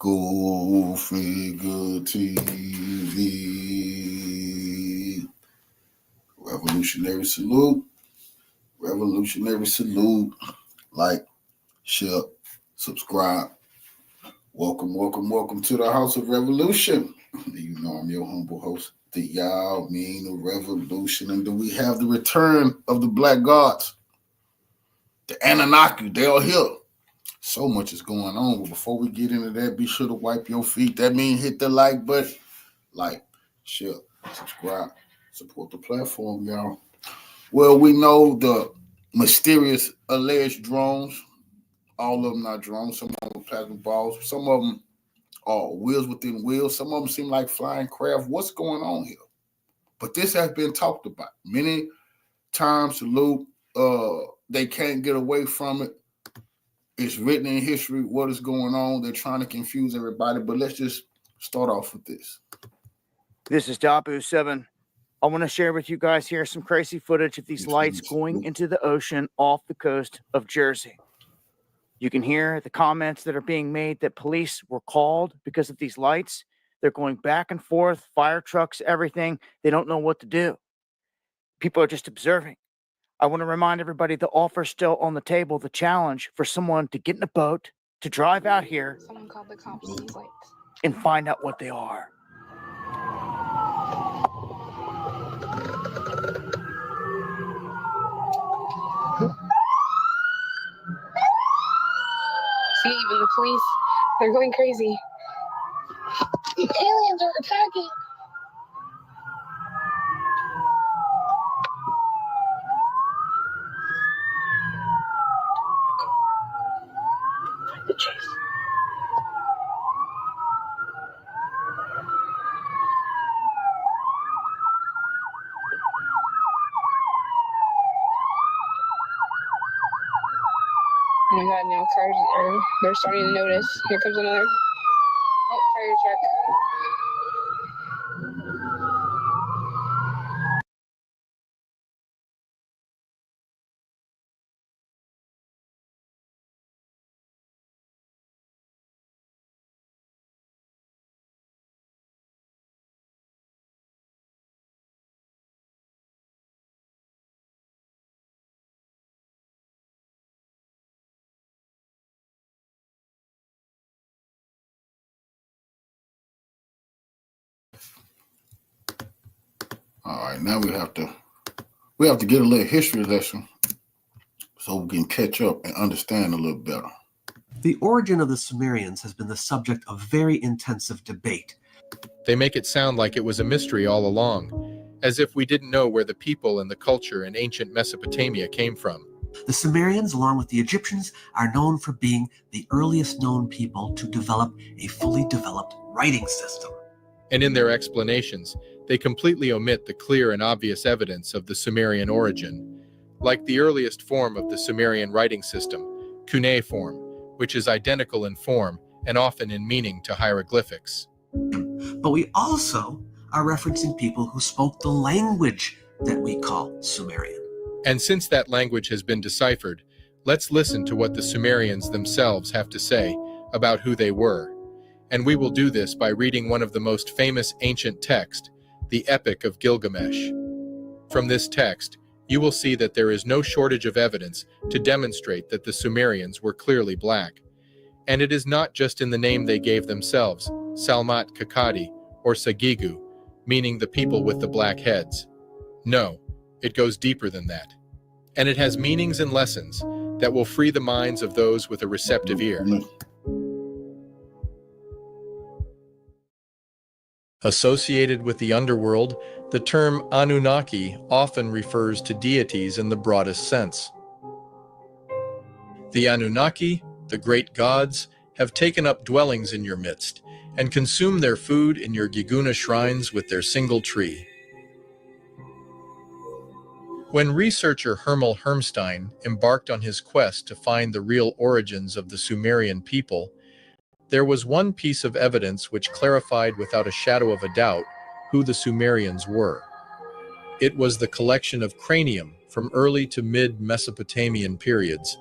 Go Figure TV. Revolutionary salute. Revolutionary salute. Like, share, subscribe. Welcome, welcome, welcome to the House of Revolution. You know I'm your humble host, the Y'all Mean the Revolution. And do we have the return of the Black Gods? The Anunnaki, they are here. So much is going on. But before we get into that, be sure to wipe your feet. That means hit the like button. Like, share, subscribe, support the platform, y'all. Well, we know the mysterious alleged drones. All of them not drones. Some of them are plasma balls. Some of them are wheels within wheels. Some of them seem like flying craft. What's going on here? But this has been talked about many times. Salute. They can't get away from it. It's written in history what is going on. They're trying to confuse everybody, but let's just start off with this. This is Dabu7. I want to share with you guys here some crazy footage of these lights going into the ocean off the coast of Jersey. You can hear the comments that are being made that police were called because of these lights. They're going back and forth, fire trucks, everything. They don't know what to do. People are just observing. I want to remind everybody the offer's still on the table, the challenge for someone to get in a boat, to drive out here. Someone called the cops on these lights. And find out what they are. See, even the police, they're going crazy. Aliens are attacking. The chase. Oh my god, now cars they're starting to notice. Here comes another fire truck. All right, now we have to get a little history lesson so we can catch up and understand a little better. The origin of the Sumerians has been the subject of very intensive debate. They make it sound like it was a mystery all along, as if we didn't know where the people and the culture in ancient Mesopotamia came from. The Sumerians, along with the Egyptians, are known for being the earliest known people to develop a fully developed writing system. And in their explanations, they completely omit the clear and obvious evidence of the Sumerian origin, like the earliest form of the Sumerian writing system, cuneiform, which is identical in form and often in meaning to hieroglyphics. But we also are referencing people who spoke the language that we call Sumerian. And since that language has been deciphered, let's listen to what the Sumerians themselves have to say about who they were. And we will do this by reading one of the most famous ancient texts, the Epic of Gilgamesh. From this text, you will see that there is no shortage of evidence to demonstrate that the Sumerians were clearly black. And it is not just in the name they gave themselves, Salmat Kakadi, or Sagigu, meaning the people with the black heads. No, it goes deeper than that. And it has meanings and lessons that will free the minds of those with a receptive ear. Associated with the underworld, the term Anunnaki often refers to deities in the broadest sense. The Anunnaki, the great gods, have taken up dwellings in your midst and consume their food in your Giguna shrines with their single tree. When researcher Hermel Hermstein embarked on his quest to find the real origins of the Sumerian people, there was one piece of evidence which clarified without a shadow of a doubt who the Sumerians were. It was the collection of cranium from early to mid-Mesopotamian periods.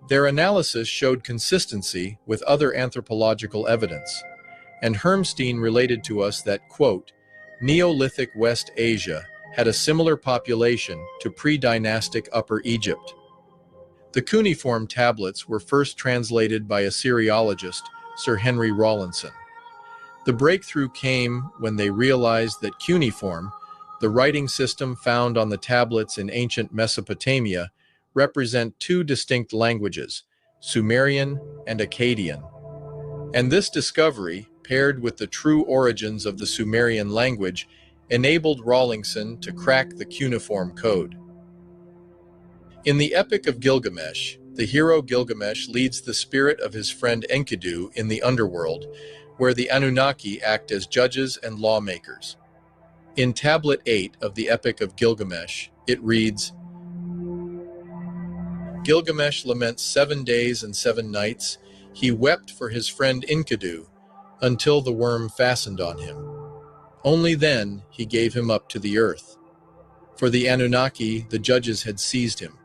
Their analysis showed consistency with other anthropological evidence, and Hermstein related to us that, quote, Neolithic West Asia had a similar population to pre-dynastic Upper Egypt. The cuneiform tablets were first translated by Assyriologist Sir Henry Rawlinson. The breakthrough came when they realized that cuneiform, the writing system found on the tablets in ancient Mesopotamia, represent two distinct languages, Sumerian and Akkadian. And this discovery, paired with the true origins of the Sumerian language, enabled Rawlinson to crack the cuneiform code. In the Epic of Gilgamesh, the hero Gilgamesh leads the spirit of his friend Enkidu in the underworld, where the Anunnaki act as judges and lawmakers. In Tablet 8 of the Epic of Gilgamesh, it reads, Gilgamesh laments 7 days and 7 nights. He wept for his friend Enkidu until the worm fastened on him. Only then he gave him up to the earth. For the Anunnaki, the judges had seized him.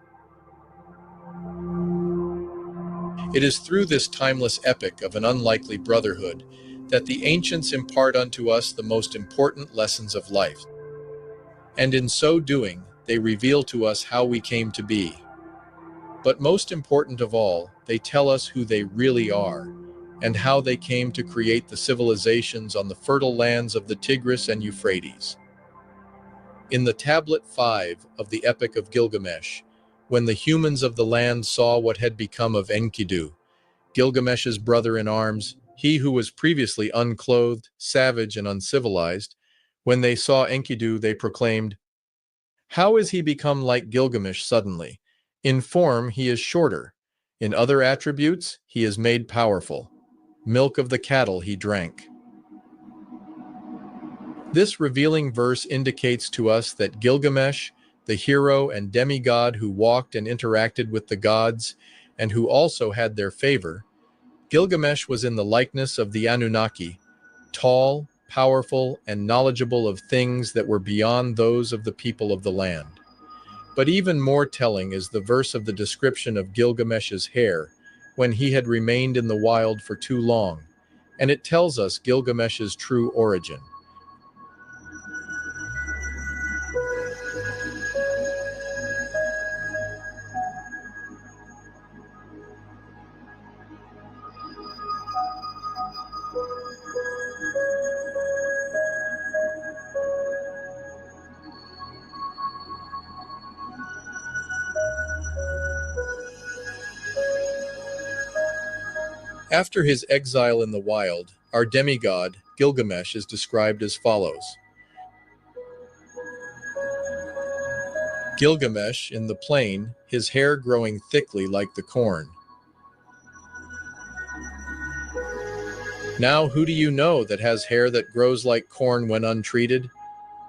It is through this timeless epic of an unlikely brotherhood that the ancients impart unto us the most important lessons of life. And in so doing, they reveal to us how we came to be. But most important of all, they tell us who they really are, and how they came to create the civilizations on the fertile lands of the Tigris and Euphrates. In the Tablet 5 of the Epic of Gilgamesh, when the humans of the land saw what had become of Enkidu, Gilgamesh's brother-in-arms, he who was previously unclothed, savage, and uncivilized, when they saw Enkidu, they proclaimed, How is he become like Gilgamesh suddenly? In form, he is shorter. In other attributes, he is made powerful. Milk of the cattle he drank. This revealing verse indicates to us that Gilgamesh, the hero and demigod who walked and interacted with the gods, and who also had their favor, Gilgamesh was in the likeness of the Anunnaki, tall, powerful, and knowledgeable of things that were beyond those of the people of the land. But even more telling is the verse of the description of Gilgamesh's hair, when he had remained in the wild for too long, and it tells us Gilgamesh's true origin. After his exile in the wild, our demigod, Gilgamesh, is described as follows. Gilgamesh, in the plain, his hair growing thickly like the corn. Now, who do you know that has hair that grows like corn when untreated?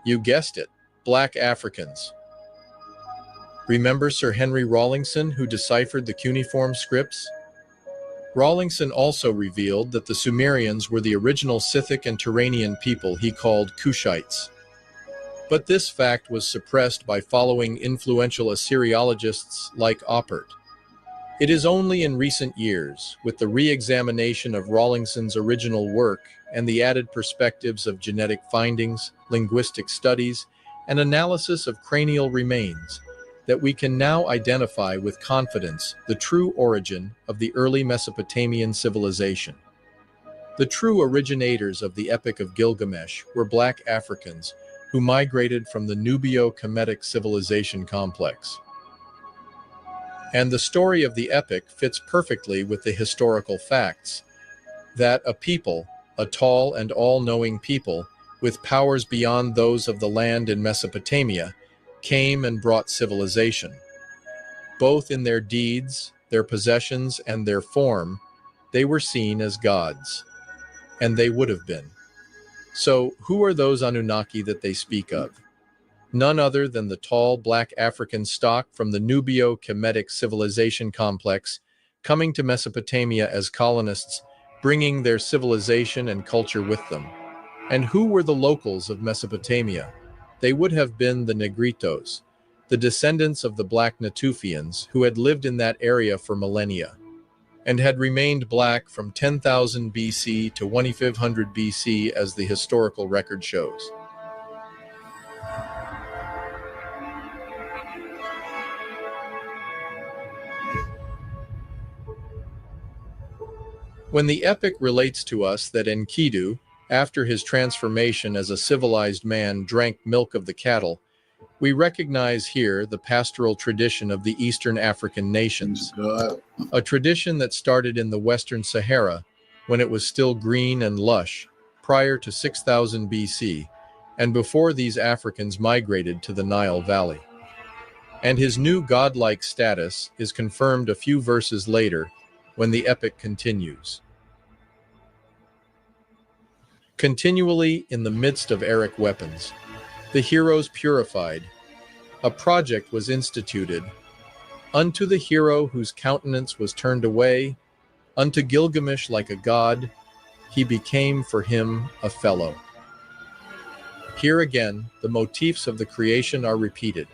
You guessed it, black Africans. Remember Sir Henry Rawlinson, who deciphered the cuneiform scripts? Rawlinson also revealed that the Sumerians were the original Scythic and Turanian people he called Kushites. But this fact was suppressed by following influential Assyriologists like Oppert. It is only in recent years, with the re-examination of Rawlinson's original work and the added perspectives of genetic findings, linguistic studies, and analysis of cranial remains, that we can now identify with confidence the true origin of the early Mesopotamian civilization. The true originators of the Epic of Gilgamesh were black Africans who migrated from the Nubio-Kemetic civilization complex. And the story of the epic fits perfectly with the historical facts that a people, a tall and all-knowing people, with powers beyond those of the land in Mesopotamia, came and brought civilization. Both in their deeds, their possessions, and their form, they were seen as gods. And they would have been. So, who are those Anunnaki that they speak of? None other than the tall black African stock from the Nubio-Kemetic civilization complex, coming to Mesopotamia as colonists, bringing their civilization and culture with them. And who were the locals of Mesopotamia? They would have been the Negritos, the descendants of the Black Natufians who had lived in that area for millennia, and had remained black from 10,000 BC to 2500 BC as the historical record shows. When the epic relates to us that Enkidu, after his transformation as a civilized man, drank milk of the cattle, we recognize here the pastoral tradition of the Eastern African nations, a tradition that started in the Western Sahara when it was still green and lush, prior to 6000 BC, and before these Africans migrated to the Nile Valley. And his new godlike status is confirmed a few verses later when the epic continues. Continually in the midst of Eric weapons, the heroes purified, a project was instituted. Unto the hero whose countenance was turned away, unto Gilgamesh like a god, he became for him a fellow. Here again, the motifs of the creation are repeated.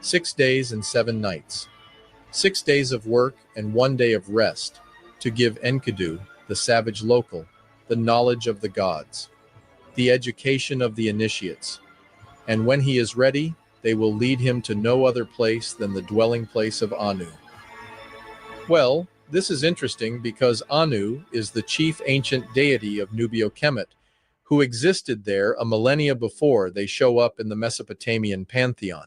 6 days and 7 nights. 6 days of work and 1 day of rest, to give Enkidu, the savage local, the knowledge of the gods, the education of the initiates, and when he is ready, they will lead him to no other place than the dwelling place of Anu. Well, this is interesting because Anu is the chief ancient deity of Nubio-Kemet, who existed there a millennia before they show up in the Mesopotamian pantheon.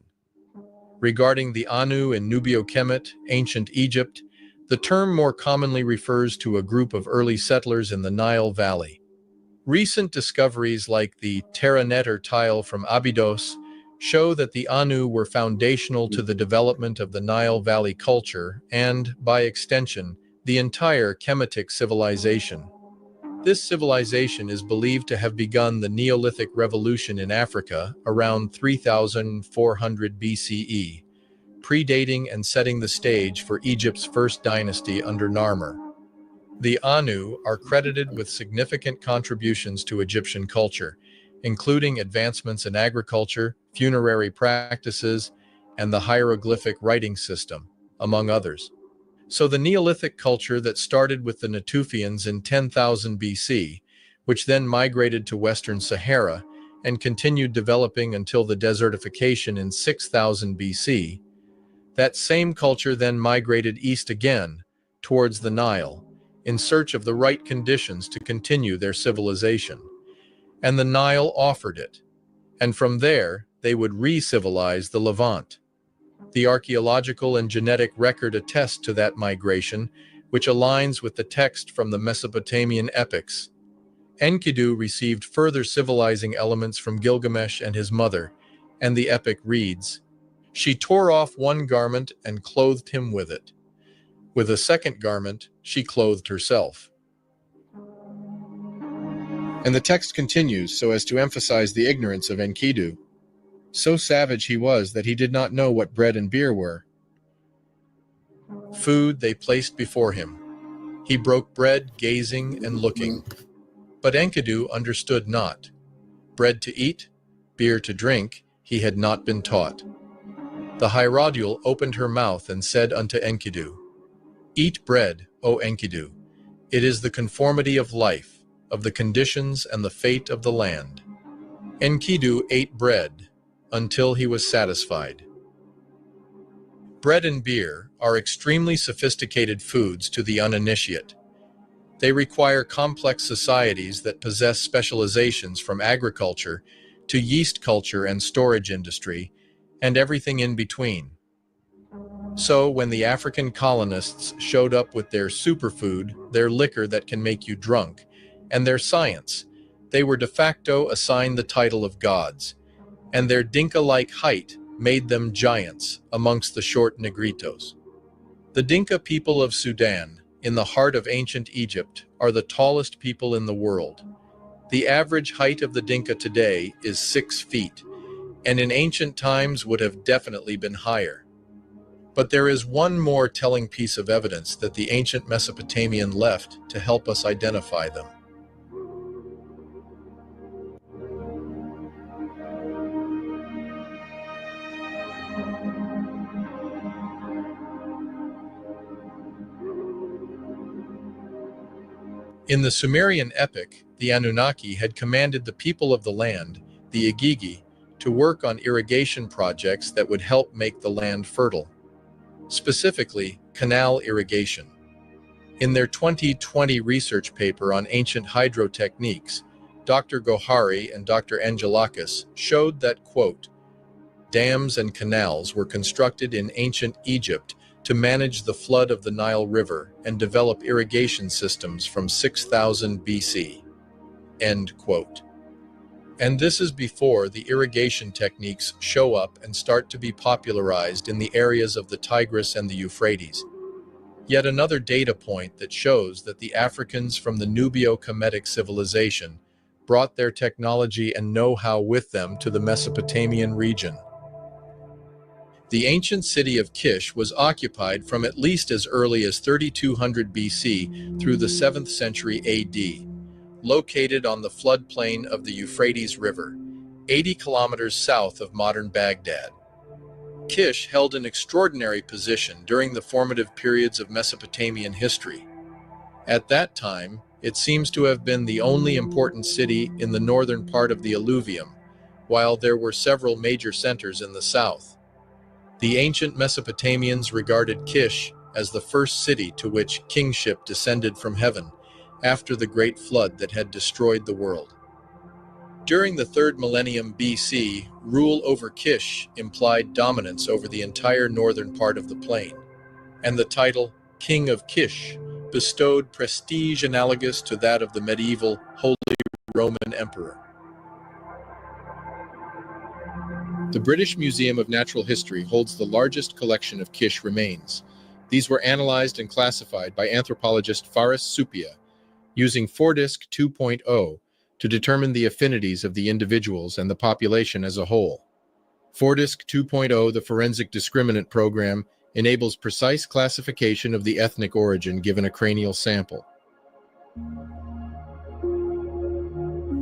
Regarding the Anu in Nubio-Kemet, ancient Egypt, the term more commonly refers to a group of early settlers in the Nile Valley. Recent discoveries like the Terra Netter tile from Abydos show that the Anu were foundational to the development of the Nile Valley culture and, by extension, the entire Kemetic civilization. This civilization is believed to have begun the Neolithic Revolution in Africa around 3400 BCE, predating and setting the stage for Egypt's first dynasty under Narmer. The Anu are credited with significant contributions to Egyptian culture, including advancements in agriculture, funerary practices, and the hieroglyphic writing system, among others. So the Neolithic culture that started with the Natufians in 10,000 BC, which then migrated to Western Sahara and continued developing until the desertification in 6000 BC, that same culture then migrated east again, towards the Nile, in search of the right conditions to continue their civilization. And the Nile offered it. And from there, they would re-civilize the Levant. The archaeological and genetic record attest to that migration, which aligns with the text from the Mesopotamian epics. Enkidu received further civilizing elements from Gilgamesh and his mother, and the epic reads, "She tore off one garment and clothed him with it. With a second garment, she clothed herself." And the text continues so as to emphasize the ignorance of Enkidu. So savage he was that he did not know what bread and beer were. Food they placed before him. He broke bread, gazing and looking. But Enkidu understood not. Bread to eat, beer to drink, he had not been taught. The Hierodule opened her mouth and said unto Enkidu, "Eat bread, O Enkidu. It is the conformity of life, of the conditions and the fate of the land." Enkidu ate bread until he was satisfied. Bread and beer are extremely sophisticated foods to the uninitiate. They require complex societies that possess specializations from agriculture to yeast culture and storage industry, and everything in between. So when the African colonists showed up with their superfood, their liquor that can make you drunk, and their science, they were de facto assigned the title of gods, and their Dinka-like height made them giants amongst the short Negritos. The Dinka people of Sudan, in the heart of ancient Egypt, are the tallest people in the world. The average height of the Dinka today is 6 feet, and in ancient times would have definitely been higher. But there is one more telling piece of evidence that the ancient Mesopotamian left to help us identify them. In the Sumerian epic, the Anunnaki had commanded the people of the land, the Igigi, to work on irrigation projects that would help make the land fertile, specifically canal irrigation. In their 2020 research paper on ancient hydro techniques, Dr. Gohari and Dr. Angelakis showed that, quote, dams and canals were constructed in ancient Egypt to manage the flood of the Nile River and develop irrigation systems from 6000 BC. End quote. And this is before the irrigation techniques show up and start to be popularized in the areas of the Tigris and the Euphrates. Yet another data point that shows that the Africans from the Nubio-Kemetic civilization brought their technology and know-how with them to the Mesopotamian region. The ancient city of Kish was occupied from at least as early as 3200 BC through the 7th century AD, located on the floodplain of the Euphrates River, 80 kilometers south of modern Baghdad. Kish held an extraordinary position during the formative periods of Mesopotamian history. At that time, it seems to have been the only important city in the northern part of the alluvium, while there were several major centers in the south. The ancient Mesopotamians regarded Kish as the first city to which kingship descended from heaven after the great flood that had destroyed the world. During the 3rd millennium BC, rule over Kish implied dominance over the entire northern part of the plain, and the title King of Kish bestowed prestige analogous to that of the medieval Holy Roman Emperor. The British Museum of Natural History holds the largest collection of Kish remains. These were analyzed and classified by anthropologist Faris Supia using Fordisk 2.0 to determine the affinities of the individuals and the population as a whole. Fordisk 2.0, the forensic discriminant program, enables precise classification of the ethnic origin given a cranial sample.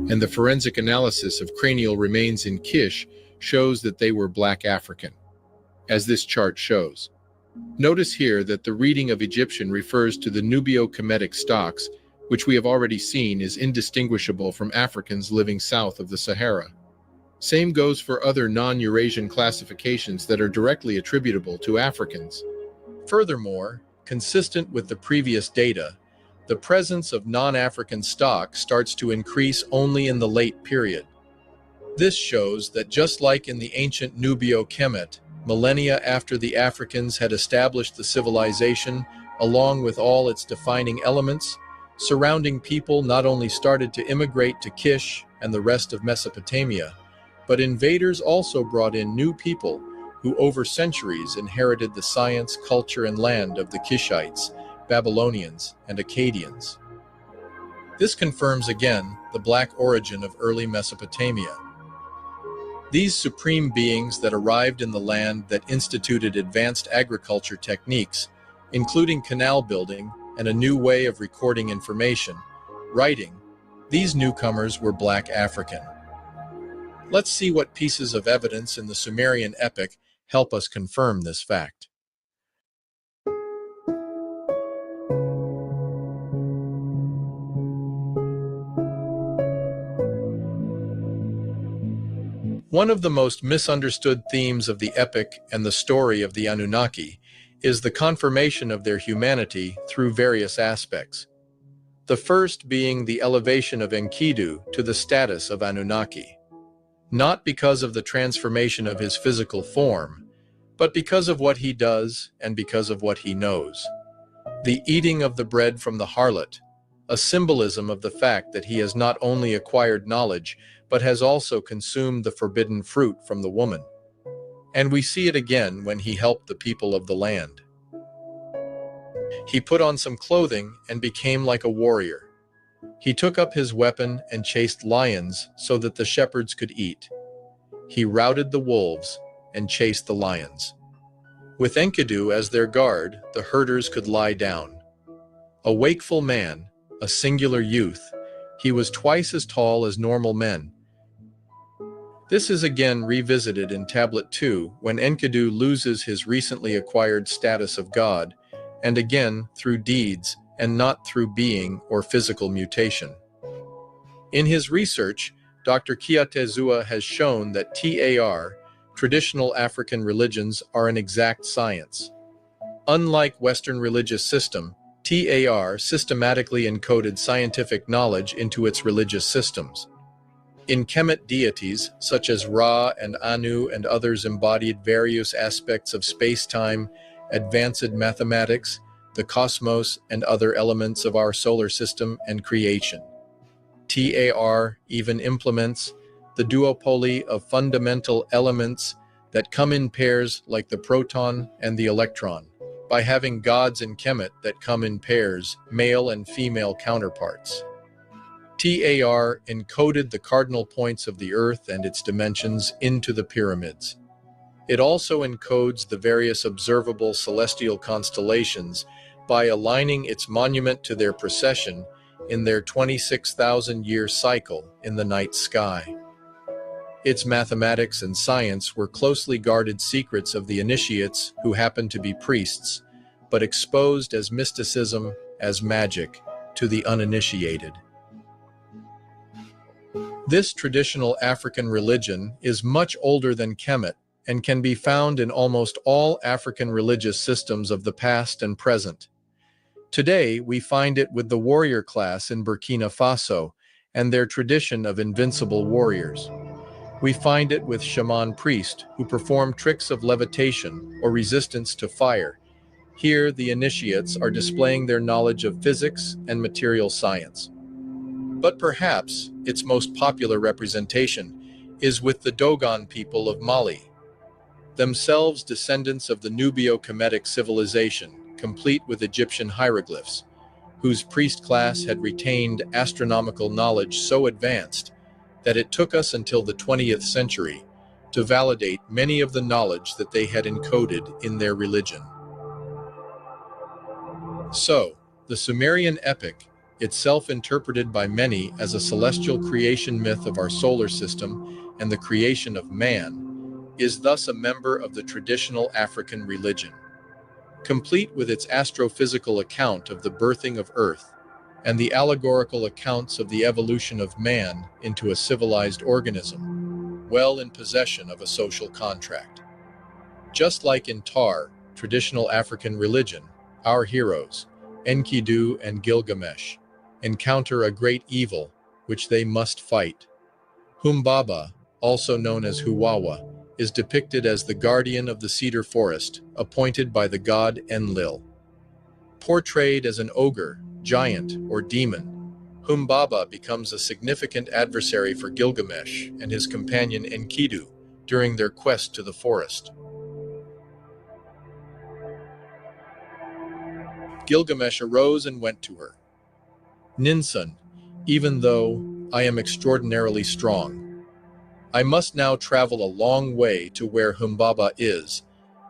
And the forensic analysis of cranial remains in Kish shows that they were Black African, as this chart shows. Notice here that the reading of Egyptian refers to the Nubio-Kemetic stocks, which we have already seen is indistinguishable from Africans living south of the Sahara. Same goes for other non-Eurasian classifications that are directly attributable to Africans. Furthermore, consistent with the previous data, the presence of non-African stock starts to increase only in the late period. This shows that just like in the ancient Nubio-Kemet, millennia after the Africans had established the civilization, along with all its defining elements, surrounding people not only started to immigrate to Kish and the rest of Mesopotamia, but invaders also brought in new people who over centuries inherited the science, culture, and land of the Kishites, Babylonians, and Akkadians. This confirms again the Black origin of early Mesopotamia. These supreme beings that arrived in the land that instituted advanced agriculture techniques, including canal building and a new way of recording information, writing, these newcomers were Black African. Let's see what pieces of evidence in the Sumerian epic help us confirm this fact. One of the most misunderstood themes of the epic and the story of the Anunnaki is the confirmation of their humanity through various aspects. The first being the elevation of Enkidu to the status of Anunnaki. Not because of the transformation of his physical form, but because of what he does and because of what he knows. The eating of the bread from the harlot, a symbolism of the fact that he has not only acquired knowledge, but has also consumed the forbidden fruit from the woman. And we see it again when he helped the people of the land. He put on some clothing and became like a warrior. He took up his weapon and chased lions so that the shepherds could eat. He routed the wolves and chased the lions. With Enkidu as their guard, the herders could lie down. A wakeful man, a singular youth, he was twice as tall as normal men. This is again revisited in Tablet 2 when Enkidu loses his recently acquired status of God, and again, through deeds, and not through being or physical mutation. In his research, Dr. Kiatezua has shown that TAR, traditional African religions, are an exact science. Unlike Western religious system, TAR systematically encoded scientific knowledge into its religious systems. In Kemet deities, such as Ra and Anu and others, embodied various aspects of space-time, advanced mathematics, the cosmos, and other elements of our solar system and creation. TAR even implements the duopoly of fundamental elements that come in pairs like the proton and the electron, by having gods in Kemet that come in pairs, male and female counterparts. TAR encoded the cardinal points of the Earth and its dimensions into the pyramids. It also encodes the various observable celestial constellations by aligning its monument to their precession in their 26,000-year cycle in the night sky. Its mathematics and science were closely guarded secrets of the initiates who happened to be priests, but exposed as mysticism, as magic, to the uninitiated. This traditional African religion is much older than Kemet and can be found in almost all African religious systems of the past and present. Today, we find it with the warrior class in Burkina Faso and their tradition of invincible warriors. We find it with shaman priests who perform tricks of levitation or resistance to fire. Here, the initiates are displaying their knowledge of physics and material science. But perhaps its most popular representation is with the Dogon people of Mali, themselves descendants of the Nubio-Kemetic civilization, complete with Egyptian hieroglyphs, whose priest class had retained astronomical knowledge so advanced that it took us until the 20th century to validate many of the knowledge that they had encoded in their religion. So, the Sumerian epic, itself interpreted by many as a celestial creation myth of our solar system and the creation of man, is thus a member of the traditional African religion, complete with its astrophysical account of the birthing of Earth and the allegorical accounts of the evolution of man into a civilized organism, well in possession of a social contract. Just like in Tar, traditional African religion, our heroes, Enkidu and Gilgamesh, encounter a great evil which they must fight. Humbaba, also known as Huwawa, is depicted as the guardian of the cedar forest, appointed by the god Enlil. Portrayed as an ogre, giant, or demon, Humbaba becomes a significant adversary for Gilgamesh and his companion Enkidu during their quest to the forest. Gilgamesh arose and went to her. "Ninsun, even though I am extraordinarily strong, I must now travel a long way to where Humbaba is.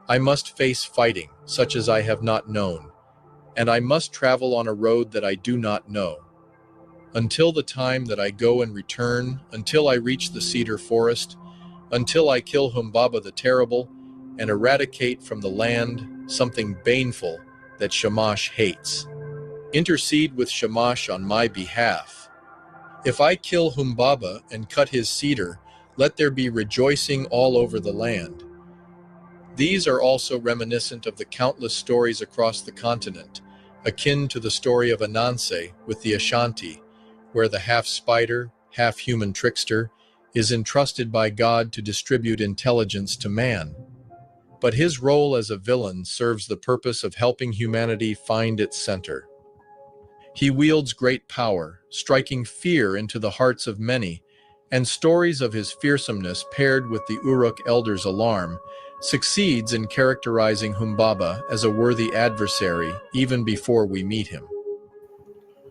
I must face fighting, such as I have not known, and I must travel on a road that I do not know. Until the time that I go and return, until I reach the cedar forest, until I kill Humbaba the Terrible, and eradicate from the land something baneful that Shamash hates. Intercede with Shamash on my behalf. If I kill Humbaba and cut his cedar, let there be rejoicing all over the land." These are also reminiscent of the countless stories across the continent, akin to the story of Ananse with the Ashanti, where the half-spider, half-human trickster is entrusted by God to distribute intelligence to man. But his role as a villain serves the purpose of helping humanity find its center. He wields great power, striking fear into the hearts of many, and stories of his fearsomeness paired with the Uruk elders' alarm succeeds in characterizing Humbaba as a worthy adversary even before we meet him.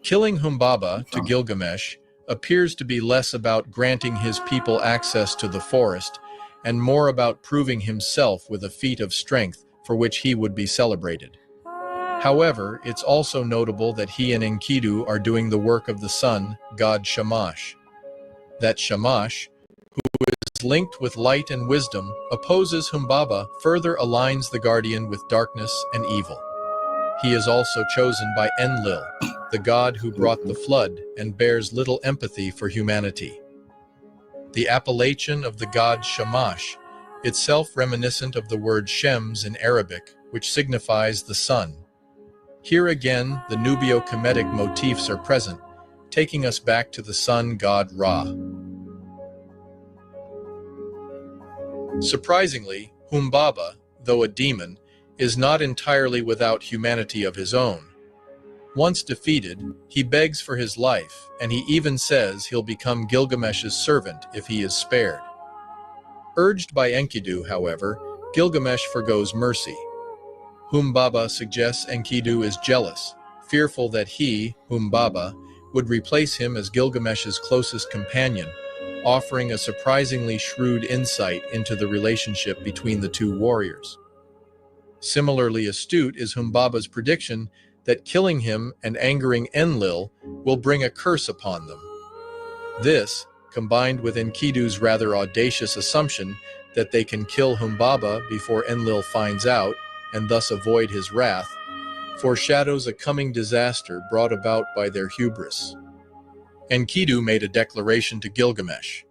Killing Humbaba to Gilgamesh appears to be less about granting his people access to the forest and more about proving himself with a feat of strength for which he would be celebrated. However, it's also notable that he and Enkidu are doing the work of the sun, god Shamash. That Shamash, who is linked with light and wisdom, opposes Humbaba, further aligns the guardian with darkness and evil. He is also chosen by Enlil, the god who brought the flood and bears little empathy for humanity. The appellation of the god Shamash, itself reminiscent of the word Shems in Arabic, which signifies the sun. Here again, the Nubio-Kemetic motifs are present, taking us back to the sun god Ra. Surprisingly, Humbaba, though a demon, is not entirely without humanity of his own. Once defeated, he begs for his life, and he even says he'll become Gilgamesh's servant if he is spared. Urged by Enkidu, however, Gilgamesh forgoes mercy. Humbaba suggests Enkidu is jealous, fearful that he, Humbaba, would replace him as Gilgamesh's closest companion, offering a surprisingly shrewd insight into the relationship between the two warriors. Similarly astute is Humbaba's prediction that killing him and angering Enlil will bring a curse upon them. This, combined with Enkidu's rather audacious assumption that they can kill Humbaba before Enlil finds out, and thus avoid his wrath, foreshadows a coming disaster brought about by their hubris. Enkidu made a declaration to Gilgamesh.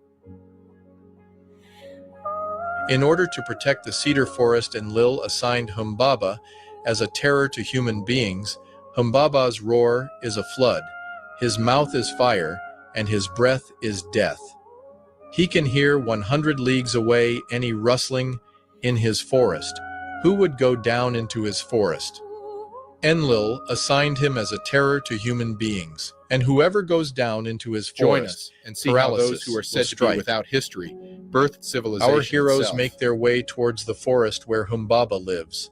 In order to protect the cedar forest, Enlil assigned Humbaba as a terror to human beings. Humbaba's roar is a flood, his mouth is fire, and his breath is death. He can hear 100 leagues away any rustling in his forest. Who would go down into his forest? Enlil assigned him as a terror to human beings, and whoever goes down into his forest, Join us and see how those who are said to be without history birthed civilization Our heroes itself. make their way towards the forest where Humbaba lives.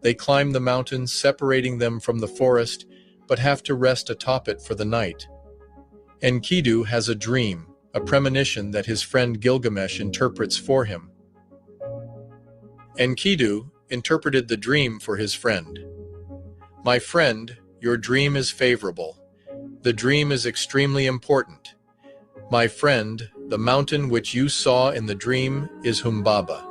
They climb the mountains, separating them from the forest, but have to rest atop it for the night. Enkidu has a dream, a premonition that his friend Gilgamesh interprets for him. Enkidu interpreted the dream for his friend. My friend, your dream is favorable. The dream is extremely important. My friend, the mountain which you saw in the dream is Humbaba.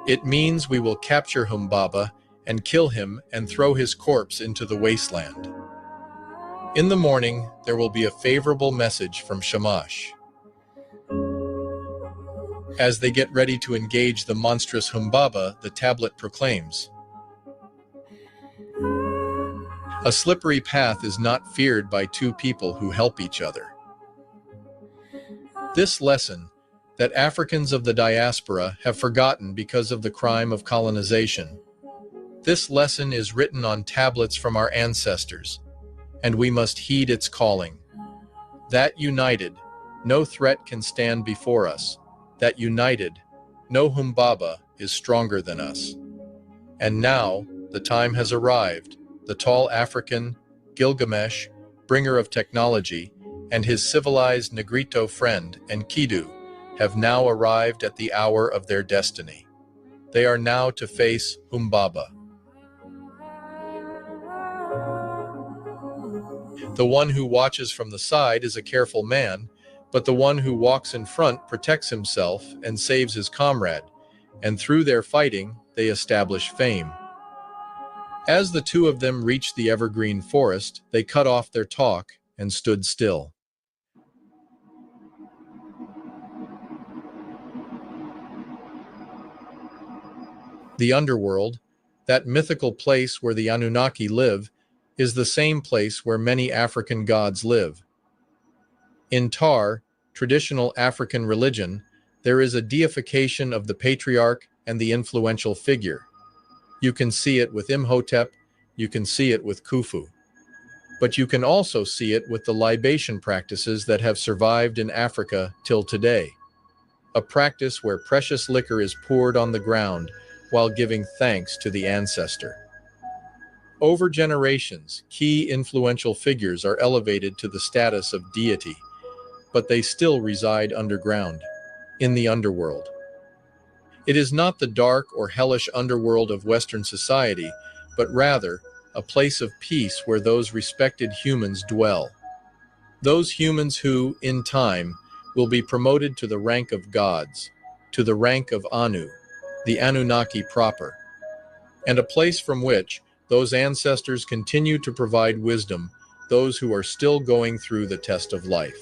It means we will capture Humbaba and kill him and throw his corpse into the wasteland. In the morning, there will be a favorable message from Shamash. As they get ready to engage the monstrous Humbaba, the tablet proclaims, a slippery path is not feared by two people who help each other. This lesson, that Africans of the diaspora have forgotten because of the crime of colonization. This lesson is written on tablets from our ancestors, and we must heed its calling. That united, no threat can stand before us. That united, no Humbaba is stronger than us. And now, the time has arrived. The tall African, Gilgamesh, bringer of technology, and his civilized Negrito friend, Enkidu, have now arrived at the hour of their destiny. They are now to face Humbaba. The one who watches from the side is a careful man, but the one who walks in front protects himself and saves his comrade, and through their fighting, they establish fame. As the two of them reached the evergreen forest, they cut off their talk and stood still. The underworld, that mythical place where the Anunnaki live, is the same place where many African gods live. In Tar, traditional African religion, there is a deification of the patriarch and the influential figure. You can see it with Imhotep, you can see it with Khufu. But you can also see it with the libation practices that have survived in Africa till today. A practice where precious liquor is poured on the ground while giving thanks to the ancestor. Over generations, key influential figures are elevated to the status of deity, but they still reside underground, in the underworld. It is not the dark or hellish underworld of Western society, but rather a place of peace where those respected humans dwell. Those humans who, in time, will be promoted to the rank of gods, to the rank of Anu, the Anunnaki proper, and a place from which Those ancestors continue to provide wisdom, those who are still going through the test of life.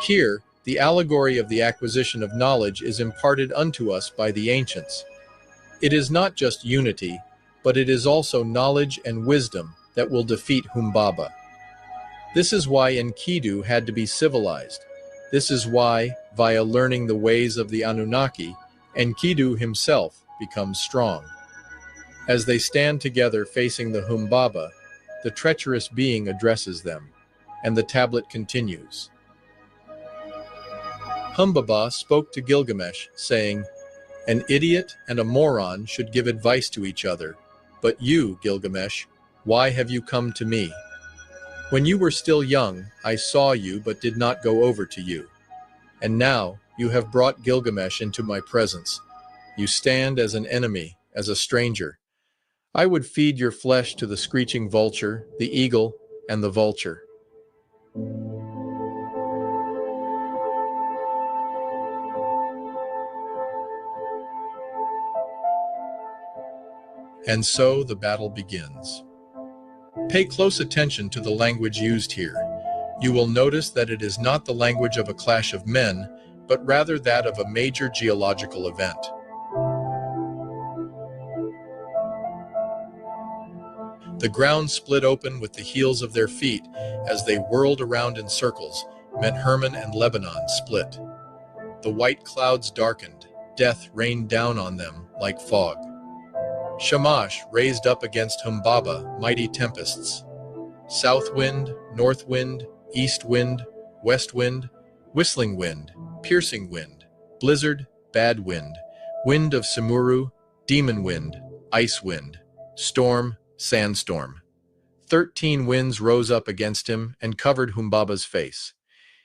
Here, the allegory of the acquisition of knowledge is imparted unto us by the ancients. It is not just unity, but it is also knowledge and wisdom that will defeat Humbaba. This is why Enkidu had to be civilized. This is why, via learning the ways of the Anunnaki, Enkidu himself becomes strong. As they stand together facing the Humbaba, the treacherous being addresses them, and the tablet continues. Humbaba spoke to Gilgamesh, saying, "An idiot and a moron should give advice to each other. But you, Gilgamesh, why have you come to me? When you were still young, I saw you but did not go over to you. And now you have brought Gilgamesh into my presence. You stand as an enemy, as a stranger. I would feed your flesh to the screeching vulture, the eagle, and the vulture." And so the battle begins. Pay close attention to the language used here. You will notice that it is not the language of a clash of men, but rather that of a major geological event. The ground split open with the heels of their feet as they whirled around in circles, meant Hermon and Lebanon split. The white clouds darkened, death rained down on them like fog. Shamash raised up against Humbaba mighty tempests. South wind, north wind, east wind, west wind, whistling wind, piercing wind, blizzard, bad wind, wind of Simuru, demon wind, ice wind, storm, sandstorm. 13 winds rose up against him and covered Humbaba's face.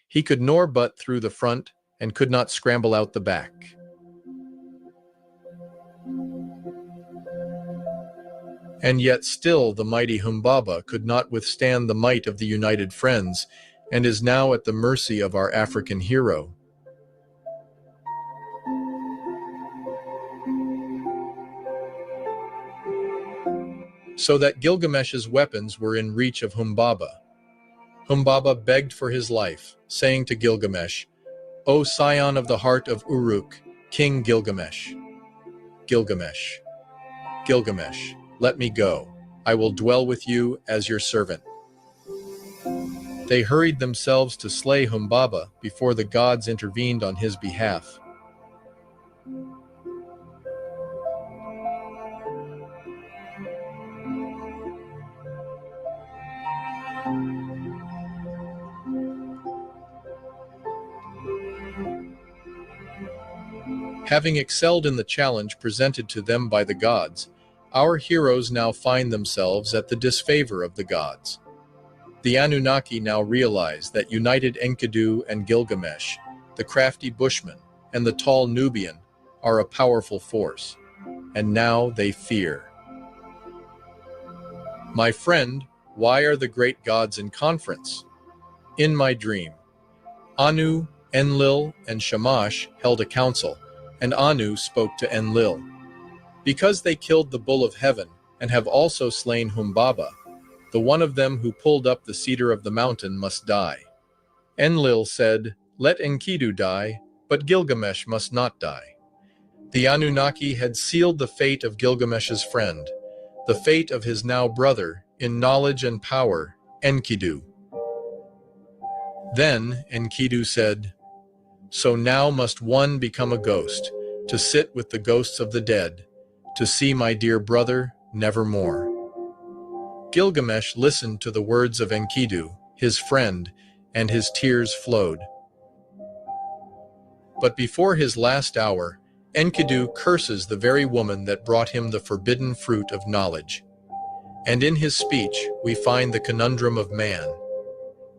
He could nor butt through the front and could not scramble out the back. And yet still the mighty Humbaba could not withstand the might of the united friends, and is now at the mercy of our African hero. So that Gilgamesh's weapons were in reach of Humbaba. Humbaba begged for his life, saying to Gilgamesh, "O scion of the heart of Uruk, King Gilgamesh. Gilgamesh, Gilgamesh, let me go. I will dwell with you as your servant." They hurried themselves to slay Humbaba before the gods intervened on his behalf. Having excelled in the challenge presented to them by the gods, our heroes now find themselves at the disfavor of the gods. The Anunnaki now realize that united Enkidu and Gilgamesh, the crafty Bushman, and the tall Nubian are a powerful force, and now they fear. "My friend, why are the great gods in conference?" In my dream, Anu, Enlil, and Shamash held a council, and Anu spoke to Enlil. "Because they killed the bull of heaven and have also slain Humbaba, the one of them who pulled up the cedar of the mountain must die." Enlil said, "Let Enkidu die, but Gilgamesh must not die." The Anunnaki had sealed the fate of Gilgamesh's friend, the fate of his now brother, in knowledge and power, Enkidu. Then Enkidu said, "So now must one become a ghost, to sit with the ghosts of the dead, to see my dear brother nevermore." Gilgamesh listened to the words of Enkidu, his friend, and his tears flowed. But before his last hour, Enkidu curses the very woman that brought him the forbidden fruit of knowledge. And in his speech, we find the conundrum of man,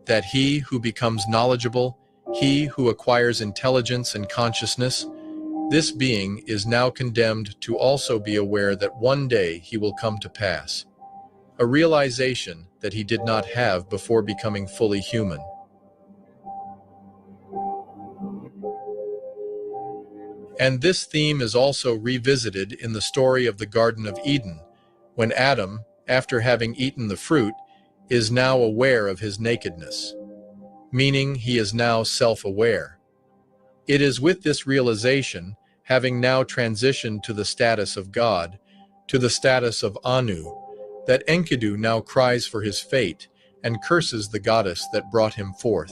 that he who becomes knowledgeable, he who acquires intelligence and consciousness, this being is now condemned to also be aware that one day he will come to pass. a realization that he did not have before becoming fully human. And this theme is also revisited in the story of the Garden of Eden, when Adam, after having eaten the fruit, is now aware of his nakedness, meaning he is now self-aware. It is with this realization, having now transitioned to the status of God, to the status of Anu, that Enkidu now cries for his fate and curses the goddess that brought him forth.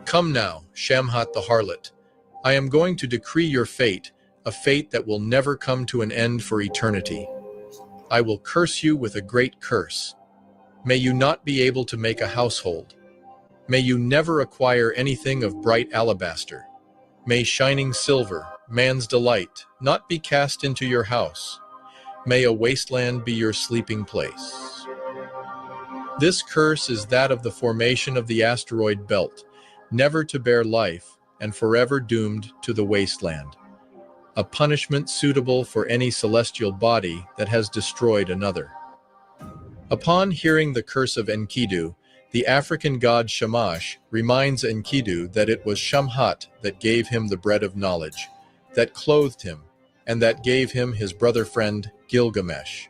Come now, Shamhat the harlot, I am going to decree your fate, a fate that will never come to an end for eternity. I will curse you with a great curse. May you not be able to make a household. May you never acquire anything of bright alabaster. May shining silver, man's delight, not be cast into your house. May a wasteland be your sleeping place. This curse is that of the formation of the asteroid belt, never to bear life and forever doomed to the wasteland. A punishment suitable for any celestial body that has destroyed another. Upon hearing the curse of Enkidu, the African god Shamash reminds Enkidu that it was Shamhat that gave him the bread of knowledge, that clothed him, and that gave him his brother friend Gilgamesh.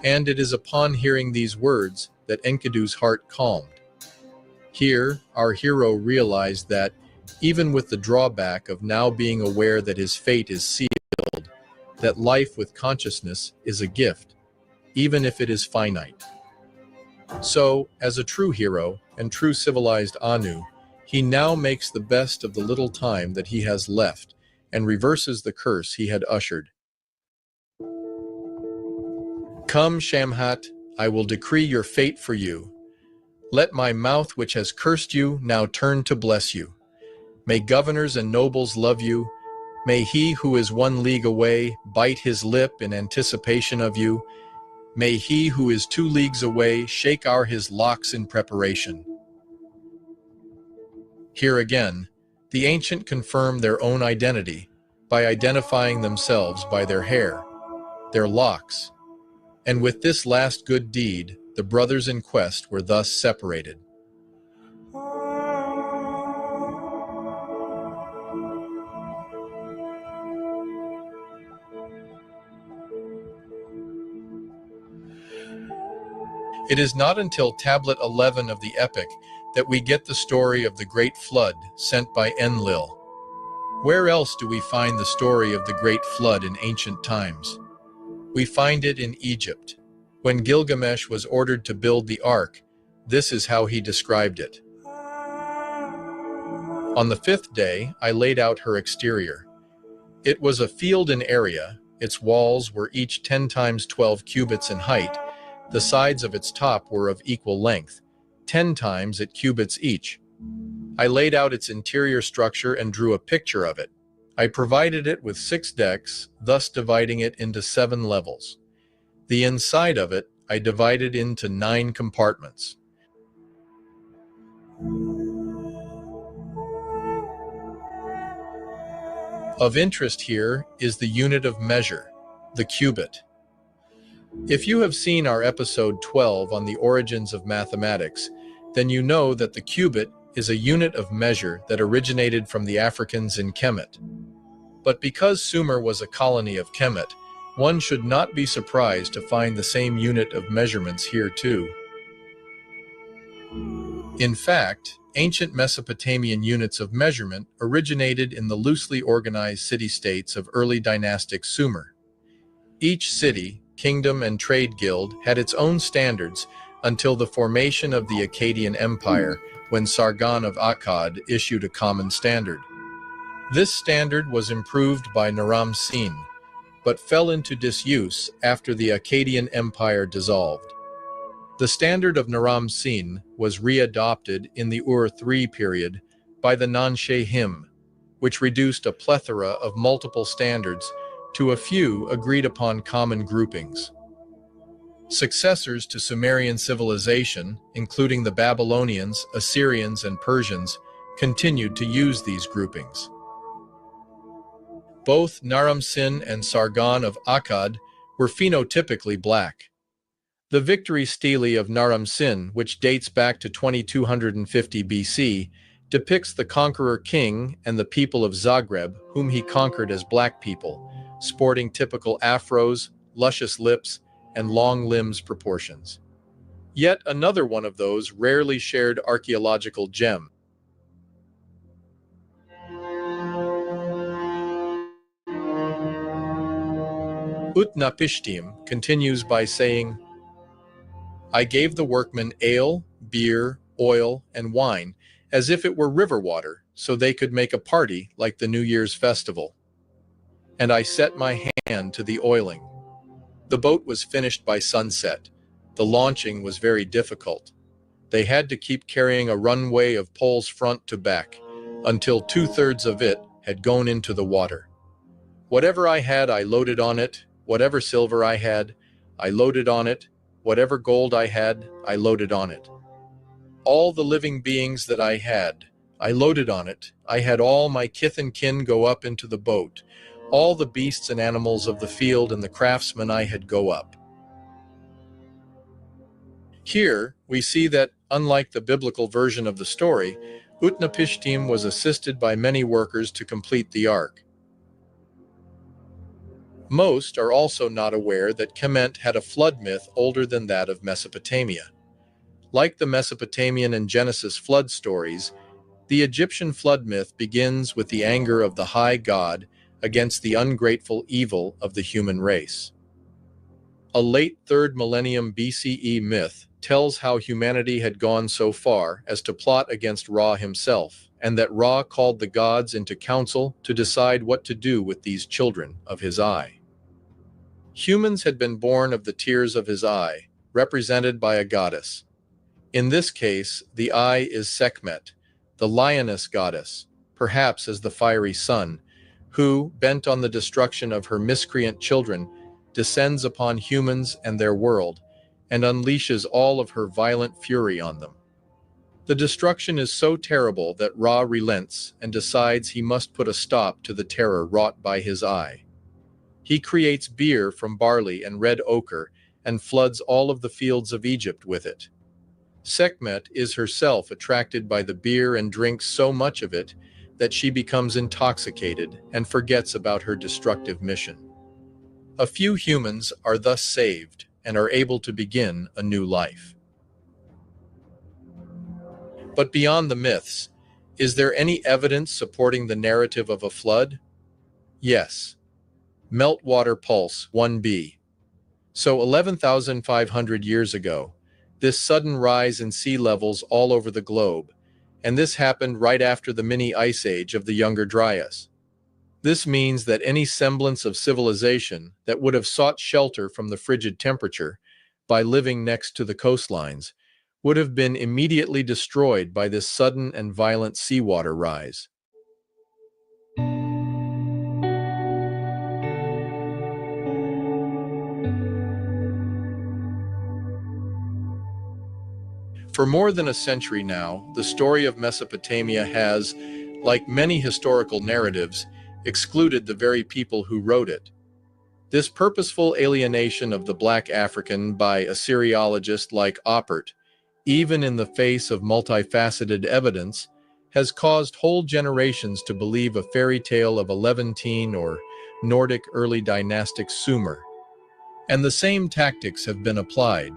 And it is upon hearing these words that Enkidu's heart calmed. Here, our hero realized that, even with the drawback of now being aware that his fate is sealed, that life with consciousness is a gift, even if it is finite. So, as a true hero and true civilized Anu, he now makes the best of the little time that he has left and reverses the curse he had ushered. Come, Shamhat, I will decree your fate for you. Let my mouth which has cursed you now turn to bless you. May governors and nobles love you. May he who is 1 league away bite his lip in anticipation of you. May he who is 2 leagues away shake his locks in preparation. Here again, the ancient confirm their own identity by identifying themselves by their hair, their locks. And with this last good deed, the brothers in quest were thus separated. It is not until Tablet 11 of the epic that we get the story of the Great Flood sent by Enlil. Where else do we find the story of the Great Flood in ancient times? We find it in Egypt. When Gilgamesh was ordered to build the ark, this is how he described it. On the 5th day, I laid out her exterior. It was a field in area. Its walls were each 10 times 12 cubits in height. The sides of its top were of equal length, 10 times 8 cubits each. I laid out its interior structure and drew a picture of it. I provided it with 6 decks, thus dividing it into 7 levels. The inside of it I divided into 9 compartments. Of interest here is the unit of measure, the cubit. If you have seen our episode 12 on the origins of mathematics, then you know that the cubit is a unit of measure that originated from the Africans in Kemet. But because Sumer was a colony of Kemet, one should not be surprised to find the same unit of measurements here too. In fact, ancient Mesopotamian units of measurement originated in the loosely organized city-states of early dynastic Sumer. Each city, kingdom, and trade guild had its own standards until the formation of the Akkadian Empire, when Sargon of Akkad issued a common standard. This standard was improved by Naram-Sin, but fell into disuse after the Akkadian Empire dissolved. The standard of Naram-Sin was readopted in the Ur III period by the Nanshe-Him, which reduced a plethora of multiple standards to a few agreed-upon common groupings. Successors to Sumerian civilization, including the Babylonians, Assyrians, and Persians, continued to use these groupings. Both Naram-Sin and Sargon of Akkad were phenotypically black. The victory stele of Naram-Sin, which dates back to 2250 BC, depicts the conqueror king and the people of Zagreb, whom he conquered as black people, sporting typical afros, luscious lips, and long limbs proportions. Yet another one of those rarely shared archaeological gem. Utnapishtim continues by saying, I gave the workmen ale, beer, oil, and wine, as if it were river water, so they could make a party like the New Year's festival. And I set my hand to the oiling. The boat was finished by sunset. The launching was very difficult. They had to keep carrying a runway of poles front to back, until 2/3 of it had gone into the water. Whatever I had, I loaded on it. Whatever silver I had, I loaded on it. Whatever gold I had, I loaded on it. All the living beings that I had, I loaded on it. I had all my kith and kin go up into the boat. All the beasts and animals of the field and the craftsmen I had go up. Here, we see that, unlike the biblical version of the story, Utnapishtim was assisted by many workers to complete the ark. Most are also not aware that Kemet had a flood myth older than that of Mesopotamia. Like the Mesopotamian and Genesis flood stories, the Egyptian flood myth begins with the anger of the high god against the ungrateful evil of the human race. A late 3rd millennium BCE myth tells how humanity had gone so far as to plot against Ra himself, and that Ra called the gods into council to decide what to do with these children of his eye. Humans had been born of the tears of his eye, represented by a goddess. In this case, the eye is Sekhmet, the lioness goddess, perhaps as the fiery sun, who, bent on the destruction of her miscreant children, descends upon humans and their world, and unleashes all of her violent fury on them. The destruction is so terrible that Ra relents and decides he must put a stop to the terror wrought by his eye. He creates beer from barley and red ochre and floods all of the fields of Egypt with it. Sekhmet is herself attracted by the beer and drinks so much of it that she becomes intoxicated and forgets about her destructive mission. A few humans are thus saved and are able to begin a new life. But beyond the myths, is there any evidence supporting the narrative of a flood? Yes. Meltwater pulse 1b. So 11,500 years ago, this sudden rise in sea levels all over the globe, and this happened right after the mini ice age of the Younger Dryas. This means that any semblance of civilization that would have sought shelter from the frigid temperature by living next to the coastlines would have been immediately destroyed by this sudden and violent seawater rise. For more than a century now, the story of Mesopotamia has, like many historical narratives, excluded the very people who wrote it. This purposeful alienation of the black African by Assyriologists like Oppert, even in the face of multifaceted evidence, has caused whole generations to believe a fairy tale of a Levantine or Nordic early dynastic Sumer. And the same tactics have been applied.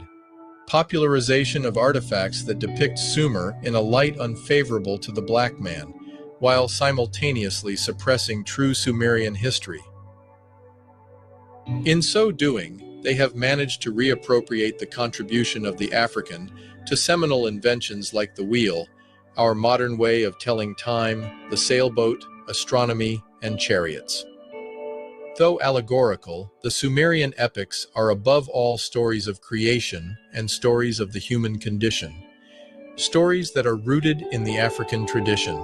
Popularization of artifacts that depict Sumer in a light unfavorable to the black man, while simultaneously suppressing true Sumerian history. In so doing, they have managed to reappropriate the contribution of the African to seminal inventions like the wheel, our modern way of telling time, the sailboat, astronomy, and chariots. Though allegorical, the Sumerian epics are above all stories of creation and stories of the human condition, stories that are rooted in the African tradition,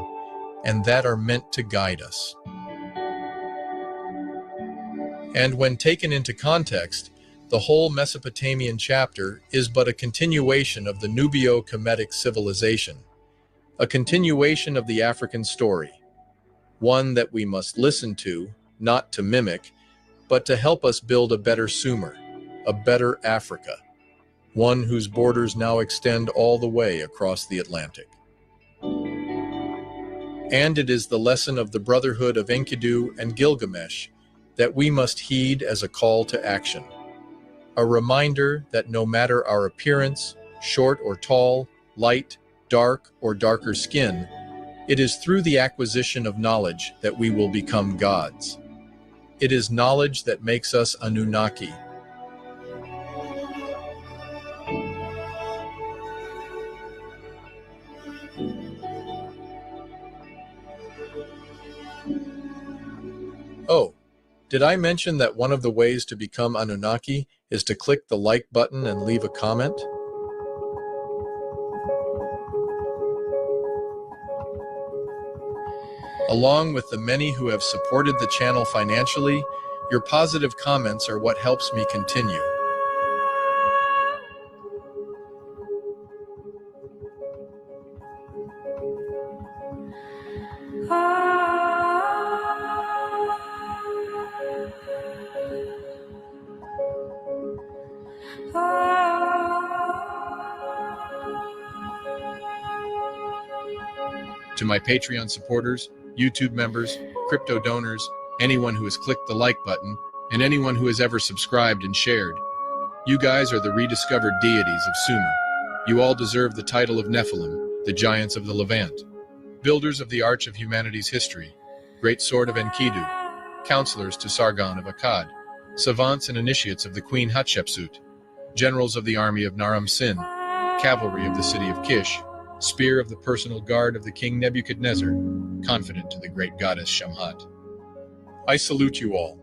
and that are meant to guide us. And when taken into context, The whole Mesopotamian chapter is but a continuation of the Nubio-Kemetic civilization, a continuation of the African story, one that we must listen to, not to mimic, but to help us build a better Sumer, a better Africa, one whose borders now extend all the way across the Atlantic. And it is the lesson of the brotherhood of Enkidu and Gilgamesh that we must heed as a call to action. A reminder that no matter our appearance, short or tall, light, dark, or darker skin, it is through the acquisition of knowledge that we will become gods. It is knowledge that makes us Anunnaki. Oh, did I mention that one of the ways to become Anunnaki is to click the like button and leave a comment? Along with the many who have supported the channel financially, your positive comments are what helps me continue. To my Patreon supporters, YouTube members, crypto donors, anyone who has clicked the like button, and anyone who has ever subscribed and shared, you guys are the rediscovered deities of Sumer. You all deserve the title of Nephilim, the giants of the Levant, builders of the arch of humanity's history, great sword of Enkidu, counselors to Sargon of Akkad, savants and initiates of the Queen Hatshepsut, generals of the army of Naram Sin, cavalry of the city of Kish, spear of the personal guard of the king Nebuchadnezzar, confident to the great goddess Shamhat. I salute you all.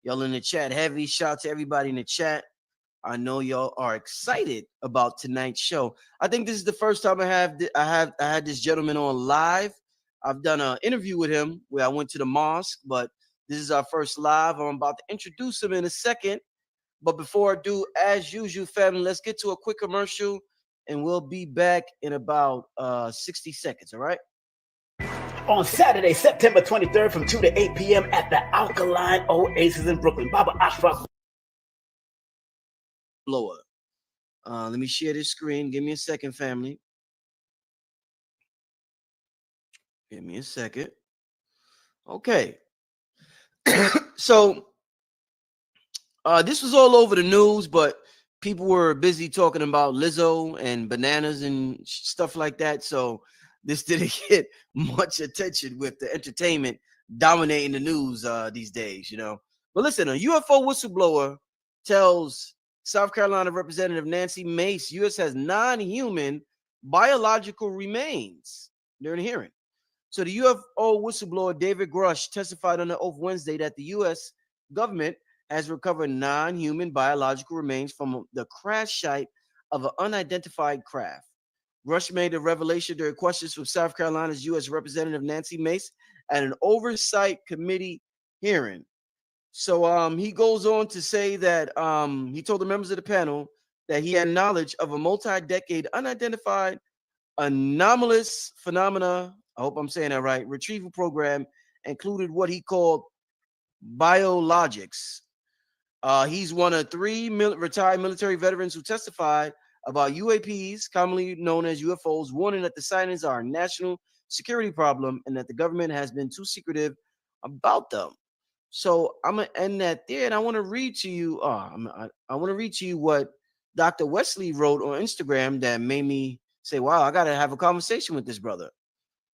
Y'all in the chat heavy. Shout out to everybody in the chat. I know y'all are excited about tonight's show. I think this is the first time I had this gentleman on live. I've done an interview with him where I went to the mosque, but this is our first live. I'm about to introduce him in a second. But before I do, as usual, family, let's get to a quick commercial, and we'll be back in about 60 seconds, all right? On Saturday, September 23rd from 2 to 8 p.m. at the Alkaline Oasis in Brooklyn. Baba Ashraf Blower. Let me share this screen. Give me a second, family. Give me a second. Okay. So this was all over the news, but people were busy talking about Lizzo and bananas and stuff like that. So this didn't get much attention with the entertainment dominating the news these days, you know. But listen, a UFO whistleblower tells South Carolina Representative Nancy Mace U.S. has non-human biological remains during the hearing. So the UFO whistleblower David Grush testified on the oath Wednesday that the U.S. government has recovered non-human biological remains from the crash site of an unidentified craft. Grush made a revelation during questions from South Carolina's U.S. Representative Nancy Mace at an oversight committee hearing. So he goes on to say that he told the members of the panel that he had knowledge of a multi-decade unidentified anomalous phenomena hope I'm saying that right, retrieval program included what he called biologics. He's one of 3 retired military veterans who testified about UAPs, commonly known as UFOs, warning that the sightings are a national security problem and that the government has been too secretive about them. So I'm gonna end that there, and I want to read to you. I want to read to you what Dr. Wesley wrote on Instagram that made me say, "Wow, I gotta have a conversation with this brother."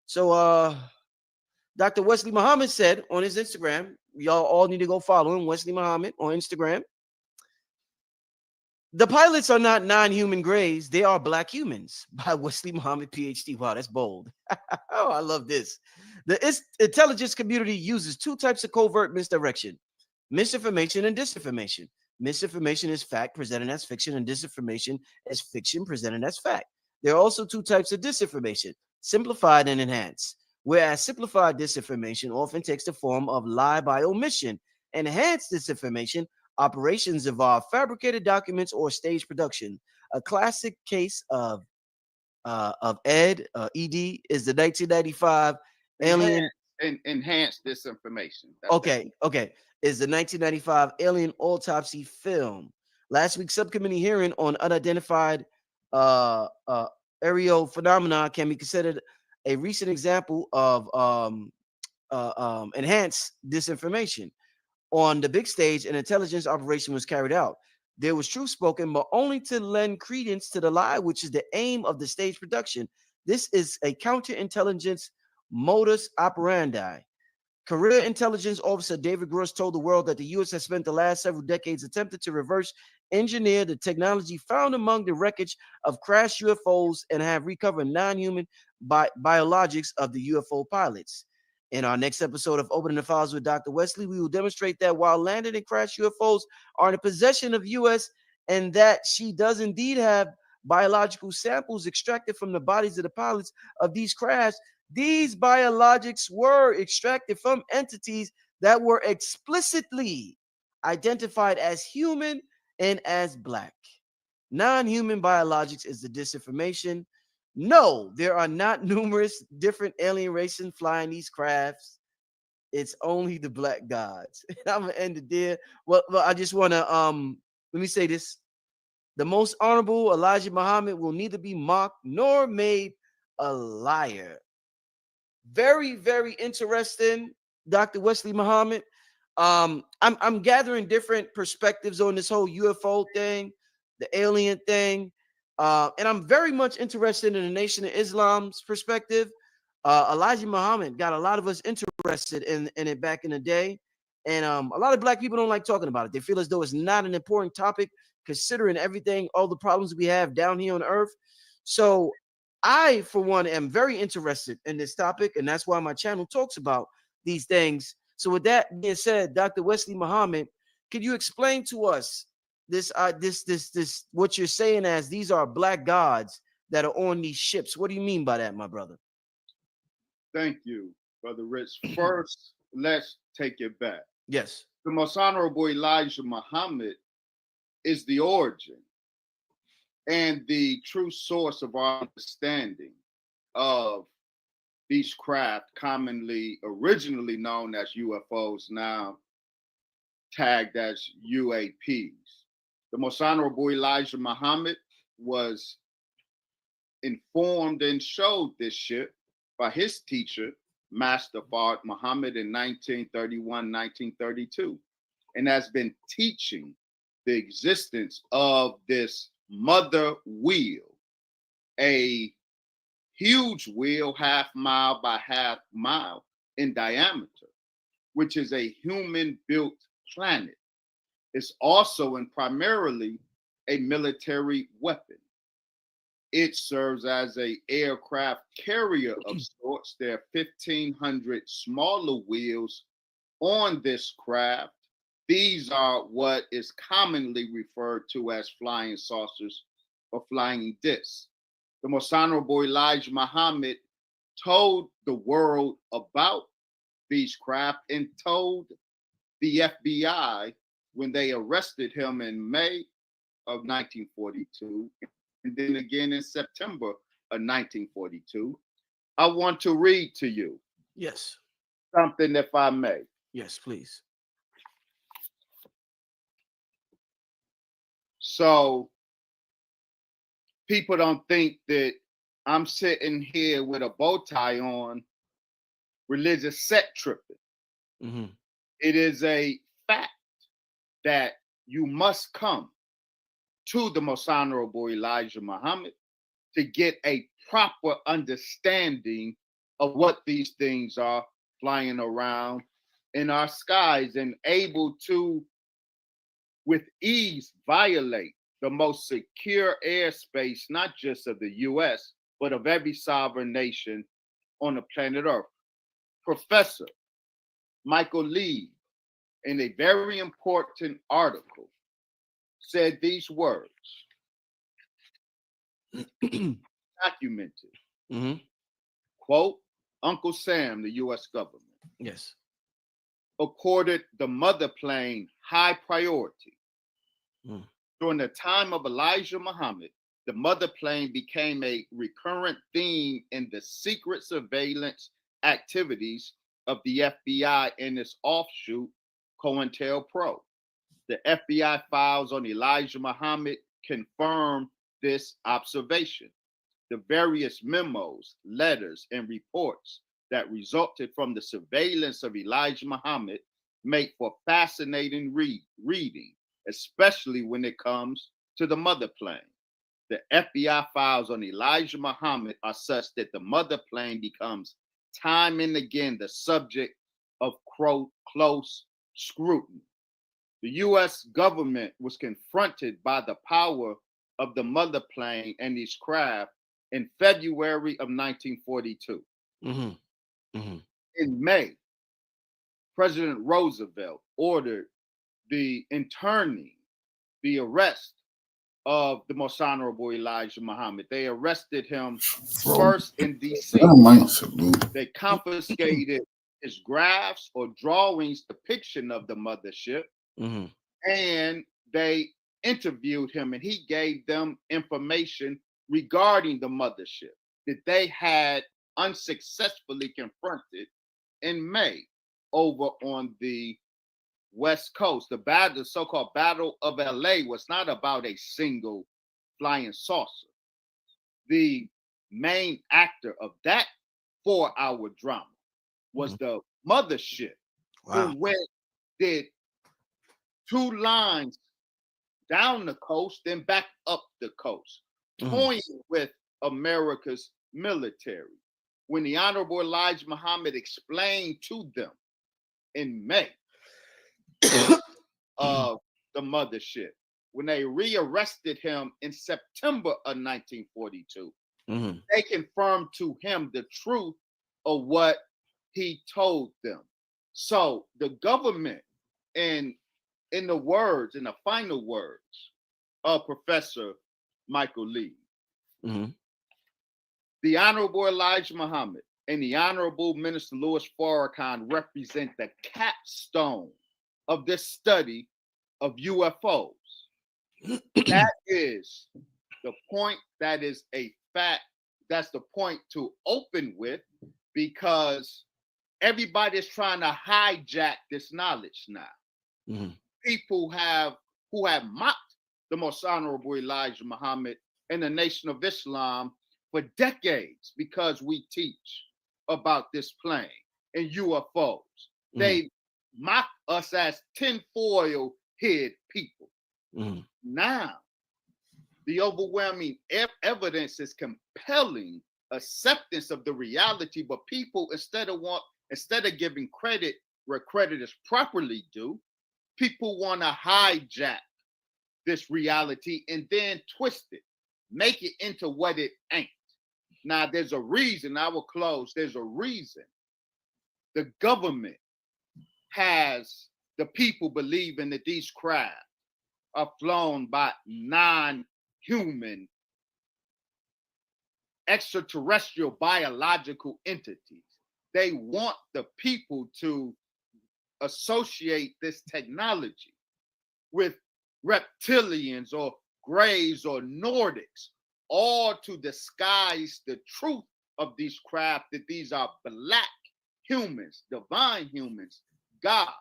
So, Dr. Wesley Muhammad said on his Instagram, y'all all need to go follow him, Wesley Muhammad on Instagram. The pilots are not non-human grays, they are black humans, by Wesley Muhammad, PhD. Wow, that's bold. Oh, I love this. The intelligence community uses 2 types of covert misdirection: misinformation and disinformation. Misinformation is fact presented as fiction, and disinformation is fiction presented as fact. There are also 2 types of disinformation: simplified and enhanced. Whereas simplified disinformation often takes the form of lie by omission, enhanced disinformation operations involve fabricated documents or stage production. A classic case of ED is the 1995 alien. Enhance disinformation. Okay. Is the 1995 alien autopsy film. Last week's subcommittee hearing on unidentified aerial phenomena can be considered a recent example of enhanced disinformation. On the big stage, an intelligence operation was carried out. There was truth spoken, but only to lend credence to the lie, which is the aim of the stage production. This is a counterintelligence modus operandi. Career intelligence officer David Gross told the world that the U.S. has spent the last several decades attempting to reverse engineer the technology found among the wreckage of crashed UFOs and have recovered non-human biologics of the UFO pilots. In our next episode of Opening the Files with Dr. Wesley, we will demonstrate that while landed and crashed UFOs are in the possession of U.S. and that she does indeed have biological samples extracted from the bodies of the pilots of these crafts, these biologics were extracted from entities that were explicitly identified as human and as black. Non-human biologics is the disinformation. No, there are not numerous different alien races flying these crafts. It's only the black gods. I'm gonna end it there. Well, I just want to let me say this: the most honorable Elijah Muhammad will neither be mocked nor made a liar. Very, very interesting, Dr. Wesley Muhammad. I'm gathering different perspectives on this whole UFO thing, the alien thing. And I'm very much interested in the Nation of Islam's perspective. Elijah Muhammad got a lot of us interested in it back in the day. And a lot of black people don't like talking about it. They feel as though it's not an important topic, considering everything, all the problems we have down here on earth. So I, for one, am very interested in this topic. And that's why my channel talks about these things. So with that being said, Dr. Wesley Muhammad, could you explain to us this what you're saying as these are black gods that are on these ships? What do you mean by that, my brother? Thank you, Brother Rich. First, let's take it back. Yes. The most honorable Elijah Muhammad is the origin and the true source of our understanding of these craft, commonly originally known as UFOs, now tagged as UAPs. The most honorable Elijah Muhammad was informed and showed this ship by his teacher, Master Fard Muhammad, in 1931, 1932, and has been teaching the existence of this mother wheel, a huge wheel, half mile by half mile in diameter, which is a human-built planet. It's also and primarily a military weapon. It serves as an aircraft carrier of sorts. There are 1,500 smaller wheels on this craft. These are what is commonly referred to as flying saucers or flying discs. The most honorable Elijah Muhammad told the world about these craft and told the FBI when they arrested him in May of 1942, and then again in September of 1942, I want to read to you Yes. something, if I may. Yes, please. So people don't think that I'm sitting here with a bow tie on, religious set tripping. Mm-hmm. It is a fact that you must come to the most honorable Elijah Muhammad to get a proper understanding of what these things are flying around in our skies and able to, with ease, violate the most secure airspace, not just of the US, but of every sovereign nation on the planet Earth. Professor Michael Lee, in a very important article, said these words, documented, Mm-hmm. quote, Uncle Sam, the US government, Yes. accorded the mother plane high priority. Mm. During the time of Elijah Muhammad, the mother plane became a recurrent theme in the secret surveillance activities of the FBI and its offshoot, COINTELPRO. The FBI files on Elijah Muhammad confirm this observation. The various memos, letters, and reports that resulted from the surveillance of Elijah Muhammad make for fascinating reading, especially when it comes to the mother plane. The FBI files on Elijah Muhammad are such that the mother plane becomes time and again the subject of close scrutiny. The US government was confronted by the power of the mother plane and these craft in February of 1942. Mm-hmm. Mm-hmm. In May, President Roosevelt ordered the interning, the arrest of the most honorable Elijah Muhammad. They arrested him first in DC. They confiscated his graphs or drawings depiction of the mothership, Mm-hmm. and they interviewed him, and he gave them information regarding the mothership that they had unsuccessfully confronted in May over on the West Coast. The so-called Battle of LA was not about a single flying saucer. The main actor of that 4-hour drama was the mothership, Wow. who did 2 lines down the coast, then back up the coast, toying with America's military. When the Honorable Elijah Muhammad explained to them in May of the mothership, when they rearrested him in September of 1942, they confirmed to him the truth of what he told them. So the government, in the final words of Professor Michael Lee, the Honorable Elijah Muhammad and the Honorable Minister Louis Farrakhan represent the capstone of this study of UFOs. That is the point. That is a fact. That's the point to open with, because everybody is trying to hijack this knowledge now. People who have mocked the most honorable Elijah Muhammad and the Nation of Islam for decades because we teach about this plane and UFOs. They mock us as tinfoil head people. Now, the overwhelming evidence is compelling acceptance of the reality, but people, instead of giving credit where credit is properly due, people want to hijack this reality and then twist it, make it into what it ain't. Now, there's a reason. I will close. There's a reason the government has the people believing that these craft are flown by non-human extraterrestrial biological entities. They want the people to associate this technology with reptilians or Greys or Nordics, all to disguise the truth of these craft that these are black humans, divine humans, gods,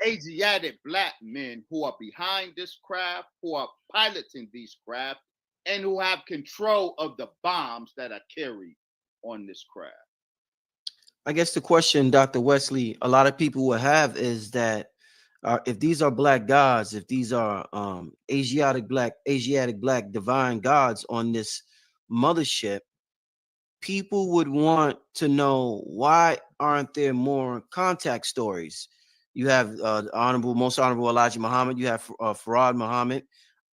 Asiatic black men who are behind this craft, who are piloting these craft, and who have control of the bombs that are carried on this craft. I guess the question, Dr. Wesley, a lot of people will have is that if these are black gods, if these are Asiatic black divine gods on this mothership, people would want to know, why aren't there more contact stories? You have most honorable Elijah Muhammad. You have Farad Muhammad.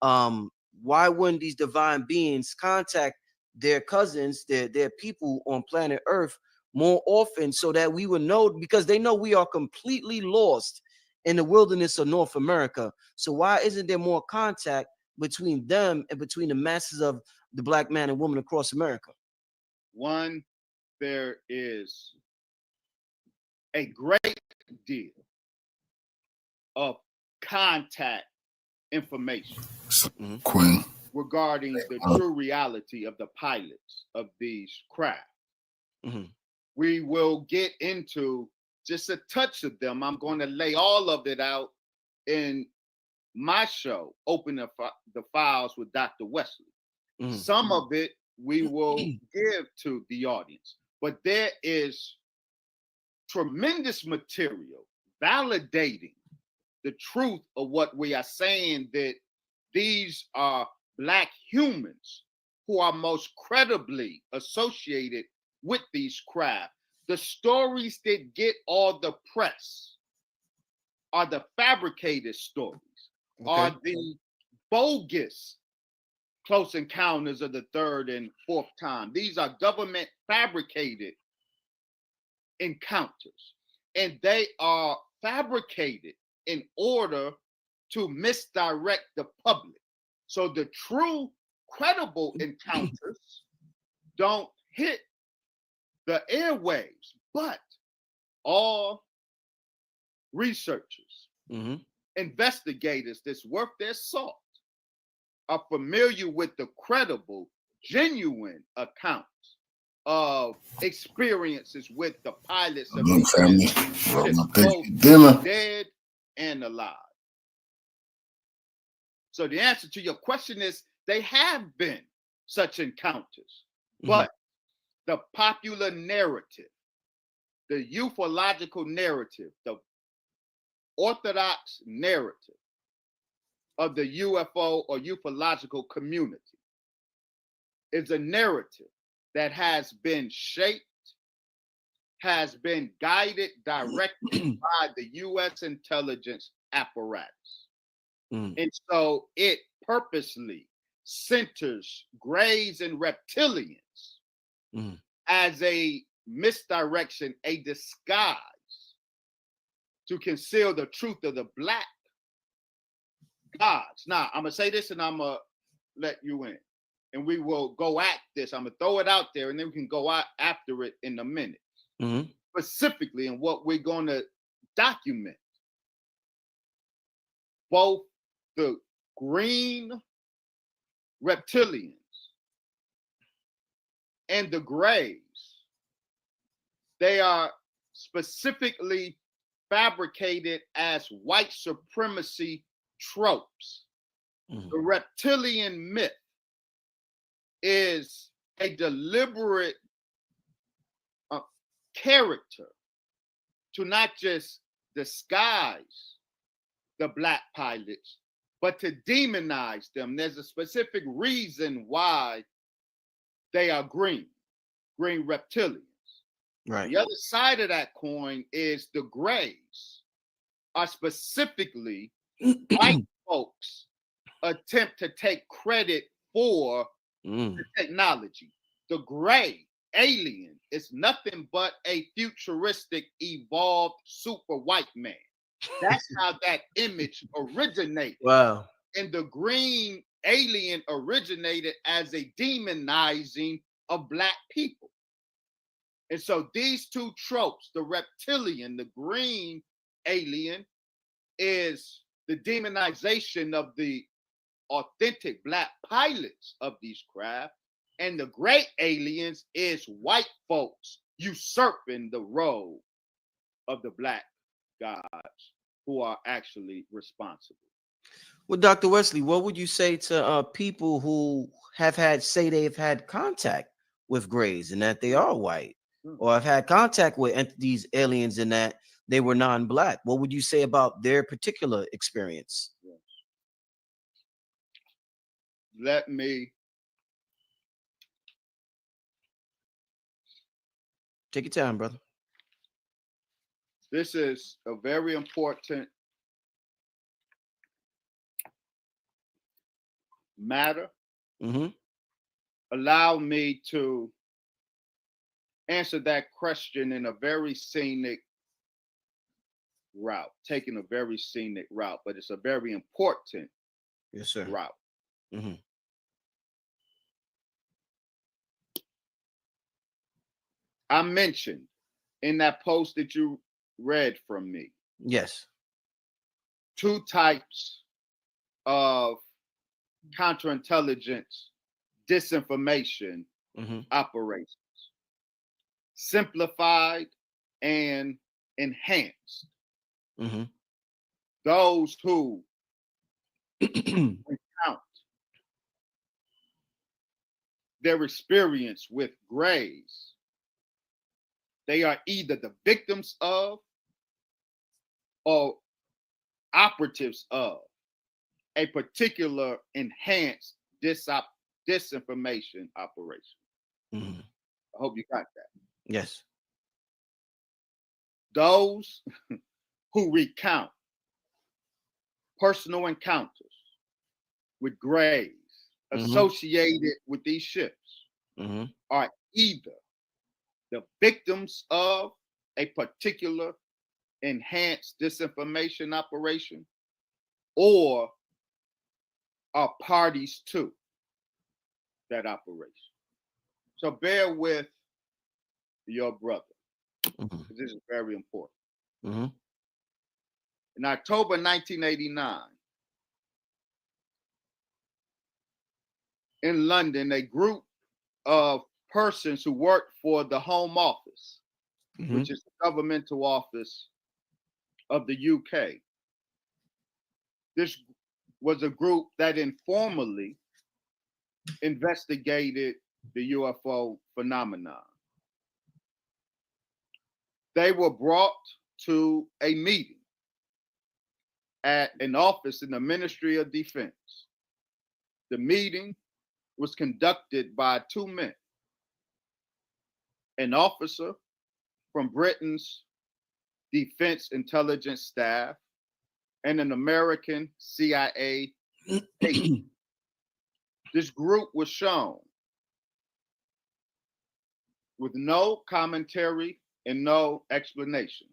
Why wouldn't these divine beings contact their cousins, their people on planet Earth more often, so that we would know? Because they know we are completely lost in the wilderness of North America. So why isn't there more contact between them and between the masses of the black man and woman across America? One, there is a great deal of contact information Queen. regarding the true reality of the pilots of these craft. We will get into just a touch of them. I'm going to lay all of it out in my show, Open the Files with Dr. Wesley. Some of it we will give to the audience, but there is tremendous material validating the truth of what we are saying, that these are black humans who are most credibly associated with these craft. The stories that get all the press are the fabricated stories, are the bogus close encounters of the third and fourth time. These are government fabricated encounters, and they are fabricated in order to misdirect the public. So the true credible encounters don't hit the airwaves, but all researchers, investigators that's worth their salt are familiar with the credible, genuine accounts of experiences with the pilots of these ships, both dead and alive. So the answer to your question is, they have been such encounters, but the popular narrative, the ufological narrative, the orthodox narrative of the UFO or ufological community is a narrative that has been shaped, has been guided, directed by the U.S. intelligence apparatus. And so it purposely centers grays and reptilians as a misdirection, a disguise to conceal the truth of the black gods. Now, I'm going to say this and I'm going to let you in. And we will go at this. I'm going to throw it out there and then we can go out after it in a minute. Specifically in what we're going to document. Both the green reptilians and the grays, they are specifically fabricated as white supremacy tropes. The reptilian myth is a deliberate character to not just disguise the black pilots, but to demonize them. There's a specific reason why they are green reptilians. Right. The other side of that coin is the grays are specifically white folks attempt to take credit for the technology. The gray alien is nothing but a futuristic, evolved super white man. That's how that image originated. Wow. And the green alien originated as a demonizing of black people. And so these two tropes, the reptilian, the green alien, is the demonization of the authentic black pilots of these craft. And the great aliens is white folks usurping the role of the black gods who are actually responsible. Well, Dr. Wesley, what would you say to people who say they've had contact with grays and that they are white, or have had contact with entities, aliens, and that they were non-black? What would you say about their particular experience? Let me take your time, brother. This is a very important matter. Allow me to answer that question in a very scenic route, taking a very scenic route, but it's a very important route. I mentioned in that post that you read from me, yes, 2 types of counterintelligence disinformation operations: simplified and enhanced. Those who recount their experience with grays, they are either the victims of or operatives of a particular enhanced disinformation operation. I hope you got that. Yes. Those who recount personal encounters with grays associated with these ships are either the victims of a particular enhanced disinformation operation or are parties to that operation. So bear with your brother, because this is very important. In October 1989, in London, a group of persons who worked for the Home Office, which is the governmental office of the UK. This was a group that informally investigated the UFO phenomenon. They were brought to a meeting at an office in the Ministry of Defense. The meeting was conducted by 2 men, an officer from Britain's Defense Intelligence Staff and an American CIA agent. This group was shown with no commentary and no explanation.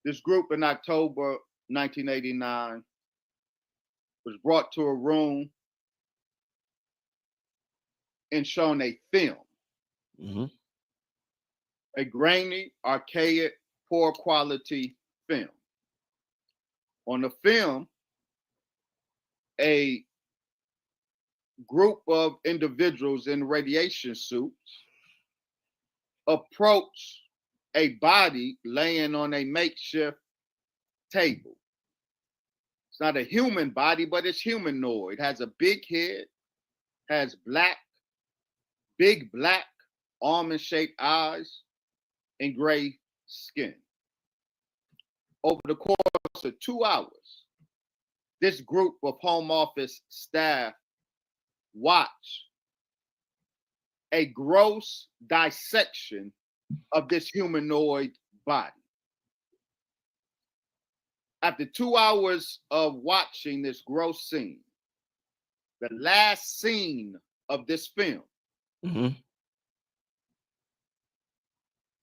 This group in October 1989 was brought to a room and shown a film. A grainy, archaic, poor quality film. On the film, a group of individuals in radiation suits approach a body laying on a makeshift table. It's not a human body, but it's humanoid. It has a big head, has big black almond-shaped eyes, and gray skin. Over the course of 2 hours, this group of Home Office staff watched a gross dissection of this humanoid body. After 2 hours of watching this gross scene, the last scene of this film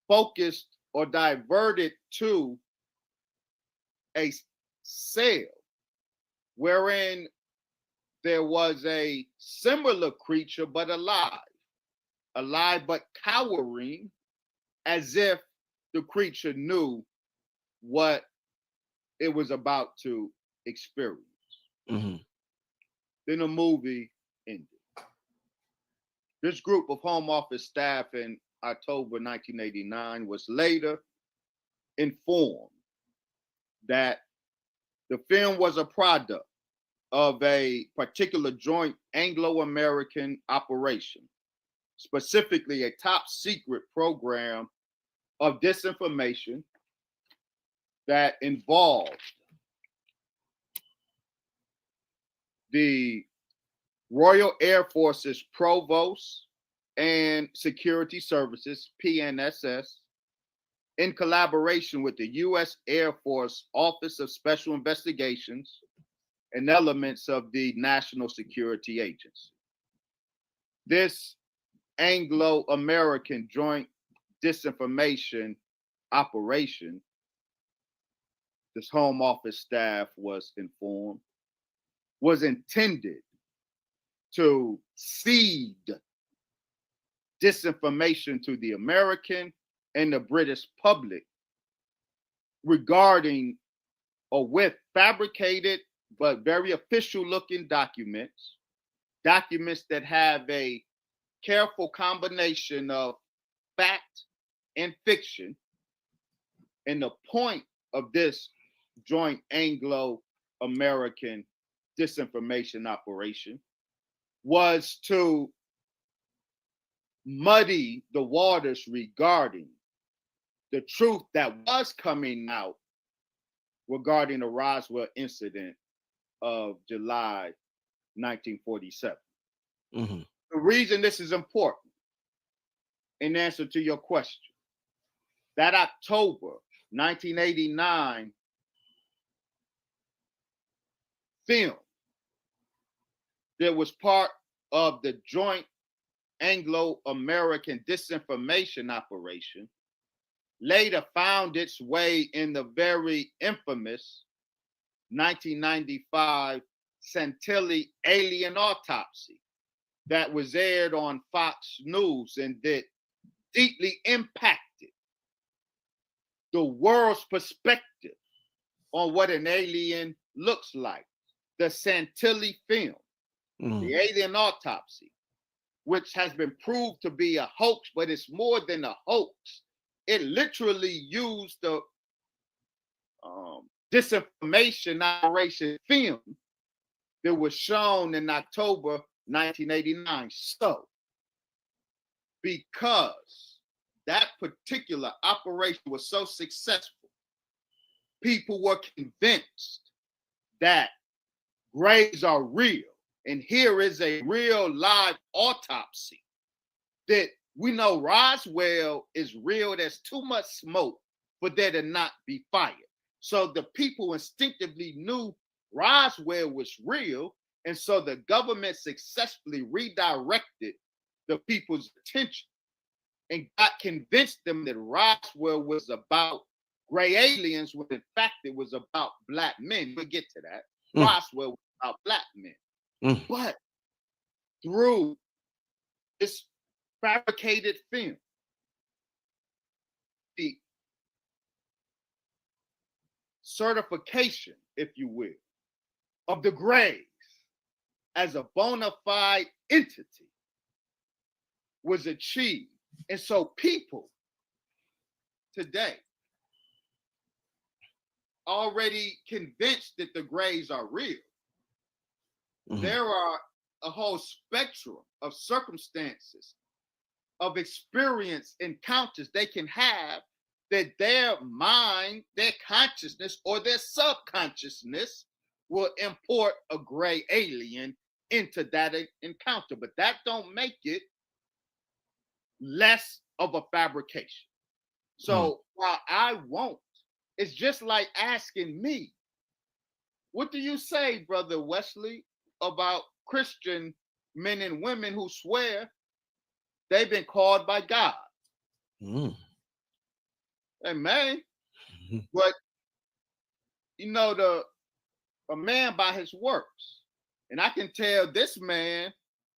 focused or diverted to a cell wherein there was a similar creature but alive but cowering, as if the creature knew what it was about to experience. Then the movie ended. This group of Home Office staff in October 1989 was later informed that the film was a product of a particular joint Anglo-American operation, specifically a top secret program of disinformation that involved the Royal Air Force's Provost and Security Services, PNSS, in collaboration with the U.S. Air Force Office of Special Investigations and elements of the National Security Agency. This Anglo-American joint disinformation operation, this Home Office staff was informed, was intended to seed disinformation to the American and the British public regarding or with fabricated but very official looking documents that have a careful combination of fact and fiction. And the point of this joint Anglo-American disinformation operation was to muddy the waters regarding the truth that was coming out regarding the Roswell incident of July 1947. Mm-hmm. The reason this is important, in answer to your question, that October 1989 film that was part of the joint Anglo-American disinformation operation later found its way in the very infamous 1995 Santilli alien autopsy that was aired on Fox News and that deeply impacted the world's perspective on what an alien looks like. The Santilli film, the alien autopsy, which has been proved to be a hoax, but it's more than a hoax. It literally used the disinformation operation film that was shown in October 1989. So, because that particular operation was so successful, people were convinced that graves are real. And here is a real live autopsy that we know Roswell is real. There's too much smoke for there to not be fire. So the people instinctively knew Roswell was real. And so the government successfully redirected the people's attention and got convinced them that Roswell was about gray aliens, when in fact it was about black men. We'll get to that. Roswell was about black men. But through this fabricated film, the certification, if you will, of the graves as a bona fide entity was achieved. And so people today already convinced that the graves are real. There are a whole spectrum of circumstances, of experience, encounters they can have that their mind, their consciousness, or their subconsciousness will import a gray alien into that encounter. But that don't make it less of a fabrication. So while I won't, it's just like asking me, what do you say, Brother Wesley, about Christian men and women who swear they've been called by God? Amen. But you know, a man by his works. And I can tell this man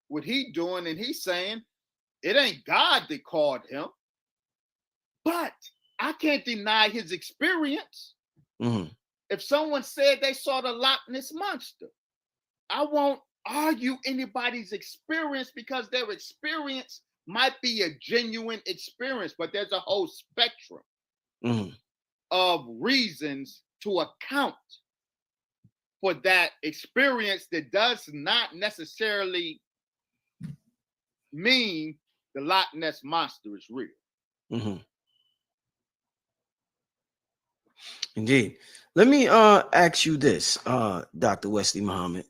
what he doing, and he's saying it ain't God that called him. But I can't deny his experience. If someone said they saw the Loch Ness monster, I won't argue anybody's experience because their experience might be a genuine experience, but there's a whole spectrum of reasons to account for that experience that does not necessarily mean the Loch Ness Monster is real. Indeed. Let me ask you this, Dr. Wesley Muhammad.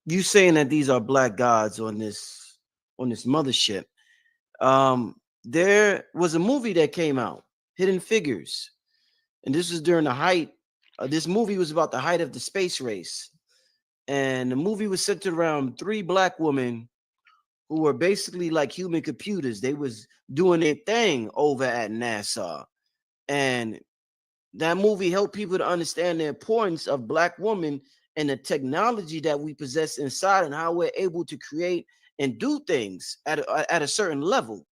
You saying that these are black gods on this mothership. There was a movie that came out, Hidden Figures, and this was during the height. This movie was about the height of the space race, and the movie was centered around 3 black women who were basically like human computers. They was doing their thing over at NASA, and that movie helped people to understand the importance of black women and the technology that we possess inside and how we're able to create and do things at a certain level.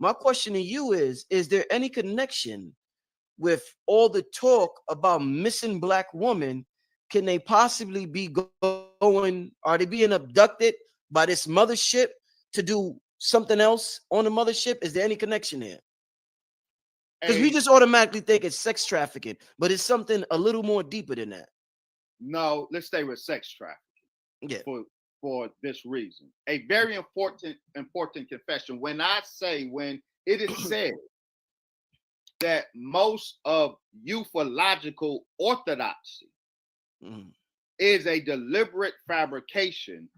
My question to you is there any connection with all the talk about missing black women? Can they possibly be going, are they being abducted by this mothership to do something else on the mothership? Is there any connection there? Because we just automatically think it's sex trafficking, but it's something a little more deeper than that. No, let's stay with sex trafficking. Yeah. For this reason. A very important confession. When it is said that most of ufological orthodoxy is a deliberate fabrication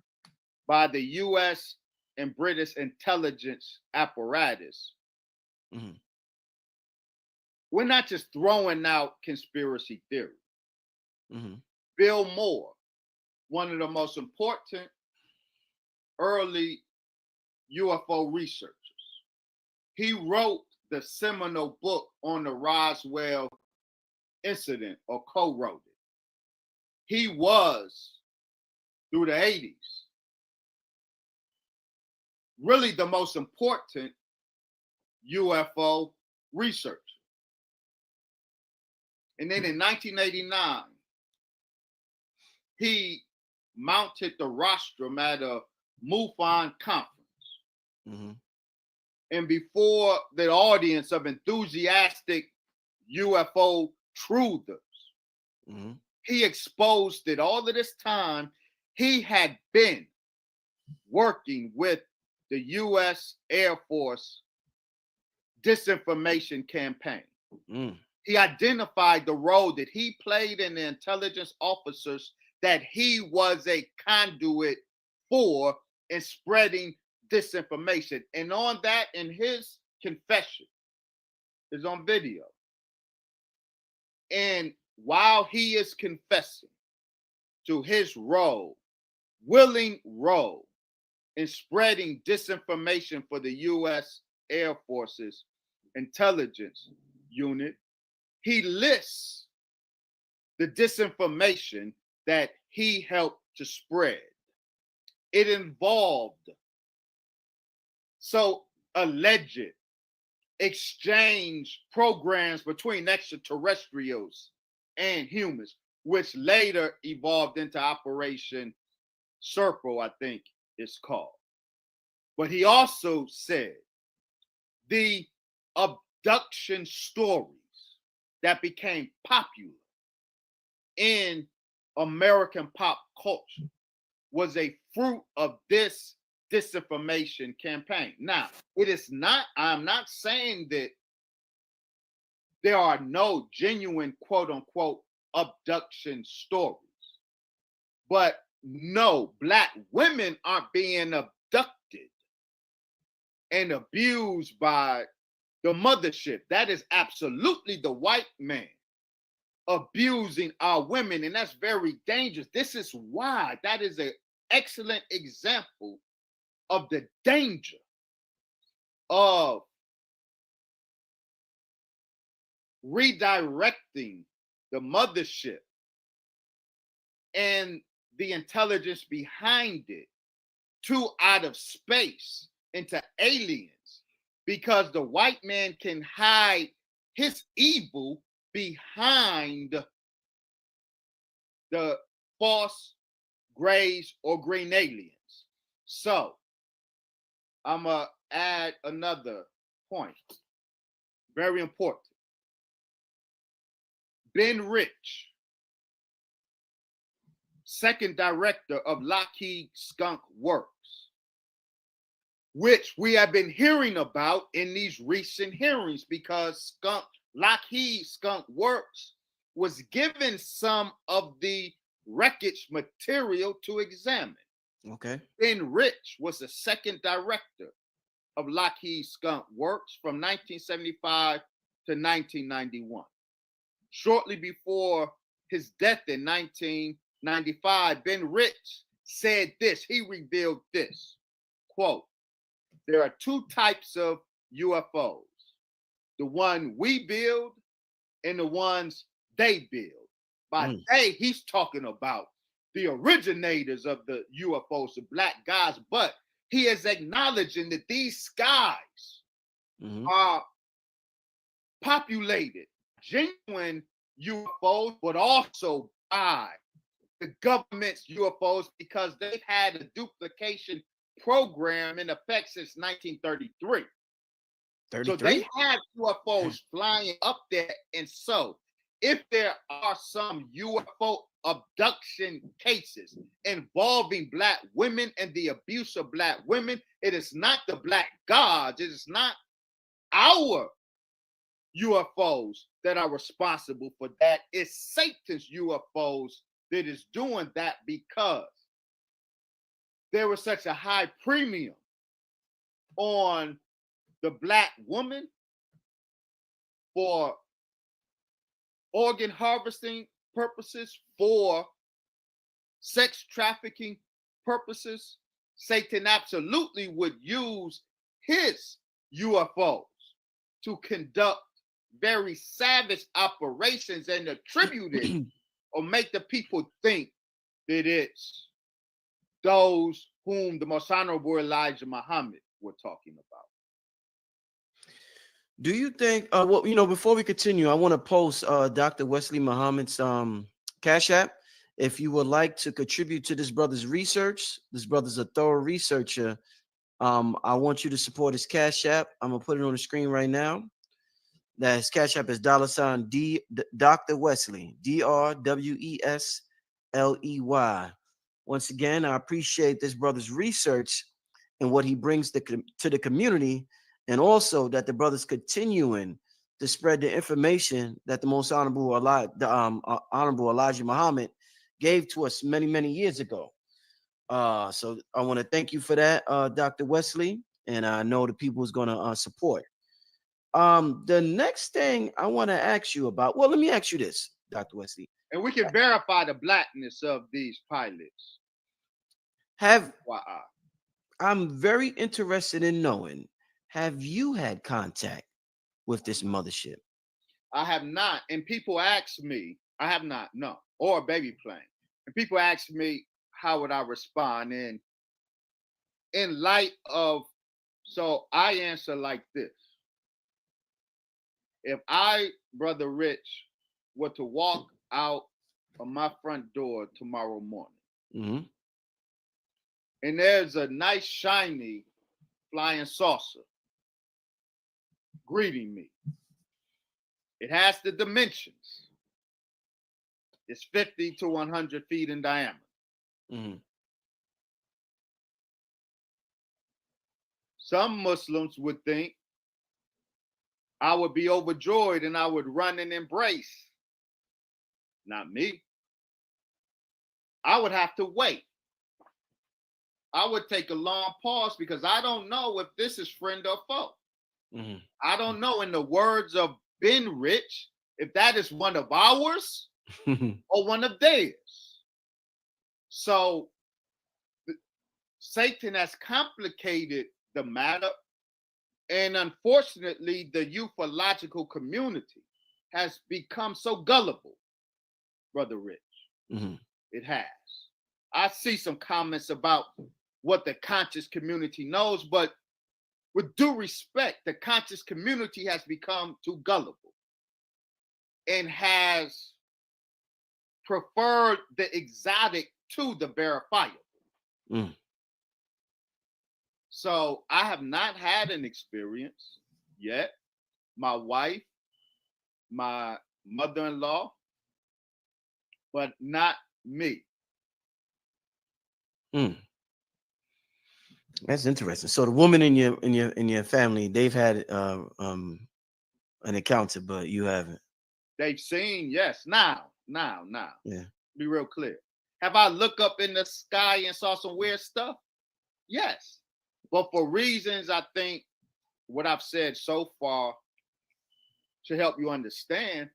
by the U.S. and British intelligence apparatus, we're not just throwing out conspiracy theory. Bill Moore, one of the most important early UFO researchers, he wrote the seminal book on the Roswell incident, or co-wrote it. He was, through the 80s, really the most important UFO researcher. And then in 1989, he mounted the rostrum at a MUFON conference. And before the audience of enthusiastic UFO truthers, he exposed that all of this time he had been working with the U.S. Air Force disinformation campaign. He identified the role that he played in the intelligence officers that he was a conduit for in spreading disinformation. And on that, in his confession, is on video. And while he is confessing to his role, willing role in spreading disinformation for the U.S. Air Force's intelligence unit, he lists the disinformation that he helped to spread. It involved alleged exchange programs between extraterrestrials and humans, which later evolved into Operation Circle, I think it's called. But he also said the abduction stories that became popular in American pop culture was a fruit of this disinformation campaign. Now, I'm not saying that there are no genuine quote unquote abduction stories, but no, black women aren't being abducted and abused by the mothership. That is absolutely the white man abusing our women, and that's very dangerous. This is why that is an excellent example of the danger of redirecting the mothership and the intelligence behind it to outer space into aliens, because the white man can hide his evil behind the false grays or green aliens. So I'm going to add another point. Very important. Ben Rich, second director of Lockheed Skunk Works, which we have been hearing about in these recent hearings because Lockheed Skunk Works was given some of the wreckage material to examine. Okay. Ben Rich was the second director of Lockheed Skunk Works from 1975 to 1991. Shortly before his death in 1995, Ben Rich said this. He revealed this, quote, "There are two types of UFOs, the one we build and the ones they build." By they, he's talking about the originators of the UFOs, the black guys, but he is acknowledging that these skies are populated, genuine UFOs, but also by the government's UFOs because they've had a duplication program in effect since 1933. So they have UFOs flying up there. And so if there are some UFO abduction cases involving black women and the abuse of black women, it is not the black gods, it is not our UFOs that are responsible for that. It's Satan's UFOs that is doing that because there was such a high premium on the black woman for organ harvesting purposes, for sex trafficking purposes. Satan absolutely would use his UFOs to conduct very savage operations and attribute it or make the people think that it's those whom the most honorable Elijah Muhammad were talking about. Do you think, well, you know, before we continue, I want to post Dr. Wesley Muhammad's Cash App. If you would like to contribute to this brother's research, this brother's a thorough researcher. I want you to support his Cash App. I'm going to put it on the screen right now. That his Cash App is $ Dr. Wesley, DRWESLEY. Once again, I appreciate this brother's research and what he brings to the community, and also that the brother's continuing to spread the information that the most honorable Elijah Muhammad gave to us many, many years ago. So I want to thank you for that, Dr. Wesley, and I know the people is going to support. The next thing I want to ask you about, well, let me ask you this, Dr. Wesley. And we can verify the blackness of these pilots. I'm very interested in knowing, have you had contact with this mothership? I have not. And people ask me, I have not, no, or a baby plane. And people ask me, how would I respond? And in light of, so I answer like this. If I, Brother Rich, were to walk out of my front door tomorrow morning, and there's a nice, shiny flying saucer greeting me, it has the dimensions. It's 50 to 100 feet in diameter. Some Muslims would think I would be overjoyed and I would run and embrace. Not me. I would have to wait. I would take a long pause because I don't know if this is friend or foe. I don't know, in the words of Ben Rich, if that is one of ours or one of theirs. So Satan has complicated the matter. And unfortunately, the ufological community has become so gullible, Brother Rich. It has. I see some comments about what the conscious community knows, but with due respect, the conscious community has become too gullible and has prefer the exotic to the verifiable. Mm. So I have not had an experience yet. My wife, my mother-in-law, but not me. Mm. That's interesting. So the woman in your family, they've had an encounter, but you haven't. They've seen, yes. Now. Yeah. Be real clear. Have I looked up in the sky and saw some weird stuff? Yes. But for reasons I think what I've said so far to help you understand,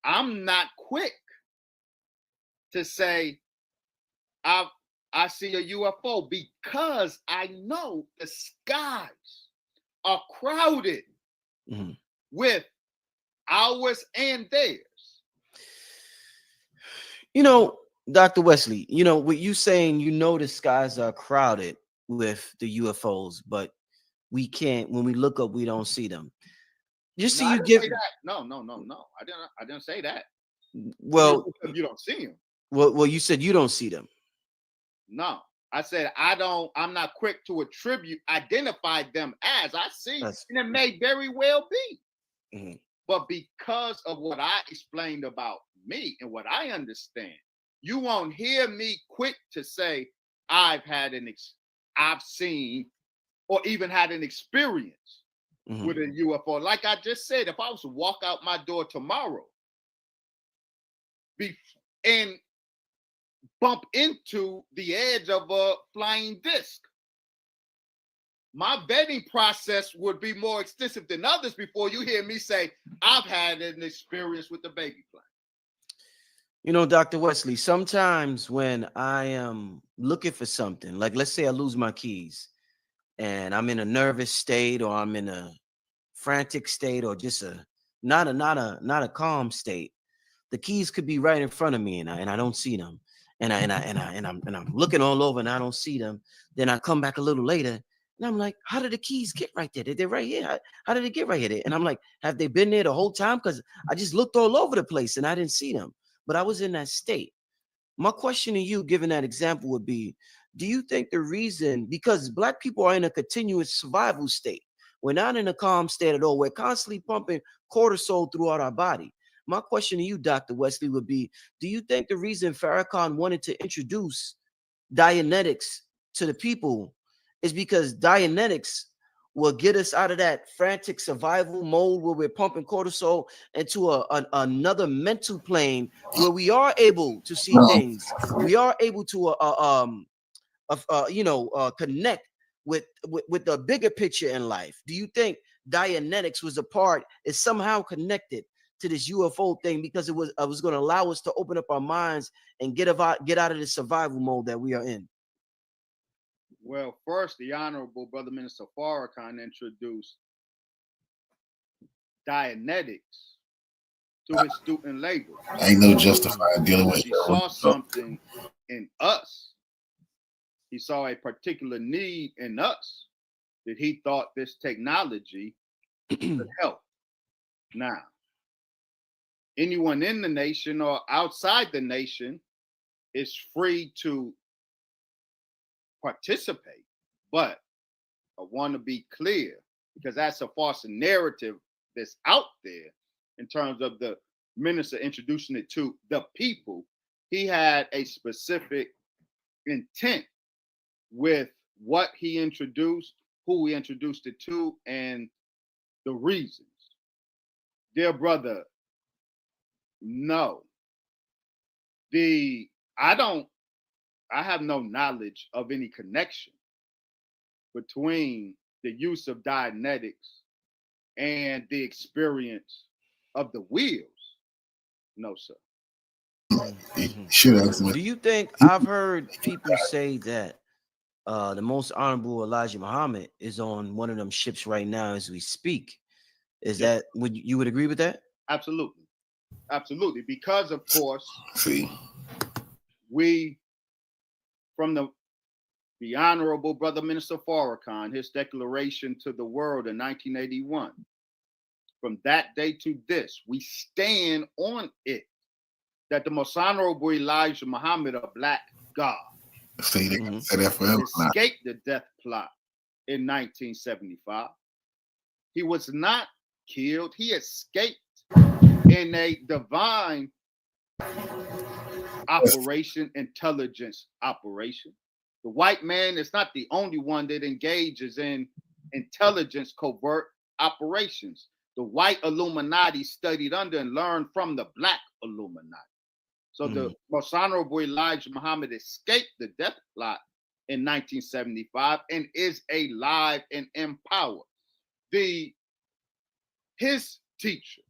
I'm not quick to say I see a UFO because I know the skies are crowded with ours and theirs. You know, Dr. Wesley, you know, what you saying, you know, the skies are crowded with the UFOs, but we can't, when we look up, we don't see them. You see, you give no. I didn't say that. Well, you don't see them. Well, you said you don't see them. No, I said I'm not quick to identify them as I see, and it may very well be. But because of what I explained about me and what I understand, you won't hear me quick to say I've seen or even had an experience with a UFO. Like I just said, if I was to walk out my door tomorrow and bump into the edge of a flying disc, my vetting process would be more extensive than others before you hear me say I've had an experience with the baby plane. You know, Dr. Wesley, sometimes when I am looking for something, like let's say I lose my keys and I'm in a nervous state, or I'm in a frantic state, or just not a calm state, the keys could be right in front of me and I don't see them. And I'm looking all over and I don't see them. Then I come back a little later and I'm like, how did the keys get right there? They're right here. How did they get right here? And I'm like, have they been there the whole time? Because I just looked all over the place and I didn't see them. But I was in that state. My question to you, given that example, would be, do you think the reason, because Black people are in a continuous survival state, we're not in a calm state at all. We're constantly pumping cortisol throughout our body. My question to you, Dr. Wesley, would be, do you think the reason Farrakhan wanted to introduce Dianetics to the people is because Dianetics will get us out of that frantic survival mode where we're pumping cortisol into another mental plane where we are able to see things. We are able to connect with the bigger picture in life. Do you think Dianetics is somehow connected to this UFO thing because it was going to allow us to open up our minds and get out of the survival mode that we are in? Well, first, the Honorable Brother Minister Farrakhan introduced Dianetics to his student labor. Ain't no justified dealing with. He saw something in us. He saw a particular need in us that he thought this technology could help. Now, anyone in the nation or outside the nation is free to participate, but I want to be clear, because that's a false narrative that's out there in terms of the minister introducing it to the people. He had a specific intent with what he introduced, who he introduced it to, and the reasons. Dear brother, no. I have no knowledge of any connection between the use of Dianetics and the experience of the wheels. No, sir. Do you think, I've heard people say that the Most Honorable Elijah Muhammad is on one of them ships right now as we speak? Is that, would you agree with that? Absolutely. Because of course, we, from the Honorable Brother Minister Farrakhan, his declaration to the world in 1981, from that day to this, we stand on it. that the Most Honorable Elijah Muhammad, a black god, See, they can say that forever now. escaped the death plot in 1975. He was not killed. He escaped in a divine operation, intelligence operation. The white man is not the only one that engages in intelligence covert operations. The white Illuminati studied under and learned from the black Illuminati. So the Most Honorable Elijah Muhammad escaped the death plot in 1975 and is alive and empowered. His teacher,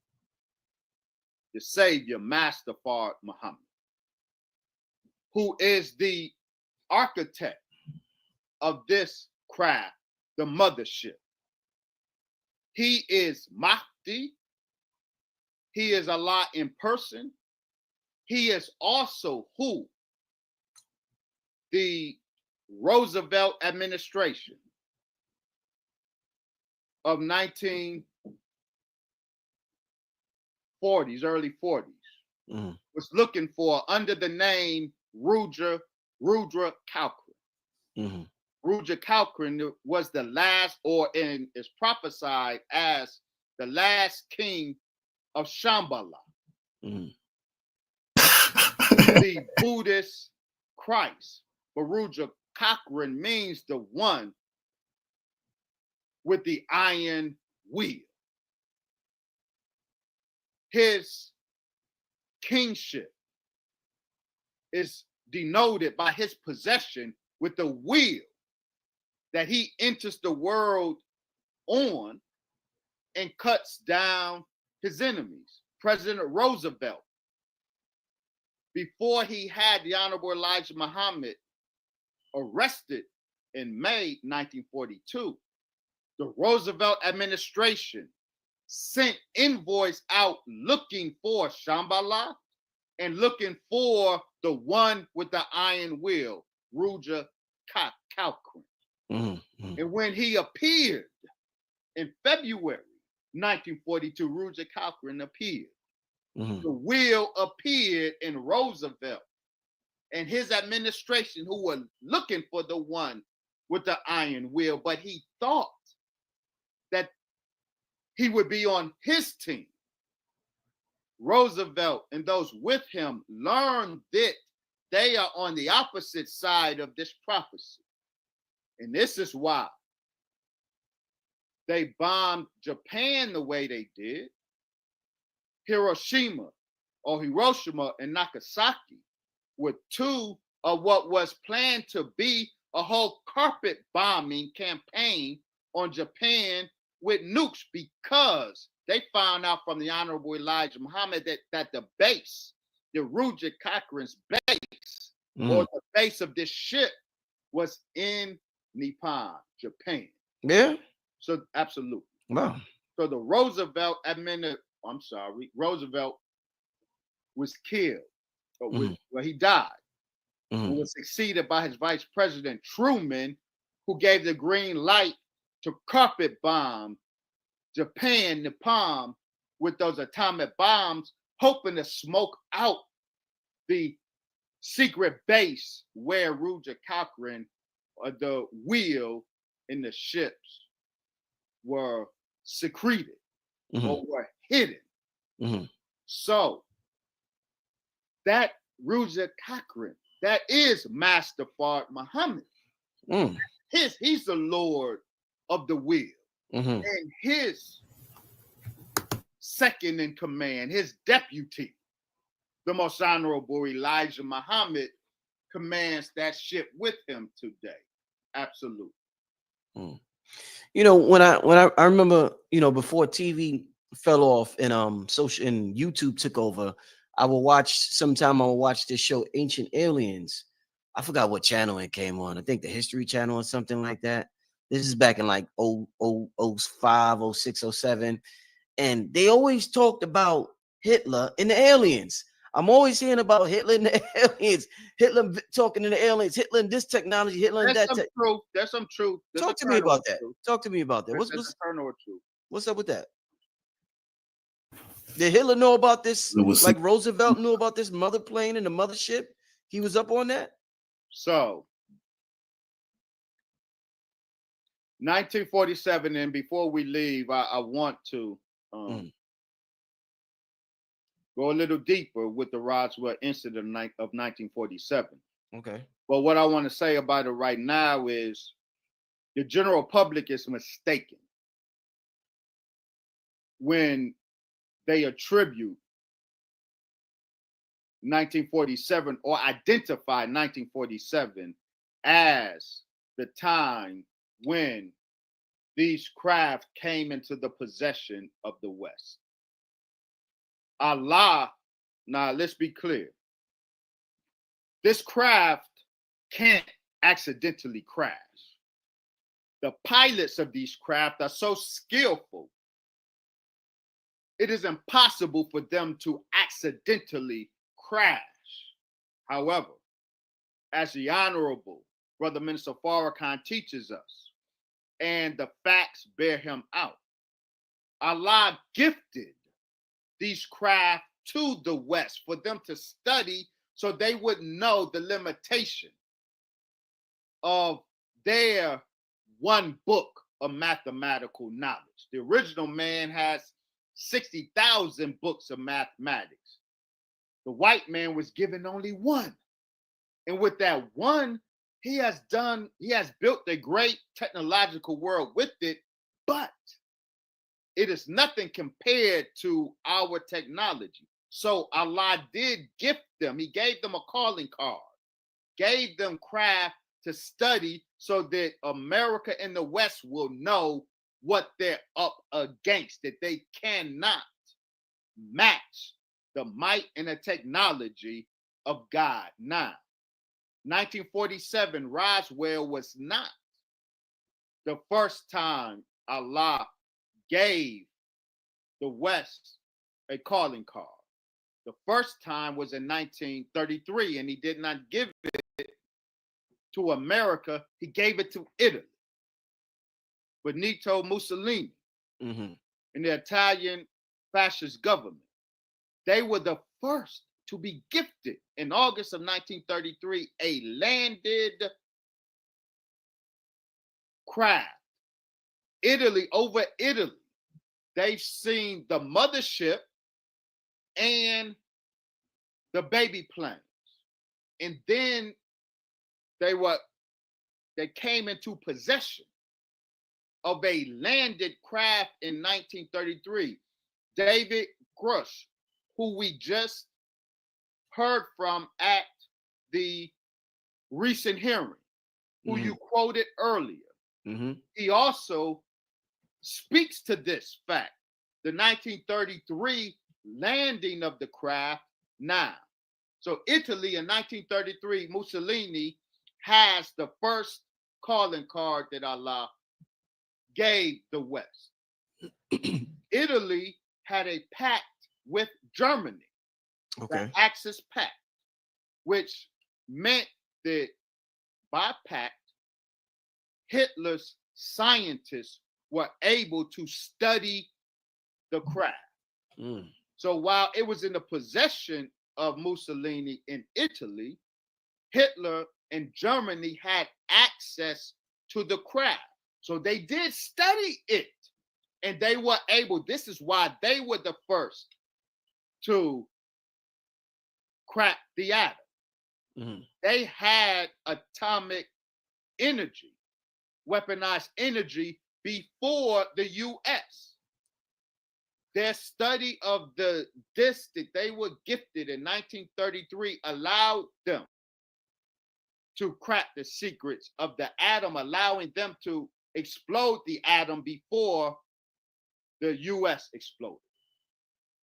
the savior, Master Fard Muhammad, who is the architect of this craft, the Mothership. He is Mahdi. He is Allah in person. He is also who the Roosevelt administration of 1940s, early 40s, was looking for under the name Rudra Kalkrin. Rudra Kalkrin was the last, or is prophesied as the last king of Shambhala, the Buddhist Christ. But Rudra Kalkrin means the one with the iron wheel. His kingship is denoted by his possession with the wheel that he enters the world on and cuts down his enemies. President Roosevelt, before he had the Honorable Elijah Muhammad arrested in May 1942, the Roosevelt administration sent envoys out looking for Shambhala and looking for the one with the iron wheel, Rudra Kalkrin. And when he appeared in February 1942, Rudra Kalkrin appeared. The wheel appeared in Roosevelt and his administration, who were looking for the one with the iron wheel, but he thought that he would be on his team. Roosevelt and those with him learned that they are on the opposite side of this prophecy. And this is why they bombed Japan the way they did. Hiroshima and Nagasaki were two of what was planned to be a whole carpet bombing campaign on Japan with nukes, because they found out from the Honorable Elijah Muhammad that the base, the Rudra Kalkrin's base, or the base of this ship, was in Nippon, Japan. Yeah. So absolutely. Wow. So the Roosevelt Roosevelt was killed. Well, he died. Who was succeeded by his vice president Truman, who gave the green light to carpet bomb Japan, Nippon, with those atomic bombs, hoping to smoke out the secret base where Rudra Kalkrin, the wheel in the ships, were secreted or were hidden. So that Rudra Kalkrin, that is Master Fard Muhammad. He's the Lord of the wheel. And his second in command, his deputy, the Most Honorable Elijah Muhammad, commands that ship with him today. Absolutely. You know, when I remember, you know, before TV fell off and social and YouTube took over, I will watch this show, Ancient Aliens. I forgot what channel it came on. I think the History Channel or something like that. This is back in like 05, 06, 07. And they always talked about Hitler and the aliens. I'm always hearing about Hitler and the aliens. Hitler talking to the aliens. Hitler and this technology. Hitler and that. There's some truth. Talk to me about that. Talk to me about that. What's eternal truth? What's up with that? Did Hitler know about this? It was Like Roosevelt knew about this mother plane and the mothership? He was up on that? So 1947, and before we leave, I want to go a little deeper with the Roswell incident of 1947. Okay. But what I want to say about it right now is the general public is mistaken when they attribute 1947 or identify 1947 as the time when these craft came into the possession of the West. Allah, now let's be clear. This craft can't accidentally crash. The pilots of these craft are so skillful, it is impossible for them to accidentally crash. However, as the Honorable Brother Minister Farrakhan teaches us, and the facts bear him out, Allah gifted these craft to the West for them to study so they would know the limitation of their one book of mathematical knowledge. The original man has 60,000 books of mathematics. The white man was given only one. And with that one, he has built a great technological world with it, but it is nothing compared to our technology. So Allah did gift them. He gave them a calling card, gave them craft to study so that America and the West will know what they're up against, that they cannot match the might and the technology of God. Now, 1947, Roswell was not the first time Allah gave the West a calling card. The first time was in 1933, and he did not give it to America. He gave it to Italy. Benito Mussolini and the Italian fascist government. They were the first to be gifted in August of 1933 a landed craft. Over Italy, they've seen the mothership and the baby planes. And then they came into possession of a landed craft in 1933. David Grush, who we just heard from at the recent hearing, who you quoted earlier, he also speaks to this fact, the 1933 landing of the craft now. So Italy in 1933, Mussolini has the first calling card that Allah gave the West. Italy had a pact with Germany, the Axis Pact, which meant that by pact, Hitler's scientists were able to study the craft. So while it was in the possession of Mussolini in Italy, Hitler and Germany had access to the craft. So they did study it, and they were able, this is why they were the first to crack the atom. They had atomic energy, weaponized energy before the US. Their study of the disc that they were gifted in 1933 allowed them to crack the secrets of the atom, allowing them to explode the atom before the US exploded.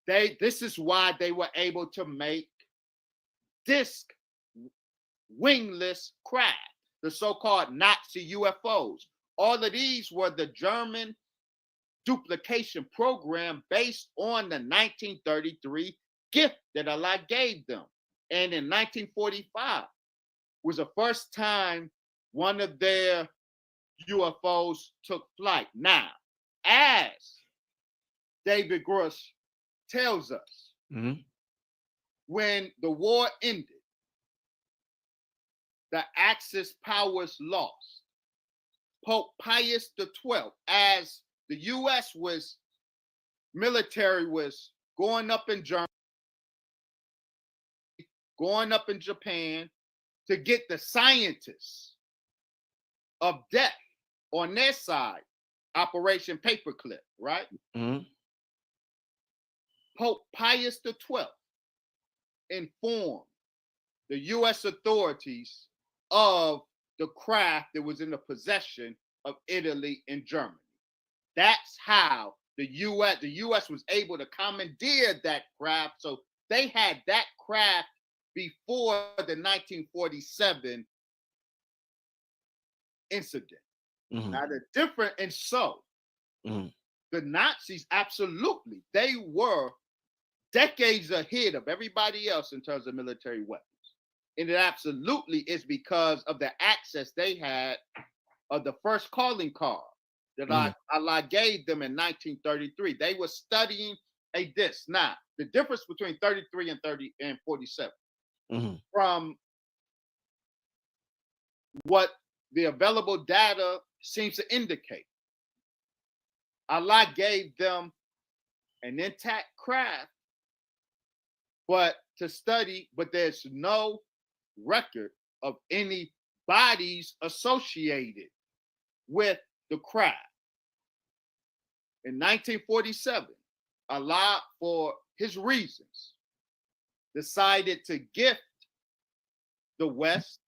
This is why they were able to make disc wingless craft, the so-called Nazi UFOs. All of these were the German duplication program based on the 1933 gift that Allah gave them. And in 1945 was the first time one of their UFOs took flight. Now, as David Grush tells us Mhm. when the war ended, the Axis powers lost. Pope Pius XII, as the U.S. military was going up in Germany, going up in Japan to get the scientists of death on their side, Operation Paperclip, right? Mhm. Pope Pius XII informed the U.S. authorities of the craft that was in the possession of Italy and Germany. That's how the U.S. was able to commandeer that craft. So they had that craft before the 1947 incident. Mhm. Now the different, and so Mhm. the Nazis, absolutely, they were decades ahead of everybody else in terms of military weapons. And it absolutely is because of the access they had of the first calling card that Allah gave them in 1933. They were studying a disc. Now, the difference between 33 and 47, Mhm. from what the available data seems to indicate, Allah gave them an intact craft, but to study, but there's no record of any bodies associated with the craft. In 1947, Allah, for his reasons, decided to gift the West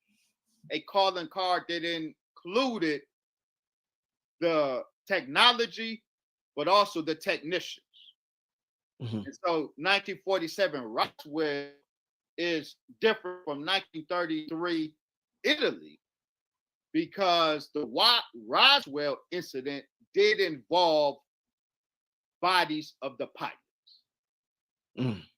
a calling card that included the technology, but also the technicians. Mhm. And so 1947 Roswell is different from 1933 Italy, because the Roswell incident did involve bodies of the pilots. Mhm.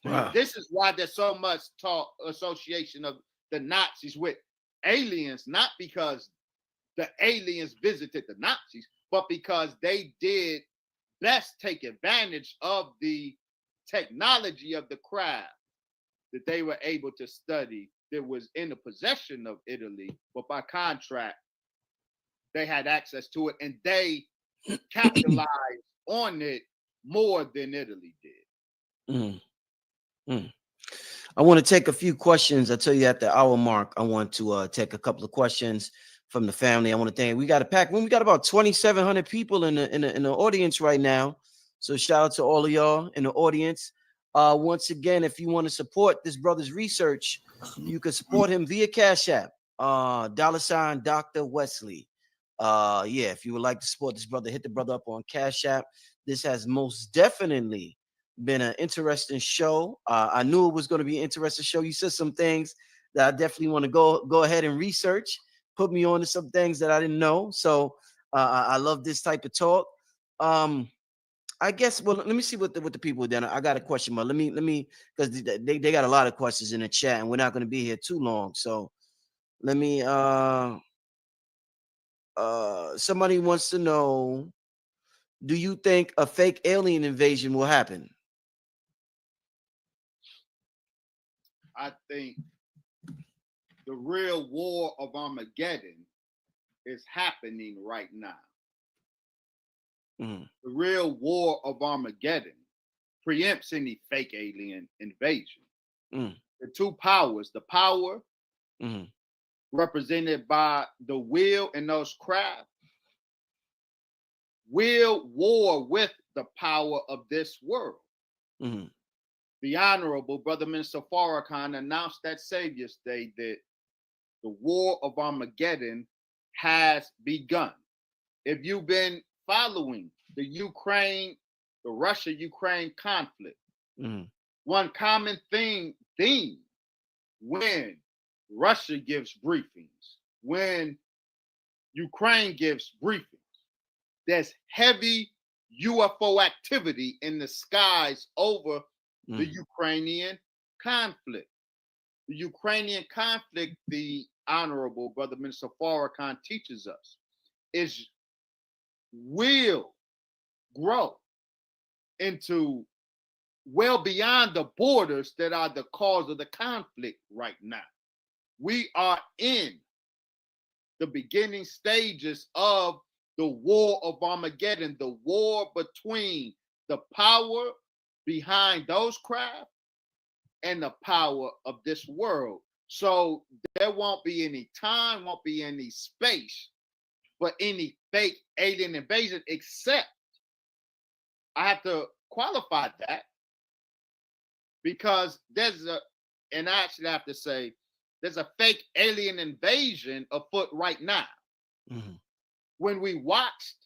And Wow. this is why there's so much talk association of the Nazis with aliens, not because the aliens visited the Nazis, but because they did best take advantage of the technology of the craft that they were able to study that was in the possession of Italy, but by contract, they had access to it and they capitalized on it more than Italy did. Mhm. Mhm. I want to take a few questions. I tell you at the hour mark, I want to take a couple of questions from the family. I want to thank. We got a pack. We got about 2,700 people in the audience right now. So shout out to all of y'all in the audience. Once again, if you want to support this brother's research, you can support him via Cash App. $ Dr. Wesley. Yeah, if you would like to support this brother, hit the brother up on Cash App. This has most definitely been an interesting show. I knew it was going to be an interesting show. You said some things that I definitely want to go ahead and research. Put me on to some things that I didn't know. So I love this type of talk. I guess. Well, let me see what the people done. I got a question, but let me because they got a lot of questions in the chat, and we're not going to be here too long. So let me. Somebody wants to know: do you think a fake alien invasion will happen? I think the real war of Armageddon is happening right now. Mm. The real war of Armageddon preempts any fake alien invasion. Mm. The two powers, the power represented by the will in those craft, will war with the power of this world. Mm-hmm. The Honorable Brother Minister Farrakhan announced that Savior's Day that the war of Armageddon has begun. If you've been following the Russia-Ukraine conflict, one common theme when Russia gives briefings, when Ukraine gives briefings, there's heavy UFO activity in the skies over the Ukrainian conflict. The Ukrainian conflict, the Honorable Brother Minister Farrakhan teaches us, will grow into well beyond the borders that are the cause of the conflict right now. We are in the beginning stages of the war of Armageddon, the war between the power behind those craft and the power of this world. So there won't be any time, won't be any space for any fake alien invasion, except I have to qualify that because and I actually have to say, there's a fake alien invasion afoot right now. Mhm. When we watched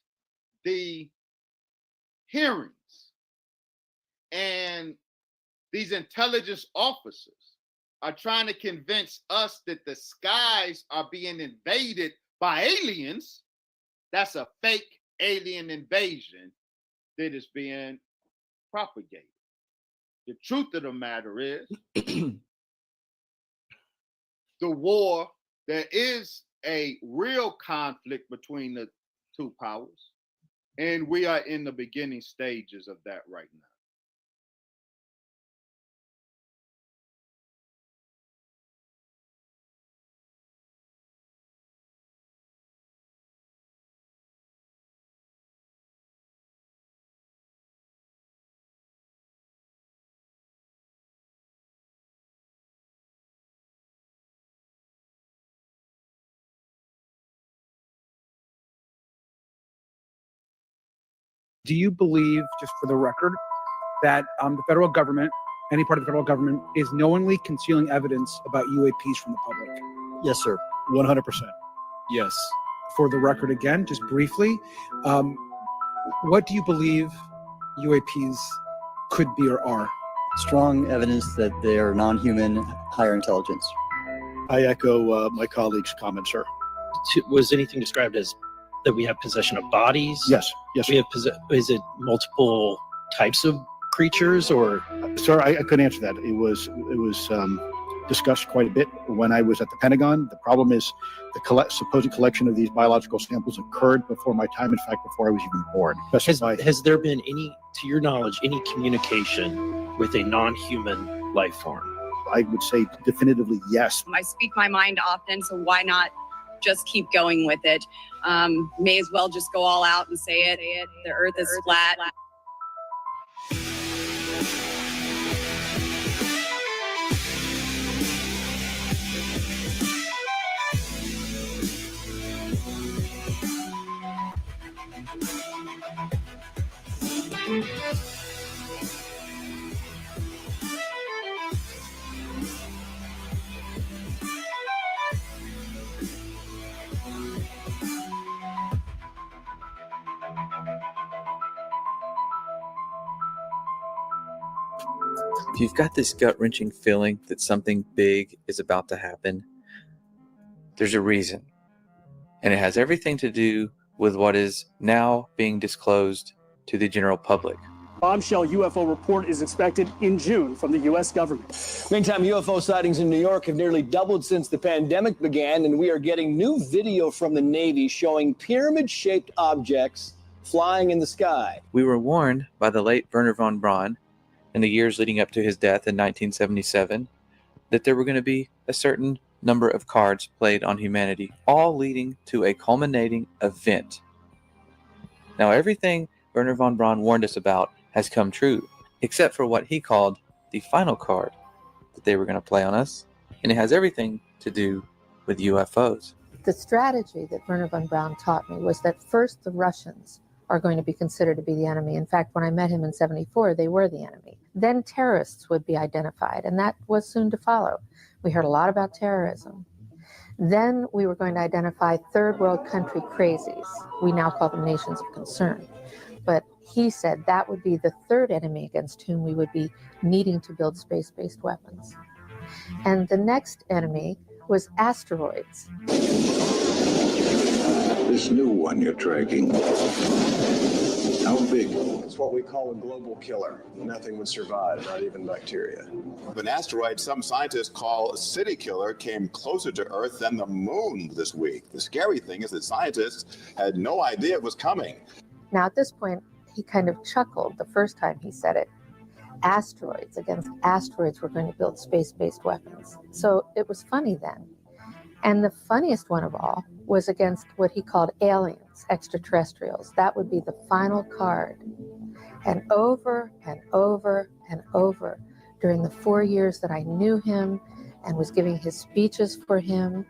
the hearings and these intelligence officers are trying to convince us that the skies are being invaded by aliens, that's a fake alien invasion that is being propagated. The truth of the matter is, the war, there is a real conflict between the two powers, and we are in the beginning stages of that right now. Do you believe, just for the record, that the federal government, any part of the federal government, is knowingly concealing evidence about UAPs from the public? Yes, sir. 100%. Yes. For the record again, just briefly, what do you believe UAPs could be or are? Strong evidence that they are non-human, higher intelligence. I echo my colleague's comment, sir. Was anything described as that we have possession of bodies? Yes, yes. We have is it multiple types of creatures, or? Sir, I couldn't answer that. It was discussed quite a bit when I was at the Pentagon. The problem is the supposed collection of these biological samples occurred before my time. In fact, before I was even born. Has there been any, to your knowledge, any communication with a non-human life form? I would say definitively yes. I speak my mind often, so why not just keep going with it? May as well just go all out and say it. The earth is flat. If you've got this gut-wrenching feeling that something big is about to happen, there's a reason. And it has everything to do with what is now being disclosed to the general public. Bombshell UFO report is expected in June from the U.S. government. Meantime, UFO sightings in New York have nearly doubled since the pandemic began, and we are getting new video from the Navy showing pyramid-shaped objects flying in the sky. We were warned by the late Wernher von Braun in the years leading up to his death in 1977 that there were going to be a certain number of cards played on humanity, all leading to a culminating event. Now, everything Wernher von Braun warned us about has come true, except for what he called the final card that they were going to play on us, and it has everything to do with UFOs. The strategy that Wernher von Braun taught me was that first the Russians are going to be considered to be the enemy. In fact, when I met him in '74, they were the enemy. Then terrorists would be identified, and that was soon to follow. We heard a lot about terrorism. Then we were going to identify third world country crazies. We now call them nations of concern. But he said that would be the third enemy against whom we would be needing to build space-based weapons. And the next enemy was asteroids. This new one you're tracking, how big? It's what we call a global killer. Nothing would survive, not even bacteria. An asteroid some scientists call a city killer came closer to Earth than the moon this week. The scary thing is that scientists had no idea it was coming. Now, at this point, he kind of chuckled the first time he said it. Asteroids, against asteroids, we're going to build space-based weapons. So it was funny then. And the funniest one of all was against what he called aliens, extraterrestrials. That would be the final card. And over and over and over, during the 4 years that I knew him and was giving his speeches for him,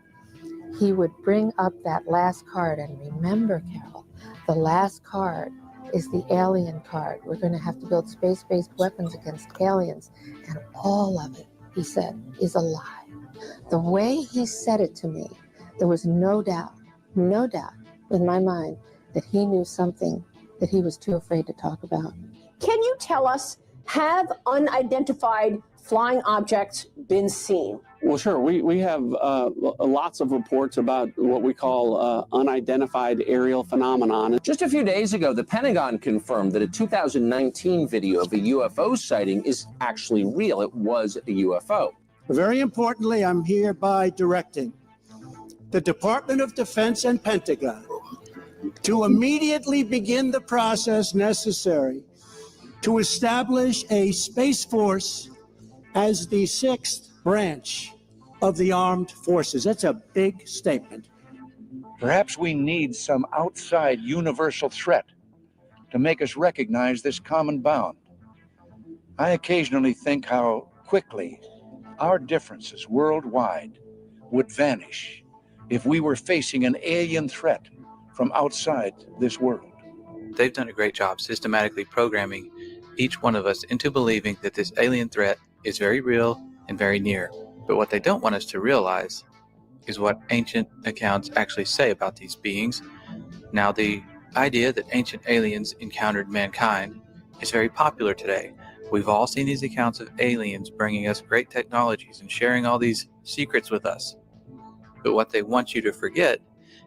he would bring up that last card. And remember, Carol, the last card is the alien card. We're going to have to build space-based weapons against aliens. And all of it, he said, is a lie. The way he said it to me, there was no doubt in my mind that he knew something that he was too afraid to talk about. Can you tell us, have unidentified flying objects been seen? Well, sure. We have lots of reports about what we call unidentified aerial phenomenon. Just a few days ago, the Pentagon confirmed that a 2019 video of a UFO sighting is actually real. It was a UFO. Very importantly, I'm hereby directing the Department of Defense and Pentagon to immediately begin the process necessary to establish a Space Force as the 6th branch of the armed forces. That's a big statement. Perhaps we need some outside universal threat to make us recognize this common bound. I occasionally think how quickly our differences worldwide would vanish if we were facing an alien threat from outside this world. They've done a great job systematically programming each one of us into believing that this alien threat is very real and very near. But what they don't want us to realize is what ancient accounts actually say about these beings. Now, the idea that ancient aliens encountered mankind is very popular today. We've all seen these accounts of aliens bringing us great technologies and sharing all these secrets with us. But what they want you to forget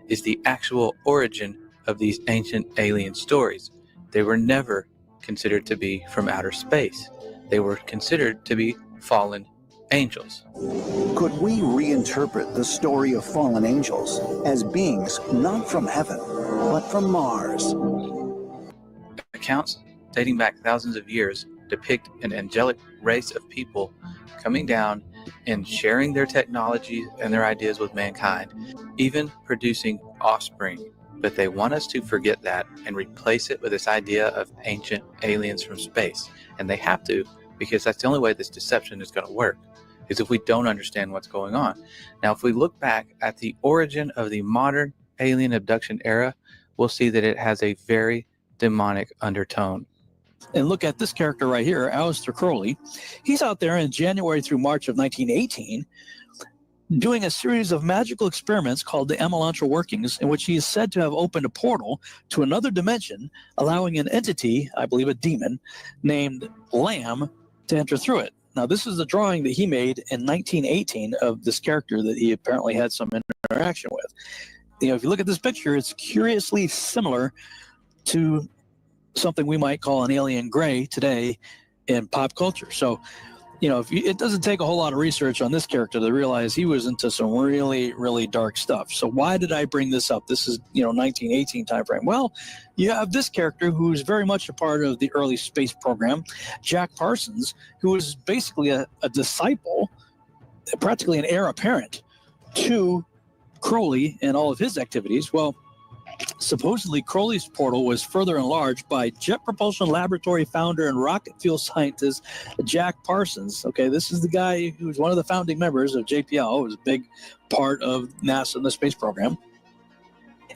is the actual origin of these ancient alien stories. They were never considered to be from outer space. They were considered to be fallen angels. Could we reinterpret the story of fallen angels as beings not from heaven, but from Mars? Accounts dating back thousands of years depict an angelic race of people coming down and sharing their technology and their ideas with mankind, even producing offspring. But they want us to forget that and replace it with this idea of ancient aliens from space. And they have to, because that's the only way this deception is going to work, is if we don't understand what's going on. Now, if we look back at the origin of the modern alien abduction era, we'll see that it has a very demonic undertone. And look at this character right here, Aleister Crowley. He's out there in January through March of 1918 doing a series of magical experiments called the Emelantra workings, in which he is said to have opened a portal to another dimension, allowing an entity, I believe a demon, named Lamb, to enter through it. Now, this is the drawing that he made in 1918 of this character that he apparently had some interaction with. You know, if you look at this picture, it's curiously similar to something we might call an alien gray today in pop culture. So, you know, it doesn't take a whole lot of research on this character to realize he was into some really, really dark stuff. So why did I bring this up? This is, 1918 time frame. Well, you have this character who's very much a part of the early space program, Jack Parsons, who was basically a disciple, practically an heir apparent to Crowley and all of his activities. Well, supposedly Crowley's portal was further enlarged by Jet Propulsion Laboratory founder and rocket fuel scientist Jack Parsons. Okay, this is the guy who was one of the founding members of JPL. It was a big part of NASA and the space program.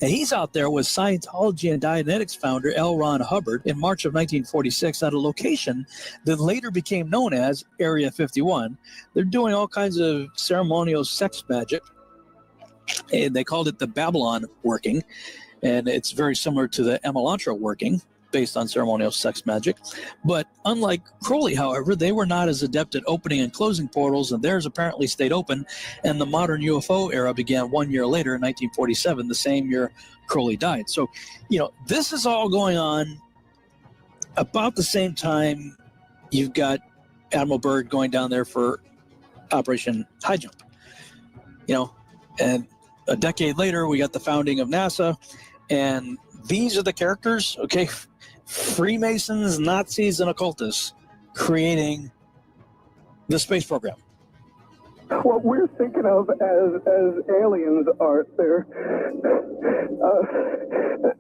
And he's out there with Scientology and Dianetics founder L. Ron Hubbard in March of 1946 at a location that later became known as Area 51. They're doing all kinds of ceremonial sex magic, and they called it the Babylon working. And it's very similar to the Emelantra working, based on ceremonial sex magic. But unlike Crowley, however, they were not as adept at opening and closing portals, and theirs apparently stayed open. And the modern UFO era began 1 year later, in 1947, the same year Crowley died. So, this is all going on about the same time you've got Admiral Byrd going down there for Operation High Jump. And a decade later, we got the founding of NASA. And these are the characters, okay? Freemasons, Nazis, and occultists creating the space program. What we're thinking of as aliens are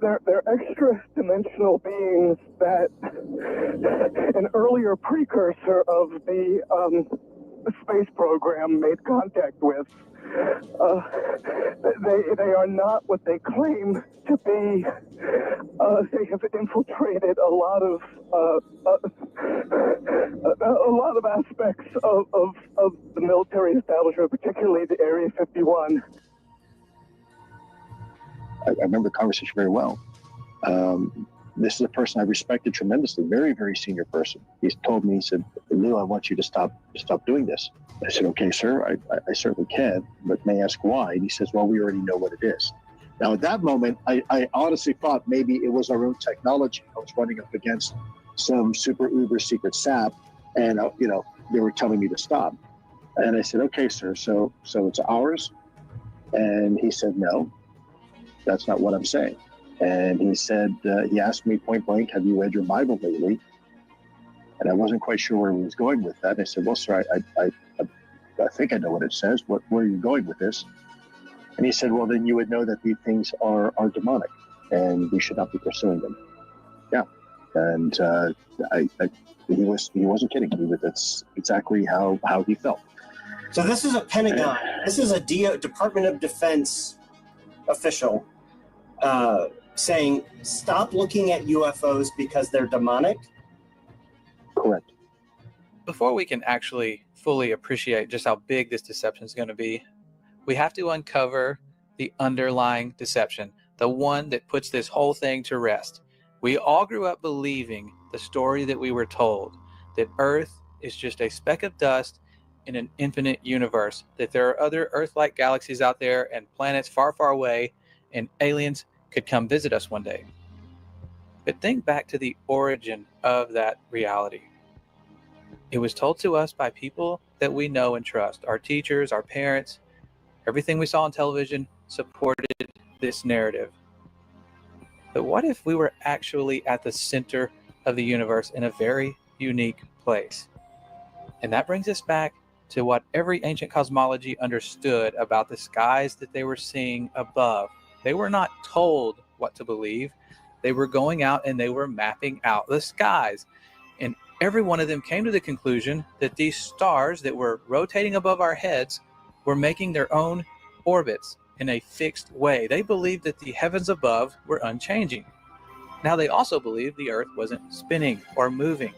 they're extra dimensional beings that an earlier precursor of the space program made contact with. They are not what they claim to be. They have infiltrated a lot of aspects of the military establishment, particularly the Area 51. I remember the conversation very well. This is a person I respected tremendously, very, very senior person. He's told me, he said, Lou, I want you to stop doing this. I said, okay, sir, I certainly can, but may I ask why? And he says, well, we already know what it is. Now, at that moment, I honestly thought maybe it was our own technology. I was running up against some super uber secret sap, and they were telling me to stop. And I said, okay, sir, so it's ours? And he said, no, that's not what I'm saying. And he said, he asked me point blank, have you read your Bible lately? And I wasn't quite sure where he was going with that. I said, well, sir, I think I know what it says. Where are you going with this? And he said, well, then you would know that these things are demonic and we should not be pursuing them. Yeah. And he wasn't kidding. That's exactly how he felt. So this is a Pentagon. This is a Department of Defense official saying, stop looking at UFOs because they're demonic? Correct. Before we can actually fully appreciate just how big this deception is going to be, we have to uncover the underlying deception, the one that puts this whole thing to rest. We all grew up believing the story that we were told, that Earth is just a speck of dust in an infinite universe, that there are other Earth-like galaxies out there and planets far, far away, and aliens could come visit us one day. But think back to the origin of that reality. It was told to us by people that we know and trust. Our teachers, our parents, everything we saw on television supported this narrative. But what if we were actually at the center of the universe in a very unique place? And that brings us back to what every ancient cosmology understood about the skies that they were seeing above. They were not told what to believe. They were going out and they were mapping out the skies. And every one of them came to the conclusion that these stars that were rotating above our heads were making their own orbits in a fixed way. They believed that the heavens above were unchanging. Now, they also believed the earth wasn't spinning or moving.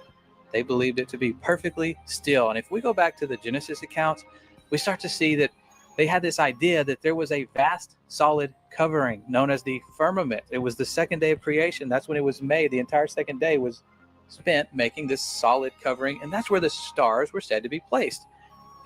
They believed it to be perfectly still. And if we go back to the Genesis accounts, we start to see that they had this idea that there was a vast solid covering known as the firmament. It was the second day of creation. That's when it was made. The entire second day was spent making this solid covering, and that's where the stars were said to be placed.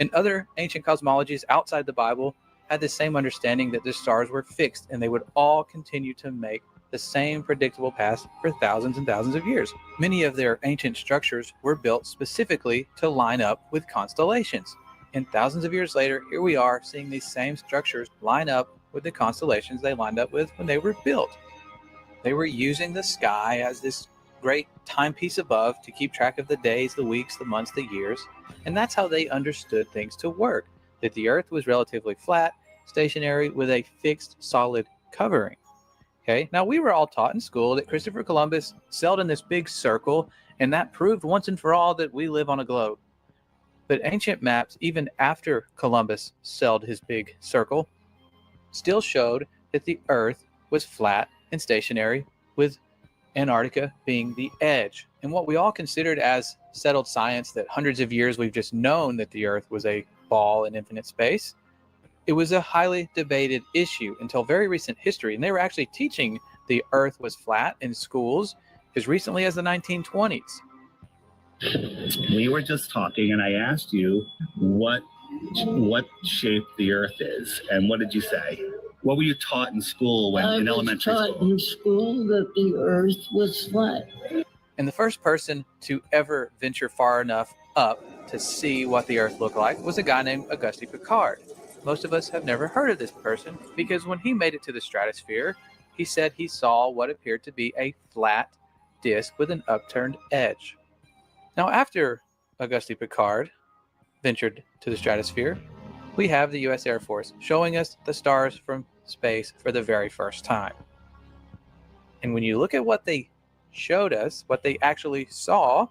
And other ancient cosmologies outside the Bible had the same understanding that the stars were fixed and they would all continue to make the same predictable paths for thousands and thousands of years. Many of their ancient structures were built specifically to line up with constellations. And thousands of years later, here we are seeing these same structures line up with the constellations they lined up with when they were built. They were using the sky as this great timepiece above to keep track of the days, the weeks, the months, the years. And that's how they understood things to work, that the earth was relatively flat, stationary, with a fixed, solid covering. Okay, now we were all taught in school that Christopher Columbus sailed in this big circle, and that proved once and for all that we live on a globe. But ancient maps, even after Columbus sailed his big circle, still showed that the earth was flat and stationary, with Antarctica being the edge. And what we all considered as settled science, that hundreds of years we've just known that the earth was a ball in infinite space, it was a highly debated issue until very recent history. And they were actually teaching the earth was flat in schools as recently as the 1920s. We were just talking and I asked you what shape the earth is, and what did you say? What were you taught in school in elementary school? I was taught in school that the earth was flat. And the first person to ever venture far enough up to see what the earth looked like was a guy named Auguste Piccard. Most of us have never heard of this person because when he made it to the stratosphere, he said he saw what appeared to be a flat disk with an upturned edge. Now, after Auguste Piccard ventured to the stratosphere, we have the U.S. Air Force showing us the stars from space for the very first time. And when you look at what they showed us, what they actually saw,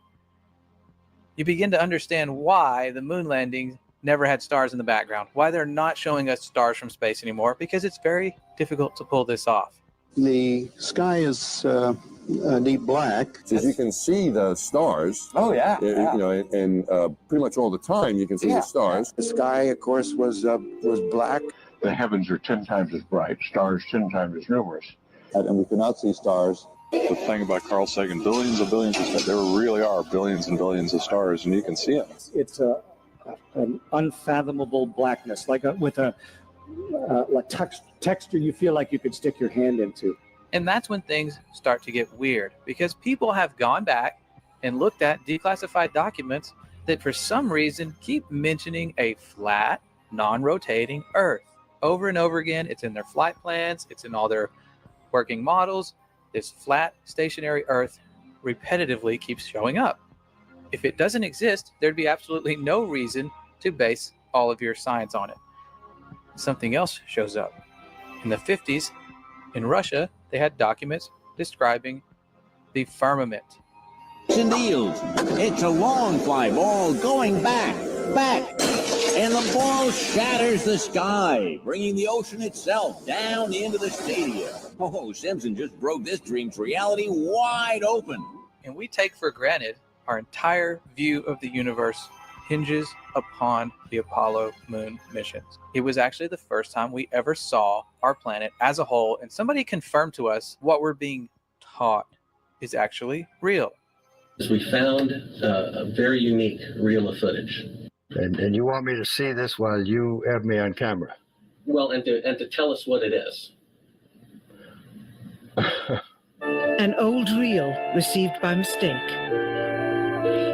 you begin to understand why the moon landing never had stars in the background, why they're not showing us stars from space anymore, because it's very difficult to pull this off. The sky is deep black. As you can see the stars. Oh, yeah. You know, and pretty much all the time you can see the stars. The sky, of course, was black. The heavens are 10 times as bright, stars 10 times as numerous. And we cannot see stars. The thing about Carl Sagan, billions of billions, is that there really are billions and billions of stars, and you can see them. It's an unfathomable blackness, like with a texture you feel like you could stick your hand into. And that's when things start to get weird, because people have gone back and looked at declassified documents that for some reason keep mentioning a flat, non-rotating Earth over and over again. It's in their flight plans, it's in all their working models. This flat, stationary Earth repetitively keeps showing up. If it doesn't exist, there'd be absolutely no reason to base all of your science on it. Something else shows up. In the 50s, in Russia, they had documents describing the firmament. Deal. It's a long fly ball going back, and the ball shatters the sky, bringing the ocean itself down into the stadium. Oh, Simpson just broke this dream's reality wide open. And we take for granted our entire view of the universe hinges upon the Apollo moon missions. It was actually the first time we ever saw our planet as a whole, and somebody confirmed to us what we're being taught is actually real. We found a very unique reel of footage. And you want me to see this while you have me on camera? Well, and to tell us what it is. An old reel received by mistake.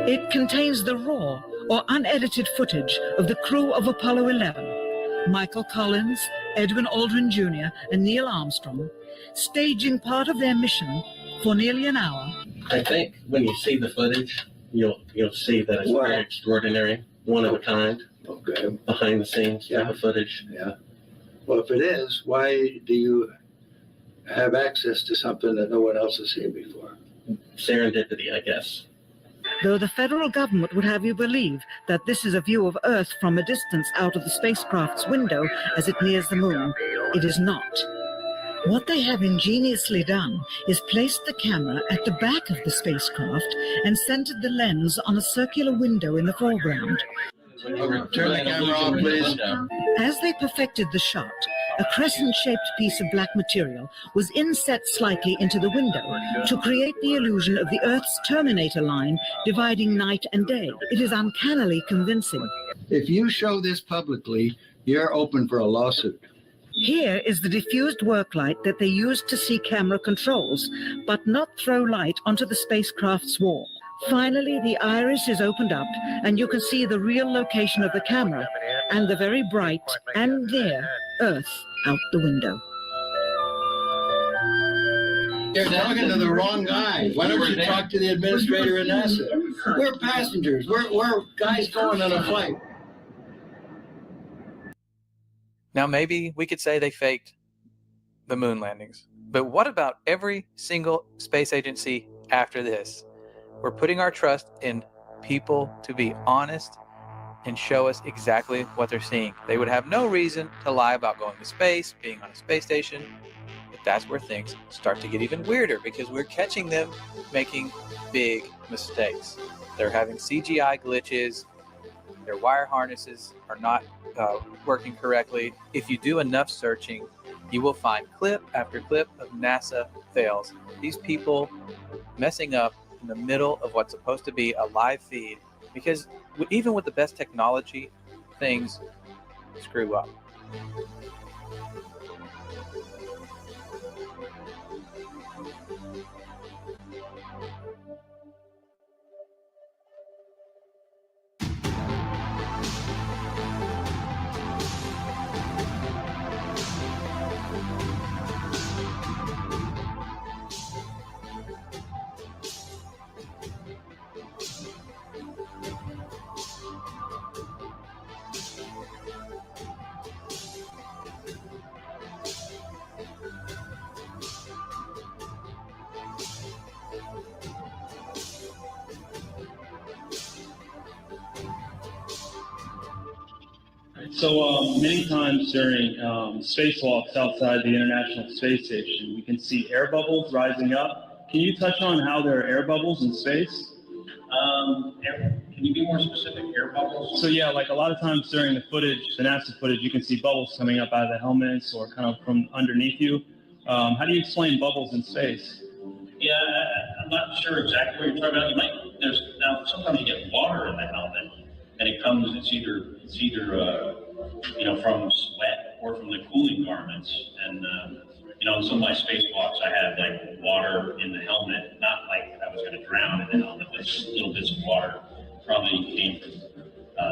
It contains the raw or unedited footage of the crew of Apollo 11, Michael Collins, Edwin Aldrin Jr., and Neil Armstrong, staging part of their mission for nearly an hour. I think when you see the footage, you'll see that it's very extraordinary, one of a kind, behind the scenes type of footage. Yeah. Well, if it is, why do you have access to something that no one else has seen before? Serendipity, I guess. Though the federal government would have you believe that this is a view of Earth from a distance out of the spacecraft's window as it nears the moon, it is not. What they have ingeniously done is placed the camera at the back of the spacecraft and centered the lens on a circular window in the foreground. Turn the camera on, please. As they perfected the shot, a crescent-shaped piece of black material was inset slightly into the window to create the illusion of the Earth's terminator line dividing night and day. It is uncannily convincing. If you show this publicly, you're open for a lawsuit. Here is the diffused work light that they used to see camera controls, but not throw light onto the spacecraft's wall. Finally, the iris is opened up, and you can see the real location of the camera and the very bright and near Earth out the window. You're talking to the wrong guy. Why don't you talk to the administrator at NASA? We're passengers. We're guys going on a flight. Now, maybe we could say they faked the moon landings, but what about every single space agency after this? We're putting our trust in people to be honest and show us exactly what they're seeing. They would have no reason to lie about going to space, being on a space station, but that's where things start to get even weirder, because we're catching them making big mistakes. They're having CGI glitches, their wire harnesses are not working correctly. If you do enough searching, you will find clip after clip of NASA fails. These people messing up in the middle of what's supposed to be a live feed, because even with the best technology, things screw up. So many times during spacewalks outside the International Space Station, we can see air bubbles rising up. Can you touch on how there are air bubbles in space? Can you be more specific? Air bubbles? So yeah, like a lot of times during the footage, the NASA footage, you can see bubbles coming up out of the helmets or kind of from underneath you. How do you explain bubbles in space? Yeah, I'm not sure exactly what you're talking about. Now sometimes you get water in the helmet, and it's either from sweat or from the cooling garments. And in some of my spacewalks, I had like water in the helmet, not like I was going to drown in the helmet, but just little bits of water probably came from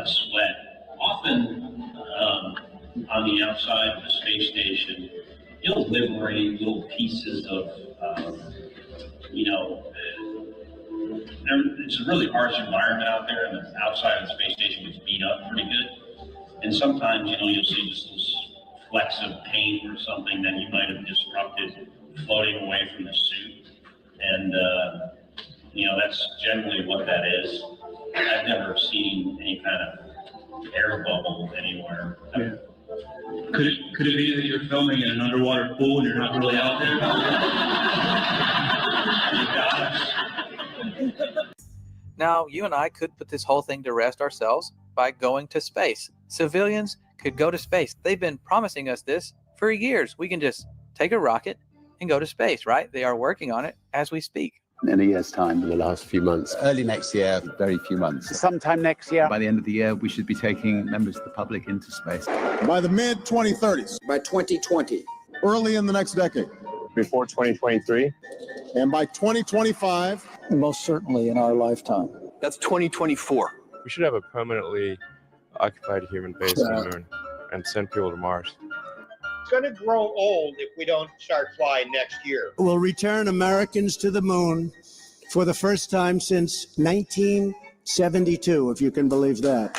sweat. Often on the outside of the space station, you'll liberate little pieces of, it's a really harsh environment out there, and the outside of the space station gets beat up pretty good. And sometimes, you'll see just little flecks of paint or something that you might have disrupted floating away from the suit. And, that's generally what that is. I've never seen any kind of air bubble anywhere. Yeah. Could it be that you're filming in an underwater pool and you're not really out there? Now, you and I could put this whole thing to rest ourselves by going to space. Civilians could go to space. They've been promising us this for years. We can just take a rocket and go to space, right? They are working on it as we speak. In a year's time, in the last few months. Early next year, very few months. Sometime next year. By the end of the year, we should be taking members of the public into space. By the mid-2030s. By 2020. Early in the next decade. Before 2023. And by 2025. Most certainly in our lifetime. That's 2024. We should have a permanently occupied human base on the moon and send people to Mars. It's going to grow old if we don't start flying next year. Will return Americans to the moon for the first time since 1972, if you can believe that.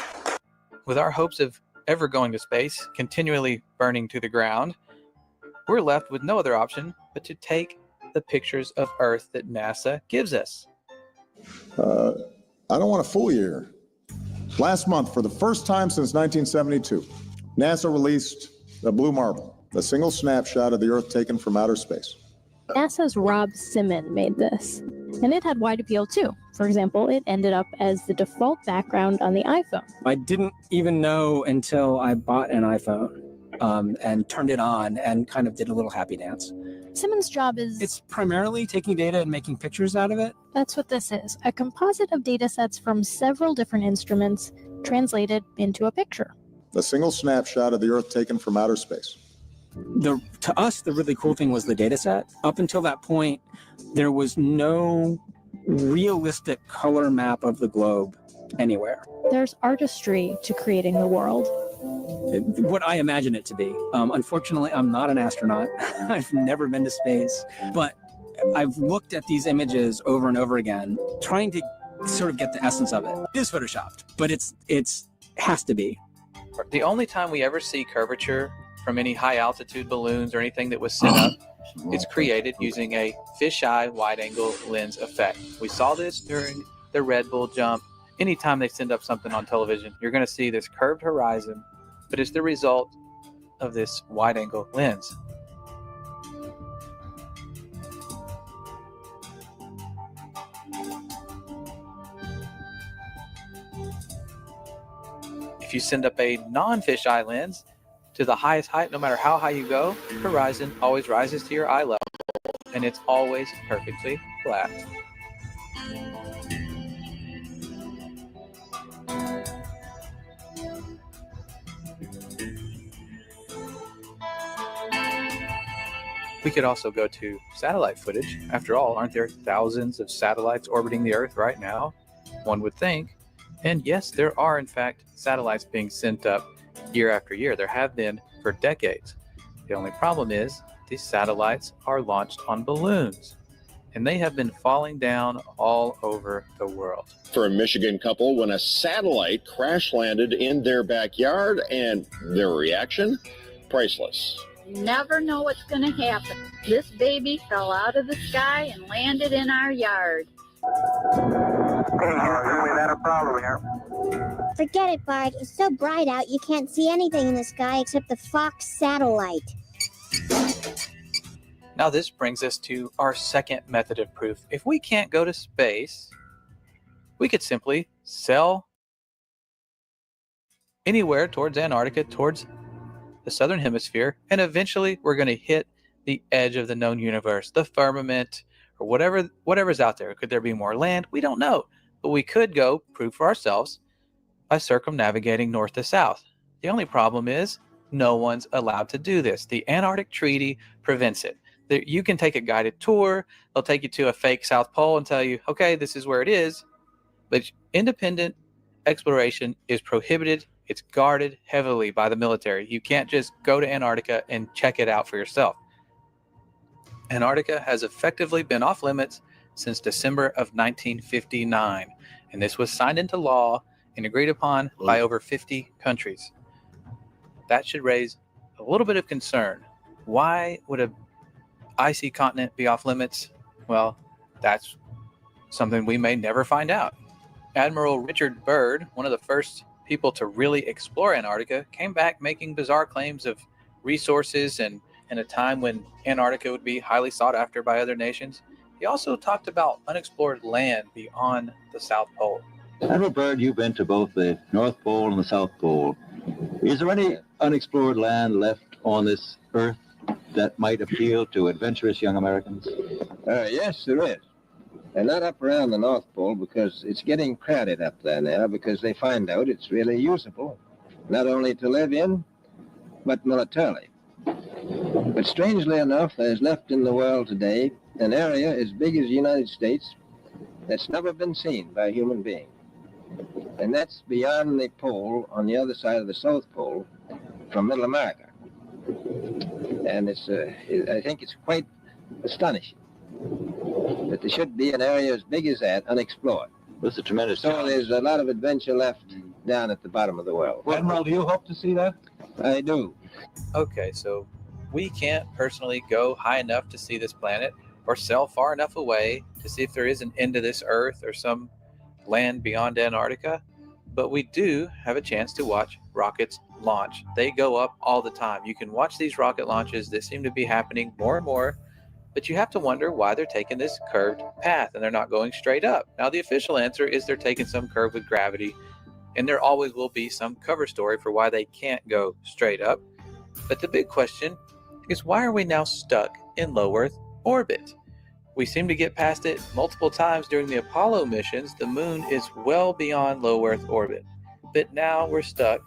With our hopes of ever going to space continually burning to the ground, we're left with no other option but to take the pictures of Earth that NASA gives us. I don't want to fool you here. Last month, for the first time since 1972, NASA released a blue marble, a single snapshot of the Earth taken from outer space. NASA's Rob Simon made this, and it had wide appeal too. For example, it ended up as the default background on the iPhone. I didn't even know until I bought an iPhone and turned it on and kind of did a little happy dance. Simon's job is... It's primarily taking data and making pictures out of it. That's what this is, a composite of data sets from several different instruments translated into a picture. A single snapshot of the Earth taken from outer space. To us, the really cool thing was the data set. Up until that point, there was no realistic color map of the globe anywhere. There's artistry to creating the world. What I imagine it to be. Unfortunately, I'm not an astronaut. I've never been to space, but I've looked at these images over and over again, trying to sort of get the essence of it. It is photoshopped, but it's has to be. The only time we ever see curvature from any high altitude balloons or anything that was set up, it's created using a fisheye wide angle lens effect. We saw this during the Red Bull jump. Anytime they send up something on television, you're going to see this curved horizon, but it's the result of this wide angle lens. If you send up a non-fisheye lens to the highest height, no matter how high you go, the horizon always rises to your eye level, and it's always perfectly flat. We could also go to satellite footage. After all, aren't there thousands of satellites orbiting the Earth right now? One would think. And yes, there are, in fact, satellites being sent up year after year. There have been for decades. The only problem is these satellites are launched on balloons. and they have been falling down all over the world. For a Michigan couple when a satellite crash landed in their backyard, and their reaction? Priceless. You never know what's going to happen. This baby fell out of the sky and landed in our yard. We've had a problem here. Forget it, Bart. It's so bright out you can't see anything in the sky except the Fox satellite. Now this brings us to our second method of proof. If we can't go to space, we could simply sail anywhere towards Antarctica, towards the southern hemisphere, and eventually we're going to hit the edge of the known universe, the firmament, or whatever's out there. Could there be more land? We don't know. But we could go prove for ourselves by circumnavigating north to south. The only problem is no one's allowed to do this. The Antarctic Treaty prevents it. You can take a guided tour. They'll take you to a fake South Pole and tell you, okay, this is where it is. But independent exploration is prohibited. It's guarded heavily by the military. You can't just go to Antarctica and check it out for yourself. Antarctica has effectively been off limits since December of 1959, and this was signed into law and agreed upon by over 50 countries. That should raise a little bit of concern. Why would a icy continent be off limits? Well, that's something we may never find out. Admiral Richard Byrd, one of the first people to really explore Antarctica, came back making bizarre claims of resources and in a time when Antarctica would be highly sought after by other nations. He also talked about unexplored land beyond the South Pole. Admiral Byrd, you've been to both the North Pole and the South Pole. Is there any unexplored land left on this Earth that might appeal to adventurous young Americans? Yes, there is. And not up around the North Pole, because it's getting crowded up there now, because they find out it's really usable, not only to live in, but militarily. But strangely enough, there's left in the world today an area as big as the United States that's never been seen by a human being. And that's beyond the pole on the other side of the South Pole from Middle America. And I think it's quite astonishing that there should be an area as big as that unexplored. It's a tremendous So there's a lot of adventure left down at the bottom of the world. Admiral, do you hope to see that? I do. Okay, so we can't personally go high enough to see this planet or sail far enough away to see if there is an end to this Earth or some land beyond Antarctica, but we do have a chance to watch rockets launch. They go up all the time. You can watch these rocket launches that seem to be happening more and more, but you have to wonder why they're taking this curved path and they're not going straight up. Now, the official answer is they're taking some curve with gravity, and there always will be some cover story for why they can't go straight up. But the big question is, why are we now stuck in low Earth orbit? We seem to get past it multiple times during the Apollo missions. The moon is well beyond low Earth orbit, but now we're stuck,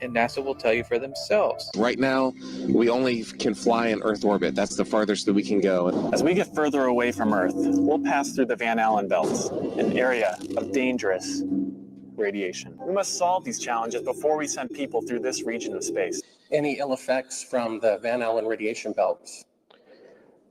and NASA will tell you for themselves. Right now, we only can fly in Earth orbit. That's the farthest that we can go. As we get further away from Earth, we'll pass through the Van Allen belts, an area of dangerous radiation. We must solve these challenges before we send people through this region of space. Any ill effects from the Van Allen radiation belts?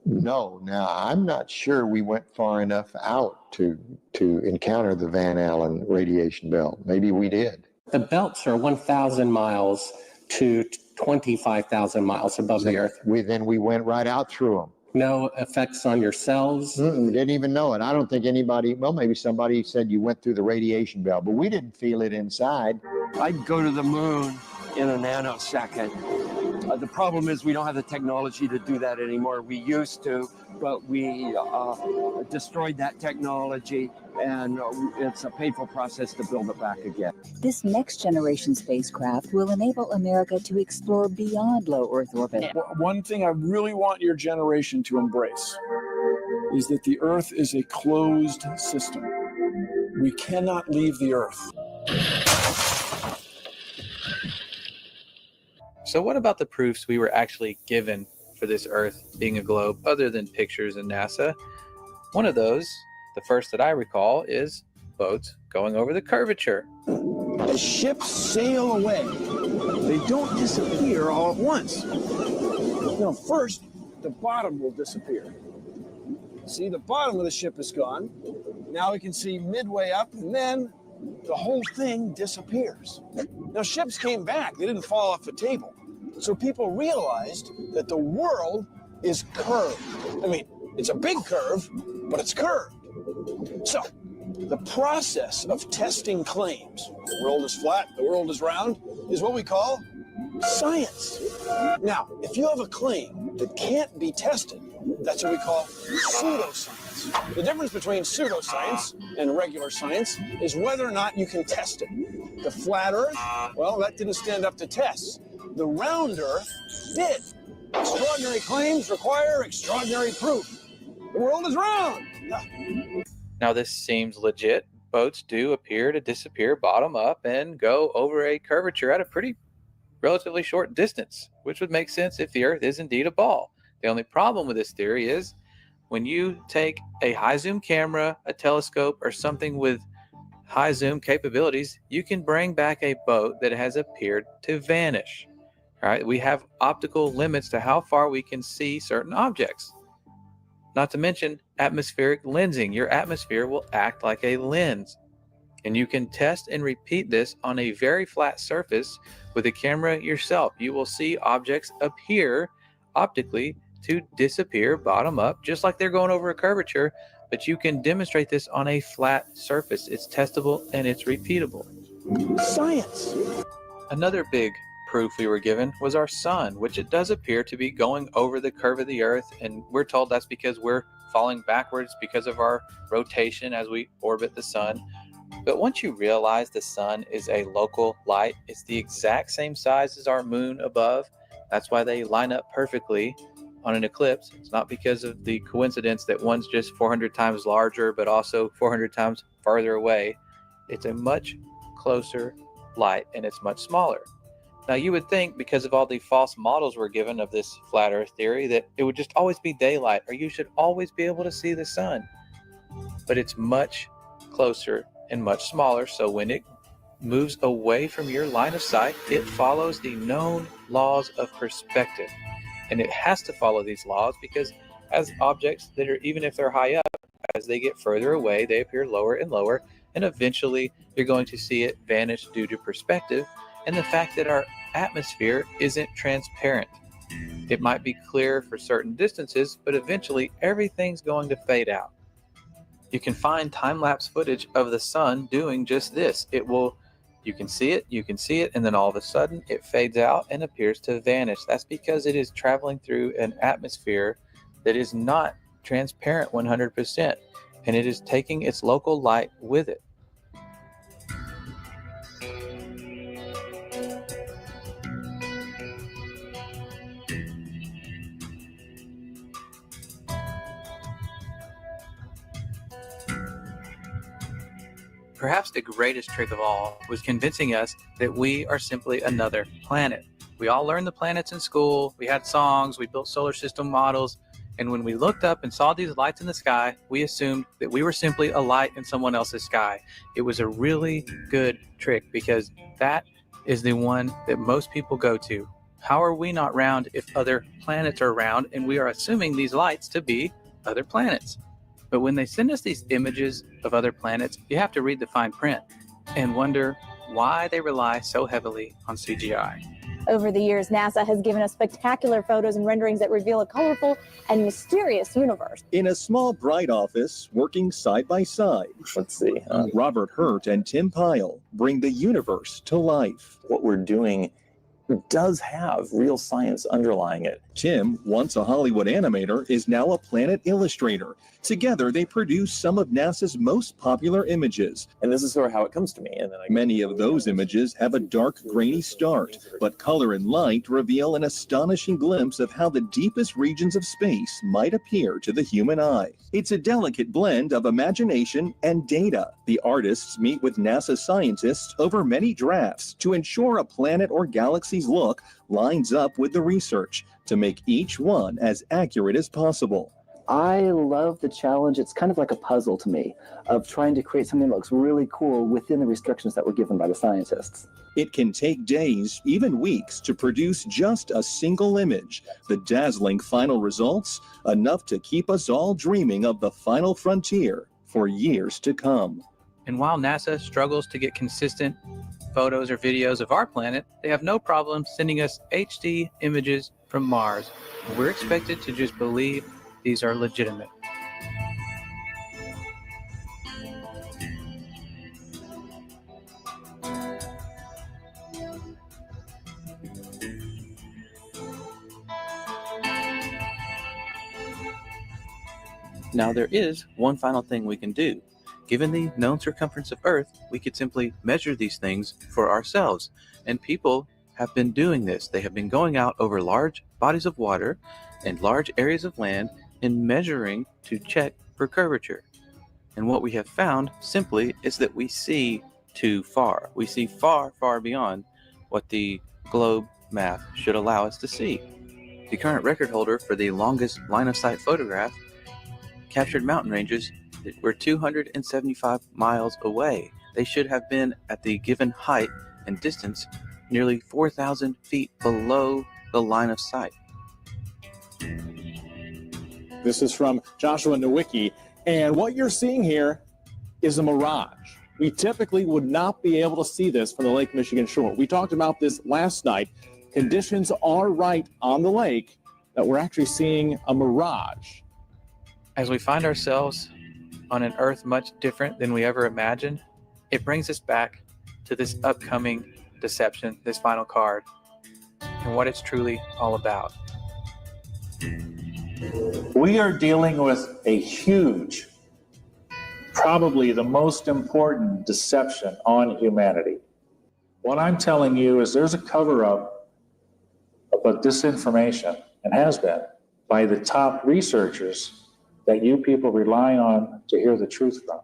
No, now I'm not sure we went far enough out to encounter the Van Allen radiation belt. Maybe we did. The belts are 1,000 miles to 25,000 miles above the Earth. Then we went right out through them. No effects on your cells? Didn't even know it. I don't think anybody, well, maybe somebody said you went through the radiation belt, but we didn't feel it inside. I'd go to the moon in a nanosecond. The problem is we don't have the technology to do that anymore. We used to, but we destroyed that technology, and it's a painful process to build it back again. This next generation spacecraft will enable America to explore beyond low Earth orbit. One thing I really want your generation to embrace is that the Earth is a closed system. We cannot leave the Earth. So what about the proofs we were actually given for this Earth being a globe other than pictures in NASA? One of those, the first that I recall, is boats going over the curvature. As ships sail away, they don't disappear all at once. First, the bottom will disappear. See, the bottom of the ship is gone. Now we can see midway up, and then the whole thing disappears. Now, ships came back. They didn't fall off the table. So people realized that the world is curved. I mean, it's a big curve, but it's curved. So, the process of testing claims, the world is flat, the world is round, is what we call science. Now, if you have a claim that can't be tested, that's what we call pseudoscience. The difference between pseudoscience and regular science is whether or not you can test it. The flat Earth, well, that didn't stand up to tests. The round Earth did. Extraordinary claims require extraordinary proof. The world is round. Now, this seems legit. Boats do appear to disappear bottom up and go over a curvature at a pretty relatively short distance, which would make sense if the Earth is indeed a ball. The only problem with this theory is when you take a high zoom camera, a telescope, or something with high zoom capabilities, you can bring back a boat that has appeared to vanish. All right, we have optical limits to how far we can see certain objects. Not to mention atmospheric lensing. Your atmosphere will act like a lens. And you can test and repeat this on a very flat surface with a camera yourself. You will see objects appear optically to disappear bottom up, just like they're going over a curvature, but you can demonstrate this on a flat surface. It's testable and it's repeatable. Science. Another big proof we were given was our sun, which it does appear to be going over the curve of the Earth, and we're told that's because we're falling backwards because of our rotation as we orbit the sun. But once you realize the sun is a local light, it's the exact same size as our moon above. That's why they line up perfectly on an eclipse. It's not because of the coincidence that one's just 400 times larger, but also 400 times farther away. It's a much closer light and it's much smaller. Now, you would think because of all the false models we're given of this flat Earth theory that it would just always be daylight, or you should always be able to see the sun. But it's much closer and much smaller, so when it moves away from your line of sight, it follows the known laws of perspective. And it has to follow these laws because as objects that are, even if they're high up, as they get further away, they appear lower and lower, and eventually you're going to see it vanish due to perspective and the fact that our atmosphere isn't transparent. It might be clear for certain distances, but eventually everything's going to fade out. You can find time-lapse footage of the sun doing just this. You can see it, and then all of a sudden it fades out and appears to vanish. That's because it is traveling through an atmosphere that is not transparent 100%, and it is taking its local light with it. Perhaps the greatest trick of all was convincing us that we are simply another planet. We all learned the planets in school, we had songs, we built solar system models, and when we looked up and saw these lights in the sky, we assumed that we were simply a light in someone else's sky. It was a really good trick because that is the one that most people go to. How are we not round if other planets are round and we are assuming these lights to be other planets? But when they send us these images of other planets, you have to read the fine print and wonder why they rely so heavily on CGI. Over the years, NASA has given us spectacular photos and renderings that reveal a colorful and mysterious universe. In a small, bright office, working side by side, Robert Hurt and Tim Pyle bring the universe to life. What we're doing does have real science underlying it. Tim, once a Hollywood animator, is now a planet illustrator. Together, they produce some of NASA's most popular images. And this is sort of how it comes to me. And then Many of those images have a dark, grainy start, but color and light reveal an astonishing glimpse of how the deepest regions of space might appear to the human eye. It's a delicate blend of imagination and data. The artists meet with NASA scientists over many drafts to ensure a planet or galaxy's look lines up with the research to make each one as accurate as possible. I love the challenge. It's kind of like a puzzle to me of trying to create something that looks really cool within the restrictions that were given by the scientists. It can take days, even weeks, to produce just a single image. The dazzling final results, enough to keep us all dreaming of the final frontier for years to come. And while NASA struggles to get consistent photos or videos of our planet, they have no problem sending us HD images from Mars. We're expected to just believe these are legitimate. Now there is one final thing we can do. Given the known circumference of Earth, we could simply measure these things for ourselves. And people have been doing this. They have been going out over large bodies of water and large areas of land and measuring to check for curvature. And what we have found simply is that we see too far. We see far, far beyond what the globe math should allow us to see. The current record holder for the longest line-of-sight photograph captured mountain ranges that were 275 miles away. They should have been at the given height and distance nearly 4,000 feet below the line of sight. This is from Joshua Nowicki, and what you're seeing here is a mirage. We typically would not be able to see this from the Lake Michigan shore. We talked about this last night. Conditions are right on the lake that we're actually seeing a mirage. As we find ourselves on an Earth much different than we ever imagined, it brings us back to this upcoming deception, this final card, and what it's truly all about. We are dealing with a huge, probably the most important deception on humanity. What I'm telling you is there's a cover-up about disinformation, and has been, by the top researchers that you people rely on to hear the truth from.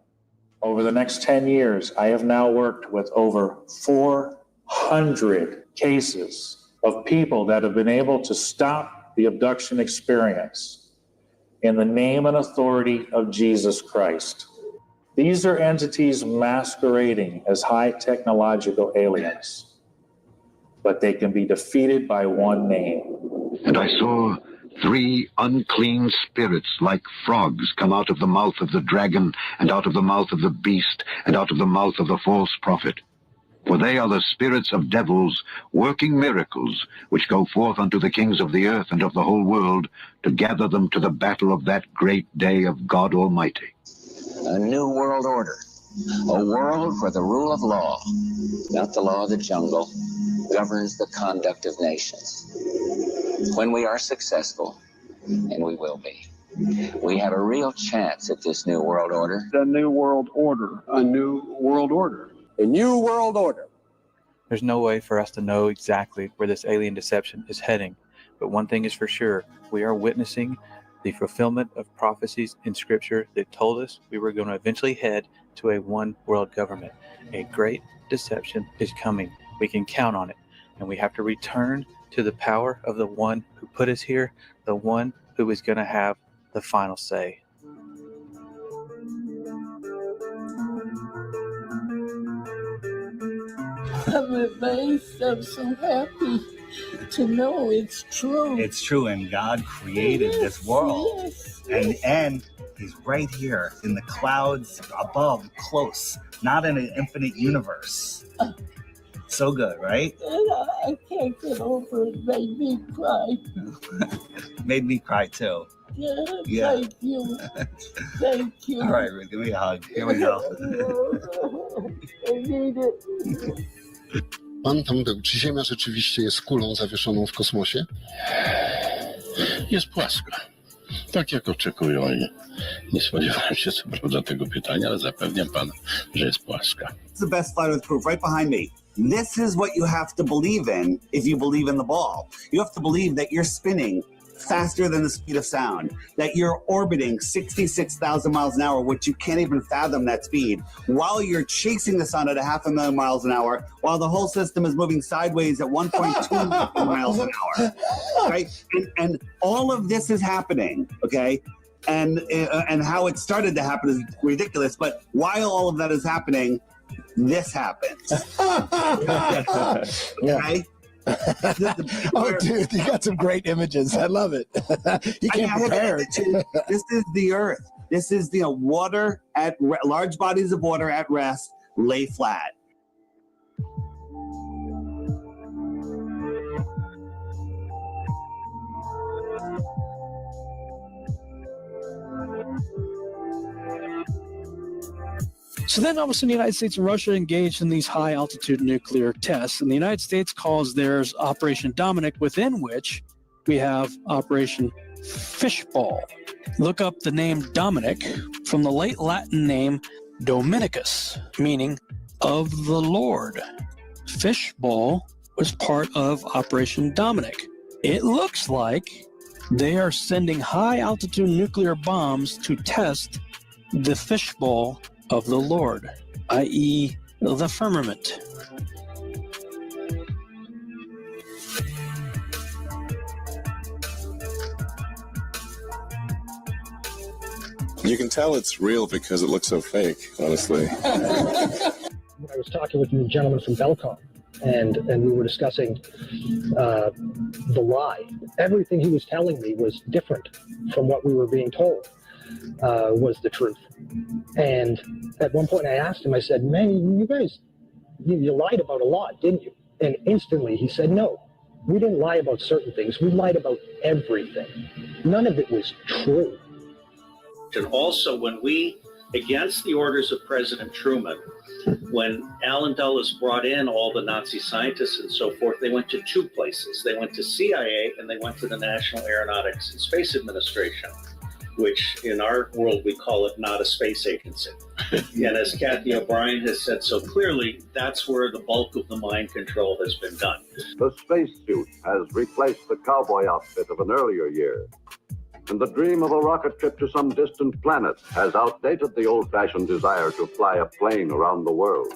Over the next 10 years, I have now worked with over 400 cases of people that have been able to stop the abduction experience in the name and authority of Jesus Christ. These are entities masquerading as high technological aliens, but they can be defeated by one name. And I saw 3 unclean spirits like frogs come out of the mouth of the dragon, and out of the mouth of the beast, and out of the mouth of the false prophet. For they are the spirits of devils, working miracles, which go forth unto the kings of the earth and of the whole world, to gather them to the battle of that great day of God Almighty. A new world order. A world where the rule of law, not the law of the jungle, governs the conduct of nations. When we are successful, and we will be, we have a real chance at this new world order. The new world order. A new world order. A new world order. There's no way for us to know exactly where this alien deception is heading, but one thing is for sure, we are witnessing the fulfillment of prophecies in Scripture that told us we were going to eventually head to a one world government. A great deception is coming. We can count on it, and we have to return to the power of the one who put us here, the one who is going to have the final say. I'm amazed. I'm so happy to know it's true. It's true, and God created this world. Yes. And he's right here in the clouds above, close, not in an infinite universe. So good, right? And I can't get over it. Made me cry. Made me cry too. Yeah. Thank you. Thank you. All right, Rick, give me a hug. Here we go. I need it. Pan tam był. Czy Ziemia rzeczywiście jest kulą zawieszoną w kosmosie? Jest płaska. Tak jak oczekują i nie spodziewałem się co prawda tego pytania, ale zapewniam pana, że jest płaska. It's the best flat earth proof right behind me. This is what you have to believe in if you believe in the ball. You have to believe that you're spinning faster than the speed of sound, that you're orbiting 66,000 miles an hour, which you can't even fathom that speed, while you're chasing the sun at 500,000 miles an hour, while the whole system is moving sideways at 1.2 miles an hour, right? And all of this is happening, okay? And how it started to happen is ridiculous, but while all of that is happening, this happens. Okay? Oh, dude, you got some great images. I love it. You came prepared. This is the Earth. This is the water at large bodies of water at rest lay flat. So then all of a sudden the United States and Russia engaged in these high altitude nuclear tests, and the United States calls theirs Operation Dominic, within which we have Operation Fishball. Look up the name Dominic from the late Latin name Dominicus, meaning of the Lord. Fishball was part of Operation Dominic. It looks like they are sending high altitude nuclear bombs to test the fishbowl of the Lord, i.e. the firmament. You can tell it's real because it looks so fake, honestly. I was talking with a gentleman from Belcom, and we were discussing the lie. Everything he was telling me was different from what we were being told was the truth. And at one point I asked him, I said, man, you guys, you lied about a lot, didn't you? And instantly he said, no, we didn't lie about certain things. We lied about everything. None of it was true. And also, when we, against the orders of President Truman, when Alan Dulles brought in all the Nazi scientists and so forth, they went to two places. They went to CIA and they went to the National Aeronautics and Space Administration, which in our world we call it not a space agency. And as Kathy O'Brien has said so clearly, that's where the bulk of the mind control has been done. The spacesuit has replaced the cowboy outfit of an earlier year. And the dream of a rocket trip to some distant planet has outdated the old-fashioned desire to fly a plane around the world.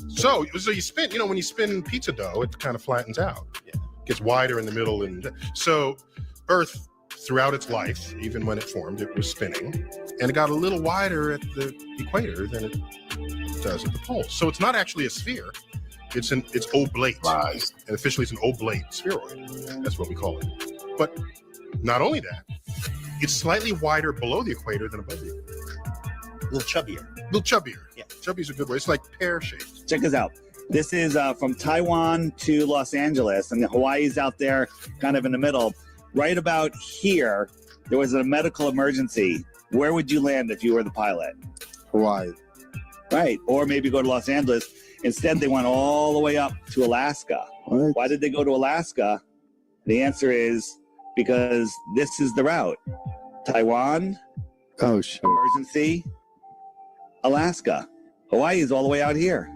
So you spin, when you spin pizza dough, it kind of flattens out. Yeah. Gets wider in the middle. And so Earth, throughout its life, even when it formed, it was spinning. And it got a little wider at the equator than it does at the poles. So it's not actually a sphere. It's oblate. Right. And officially it's an oblate spheroid. That's what we call it. But not only that, it's slightly wider below the equator than above the equator. A little chubbier. Yeah. Chubby's a good word. It's like pear-shaped. Check this out. This is from Taiwan to Los Angeles, and Hawaii's out there kind of in the middle. Right about here, there was a medical emergency. Where would you land if you were the pilot? Hawaii. Right. Or maybe go to Los Angeles. Instead, they went all the way up to Alaska. What? Why did they go to Alaska? The answer is because this is the route. Taiwan, emergency, Alaska. Hawaii is all the way out here.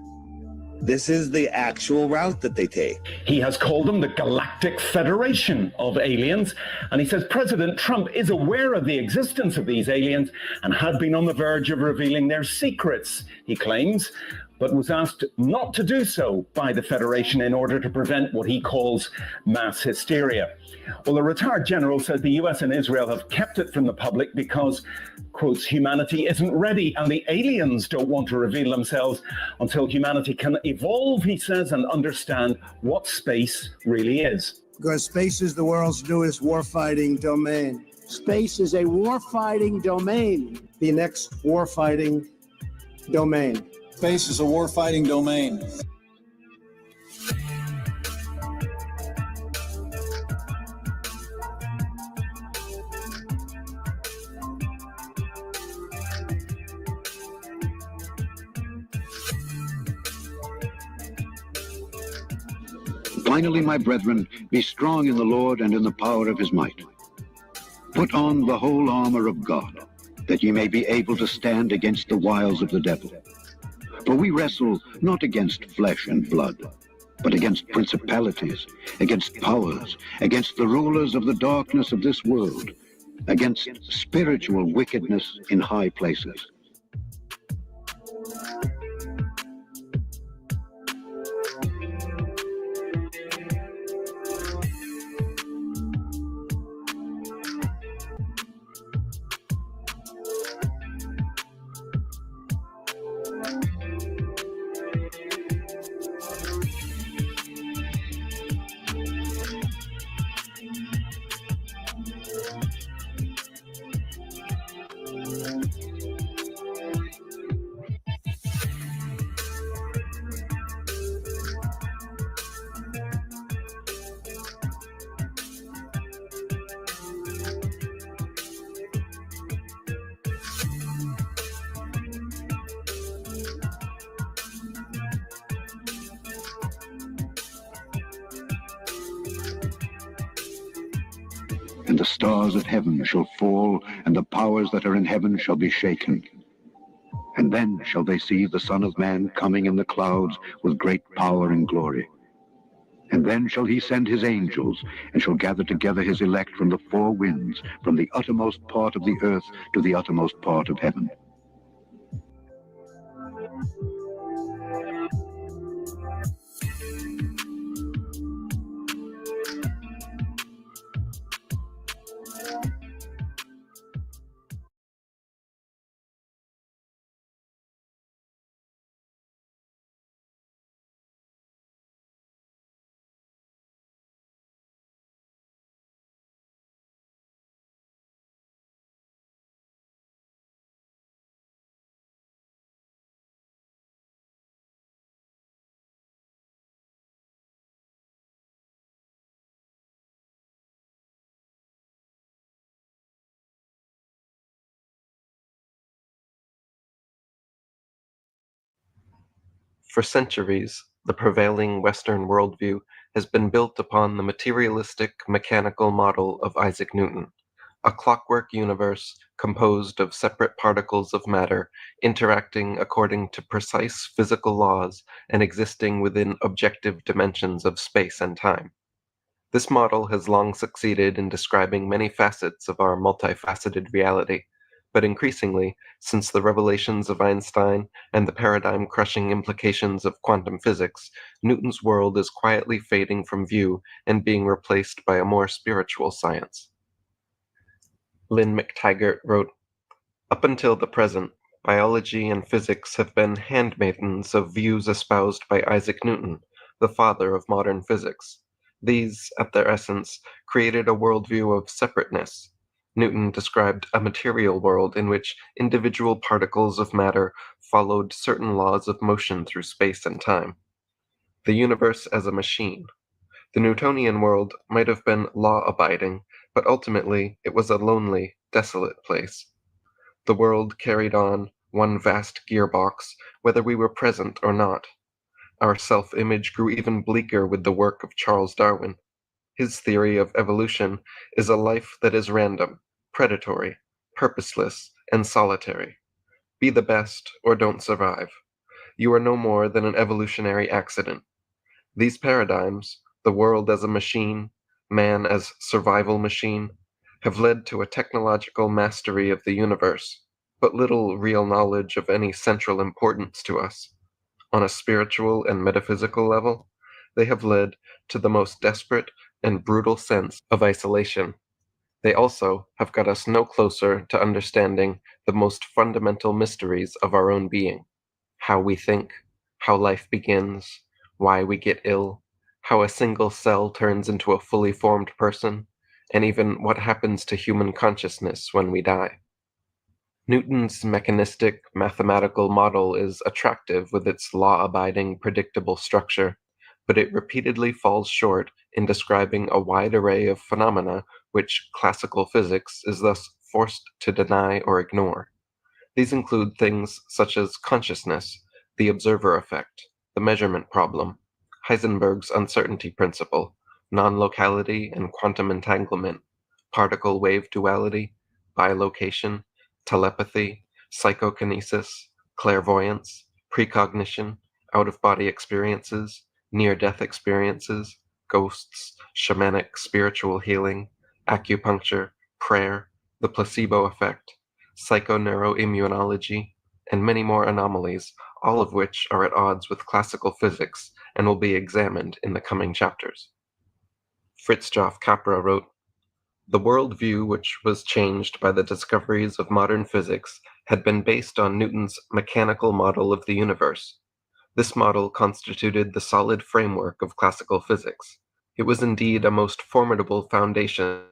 This is the actual route that they take. He has called them the Galactic Federation of Aliens, and he says President Trump is aware of the existence of these aliens and had been on the verge of revealing their secrets, he claims, but was asked not to do so by the Federation in order to prevent what he calls mass hysteria. Well, the retired general says the US and Israel have kept it from the public because, quotes, humanity isn't ready and the aliens don't want to reveal themselves until humanity can evolve, he says, and understand what space really is. Because space is the world's newest warfighting domain. Space is a warfighting domain. The next warfighting domain. Space is a warfighting domain. Finally, my brethren, be strong in the Lord and in the power of his might. Put on the whole armor of God, that ye may be able to stand against the wiles of the devil. For we wrestle not against flesh and blood, but against principalities, against powers, against the rulers of the darkness of this world, against spiritual wickedness in high places. and the stars of heaven shall fall, and the powers that are in heaven shall be shaken. And then shall they see the Son of Man coming in the clouds with great power and glory. And then shall he send his angels, and shall gather together his elect from the four winds, from the uttermost part of the earth to the uttermost part of heaven. For centuries, the prevailing Western worldview has been built upon the materialistic mechanical model of Isaac Newton, a clockwork universe composed of separate particles of matter interacting according to precise physical laws and existing within objective dimensions of space and time. This model has long succeeded in describing many facets of our multifaceted reality, but increasingly, since the revelations of Einstein and the paradigm-crushing implications of quantum physics, Newton's world is quietly fading from view and being replaced by a more spiritual science. Lynn McTaggart wrote, "Up until the present, biology and physics have been handmaidens of views espoused by Isaac Newton, the father of modern physics. These, at their essence, created a worldview of separateness. Newton described a material world in which individual particles of matter followed certain laws of motion through space and time. The universe as a machine. The Newtonian world might have been law-abiding, but ultimately it was a lonely, desolate place. The world carried on one vast gearbox, whether we were present or not. Our self-image grew even bleaker with the work of Charles Darwin. His theory of evolution is a life that is random, predatory, purposeless, and solitary. Be the best or don't survive. You are no more than an evolutionary accident. These paradigms, the world as a machine, man as survival machine, have led to a technological mastery of the universe, but little real knowledge of any central importance to us. On a spiritual and metaphysical level, they have led to the most desperate and brutal sense of isolation. They also have got us no closer to understanding the most fundamental mysteries of our own being: how we think, how life begins, why we get ill, how a single cell turns into a fully formed person, and even what happens to human consciousness when we die. Newton's mechanistic mathematical model is attractive with its law-abiding, predictable structure, but it repeatedly falls short in describing a wide array of phenomena which classical physics is thus forced to deny or ignore. These include things such as consciousness, the observer effect, the measurement problem, Heisenberg's uncertainty principle, non-locality and quantum entanglement, particle-wave duality, bilocation, telepathy, psychokinesis, clairvoyance, precognition, out-of-body experiences, near-death experiences, ghosts, shamanic spiritual healing, acupuncture, prayer, the placebo effect, psychoneuroimmunology, and many more anomalies, all of which are at odds with classical physics and will be examined in the coming chapters. Fritjof Capra wrote, "The worldview which was changed by the discoveries of modern physics had been based on Newton's mechanical model of the universe. This model constituted the solid framework of classical physics. It was indeed a most formidable foundation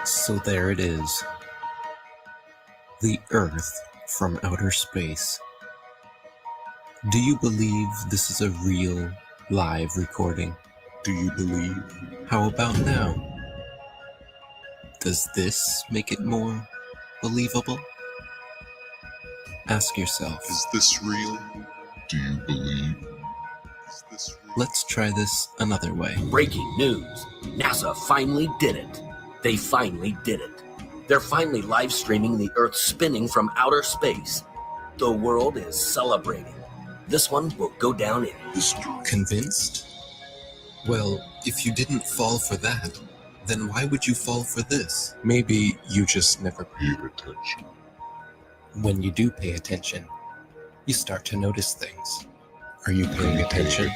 So there it is. The Earth from outer space. Do you believe this is a real, live recording? Do you believe? How about now? Does this make it more believable? Ask yourself, is this real? Do you believe? Is this real? Let's try this another way. Breaking news. NASA finally did it. They finally did it. They're finally live streaming the Earth spinning from outer space. The world is celebrating. This one will go down in history. Convinced? Well, if you didn't fall for that, then why would you fall for this? Maybe you just never paid attention. When you do pay attention, you start to notice things. Are you paying attention?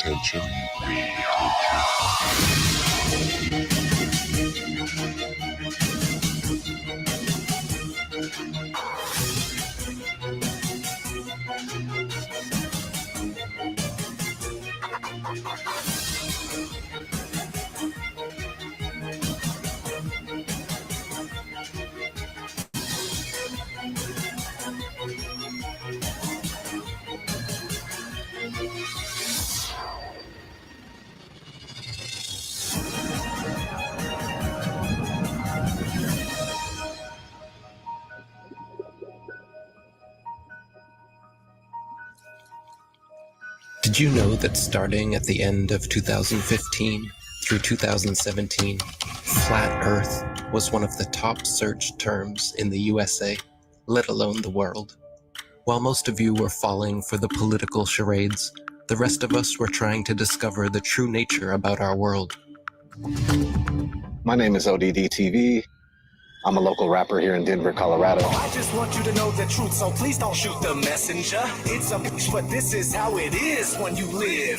Did you know that starting at the end of 2015 through 2017, Flat Earth was one of the top search terms in the USA, let alone the world? While most of you were falling for the political charades, the rest of us were trying to discover the true nature about our world. My name is ODD-TV. I'm a local rapper here in Denver, Colorado. I just want you to know the truth, so please don't shoot the messenger. It's a bitch, but this is how it is when you live.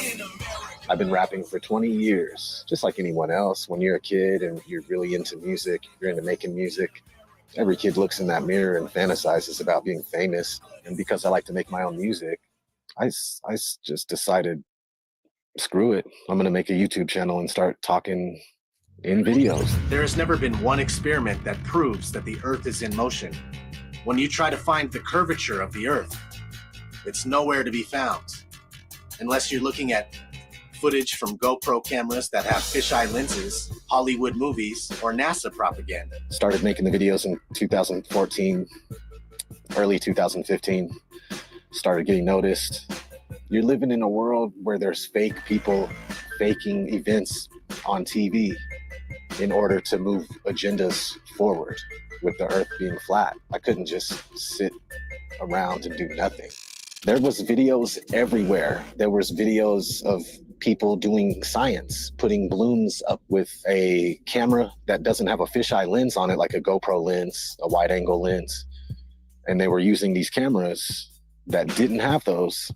I've been rapping for 20 years, just like anyone else. When you're a kid and you're really into music, you're into making music, every kid looks in that mirror and fantasizes about being famous. And because I like to make my own music, I just decided, screw it. I'm going to make a YouTube channel and start talking in videos. There has never been one experiment that proves that the Earth is in motion. When you try to find the curvature of the Earth, it's nowhere to be found. Unless you're looking at footage from GoPro cameras that have fisheye lenses, Hollywood movies, or NASA propaganda. Started making the videos in 2014, early 2015. Started getting noticed. You're living in a world where there's fake people faking events on TV in order to move agendas forward. With the Earth being flat, I couldn't just sit around and do nothing. There was videos everywhere. There was videos of people doing science, putting balloons up with a camera that doesn't have a fisheye lens on it, like a GoPro lens, a wide angle lens. And they were using these cameras that didn't have those.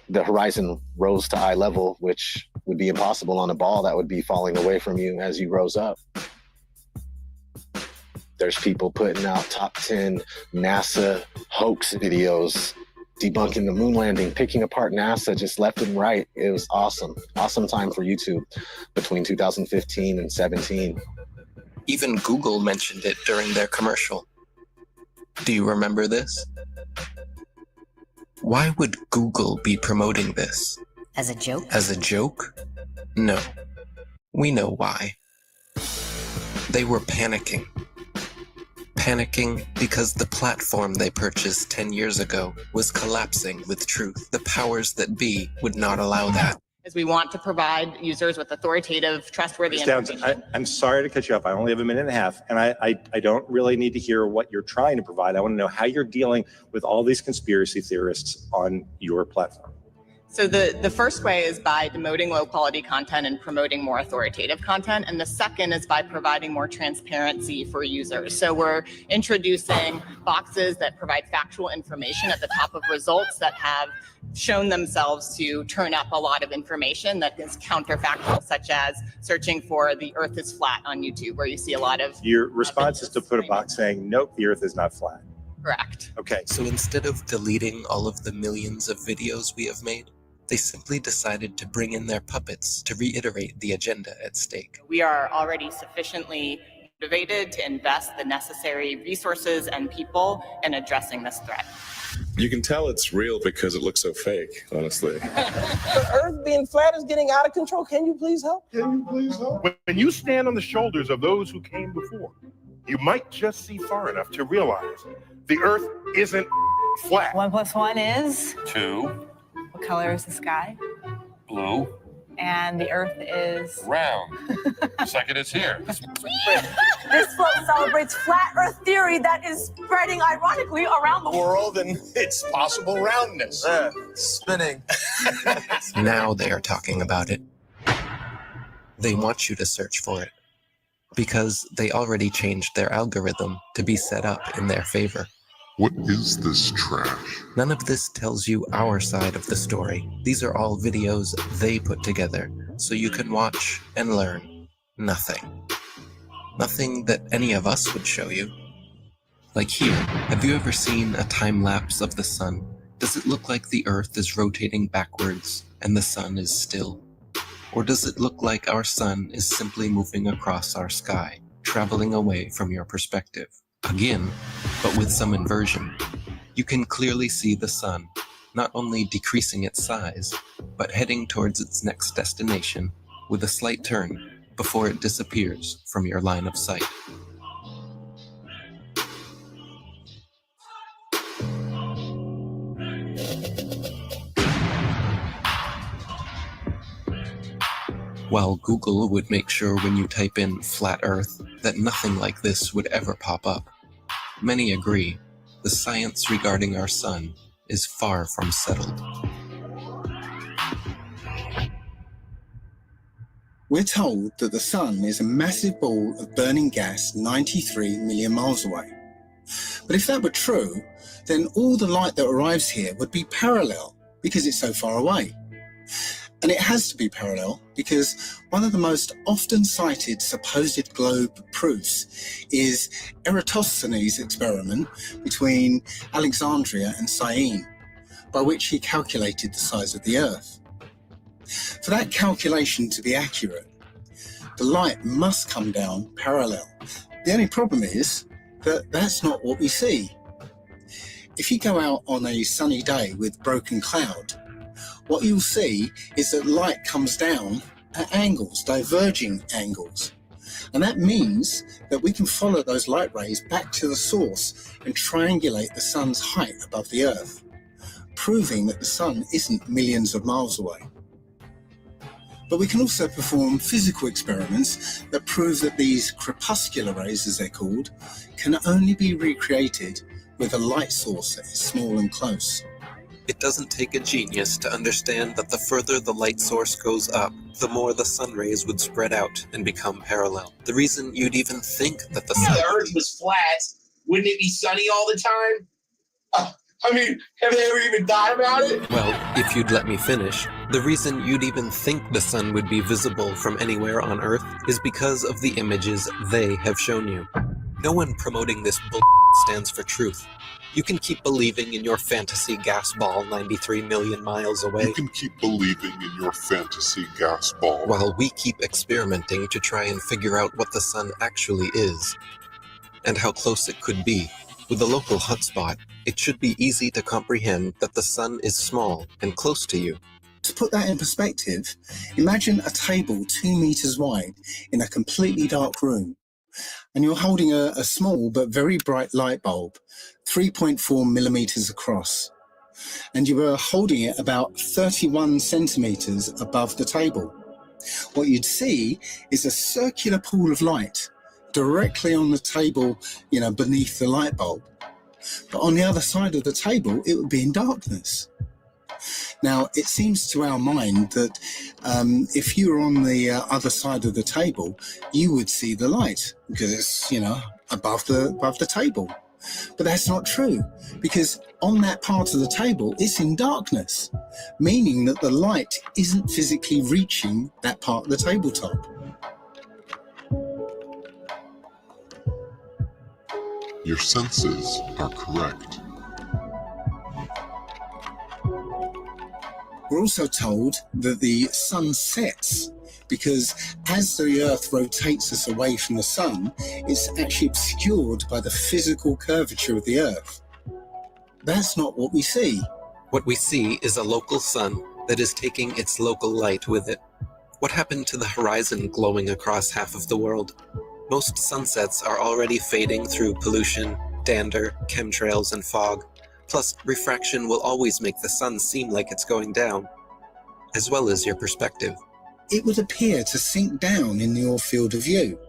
The horizon rose to eye level, which would be impossible on a ball that would be falling away from you as you rose up. There's people putting out top 10 NASA hoax videos, debunking the moon landing, picking apart NASA just left and right. It was awesome. Awesome time for YouTube between 2015 and 17. Even Google mentioned it during their commercial. Do you remember this? Why would Google be promoting this? As a joke? As a joke? No. We know why. They were panicking. Panicking because the platform they purchased 10 years ago was collapsing with truth. The powers that be would not allow that. Is we want to provide users with authoritative, trustworthy information. I'm sorry to cut you off. I only have a minute and a half, and I don't really need to hear what you're trying to provide. I want to know how you're dealing with all these conspiracy theorists on your platform. So the first way is by demoting low quality content and promoting more authoritative content. And the second is by providing more transparency for users. So we're introducing boxes that provide factual information at the top of results that have shown themselves to turn up a lot of information that is counterfactual, such as searching for the Earth is flat on YouTube, where you see a lot of... Your response is to put a box saying, nope, the Earth is not flat. Correct. Okay. So instead of deleting all of the millions of videos we have made, they simply decided to bring in their puppets to reiterate the agenda at stake. We are already sufficiently motivated to invest the necessary resources and people in addressing this threat. You can tell it's real because it looks so fake, honestly. The Earth being flat is getting out of control. Can you please help? Can you please help? When you stand on the shoulders of those who came before, you might just see far enough to realize the Earth isn't flat. 1 + 1 is? 2. What color is the sky? Blue. And the Earth is? Round. Just like it is here. This float celebrates flat Earth theory that is spreading ironically around the World and its possible roundness. Spinning. Now they are talking about it. They want you to search for it because they already changed their algorithm to be set up in their favor. What is this trash? None of this tells you our side of the story. These are all videos they put together, so you can watch and learn nothing. Nothing that any of us would show you. Like here, have you ever seen a time lapse of the sun? Does it look like the Earth is rotating backwards and the sun is still? Or does it look like our sun is simply moving across our sky, traveling away from your perspective? Again, but with some inversion. You can clearly see the sun, not only decreasing its size, but heading towards its next destination with a slight turn before it disappears from your line of sight. While Google would make sure when you type in flat Earth that nothing like this would ever pop up, many agree the science regarding our sun is far from settled. We're told that the sun is a massive ball of burning gas 93 million miles away. But if that were true, then all the light that arrives here would be parallel because it's so far away. And it has to be parallel because one of the most often cited supposed globe proofs is Eratosthenes' experiment between Alexandria and Syene, by which he calculated the size of the Earth. For that calculation to be accurate, the light must come down parallel. The only problem is that that's not what we see. If you go out on a sunny day with broken cloud, what you'll see is that light comes down at angles, diverging angles. And that means that we can follow those light rays back to the source and triangulate the sun's height above the Earth, proving that the sun isn't millions of miles away. But we can also perform physical experiments that prove that these crepuscular rays, as they're called, can only be recreated with a light source that is small and close. It doesn't take a genius to understand that the further the light source goes up, the more the sun rays would spread out and become parallel. The reason you'd even think that the sun... If the Earth was flat, wouldn't it be sunny all the time? I mean, have they ever even thought about it? Well, if you'd let me finish, the reason you'd even think the sun would be visible from anywhere on Earth is because of the images they have shown you. No one promoting this bull stands for truth. You can keep believing in your fantasy gas ball 93 million miles away. You can keep believing in your fantasy gas ball. While we keep experimenting to try and figure out what the sun actually is, and how close it could be. With a local hotspot, it should be easy to comprehend that the sun is small and close to you. To put that in perspective, imagine a table 2 meters wide in a completely dark room. And you're holding a small but very bright light bulb, 3.4 millimeters across. And you were holding it about 31 centimeters above the table. What you'd see is a circular pool of light directly on the table, beneath the light bulb. But on the other side of the table, it would be in darkness. Now, it seems to our mind that if you were on the other side of the table, you would see the light because it's, above the table. But that's not true, because on that part of the table, it's in darkness, meaning that the light isn't physically reaching that part of the tabletop. Your senses are correct. We're also told that the sun sets because as the Earth rotates us away from the sun, it's actually obscured by the physical curvature of the Earth. That's not what we see. What we see is a local sun that is taking its local light with it. What happened to the horizon glowing across half of the world? Most sunsets are already fading through pollution, dander, chemtrails, and fog. Plus, refraction will always make the sun seem like it's going down, as well as your perspective. It would appear to sink down in your field of view.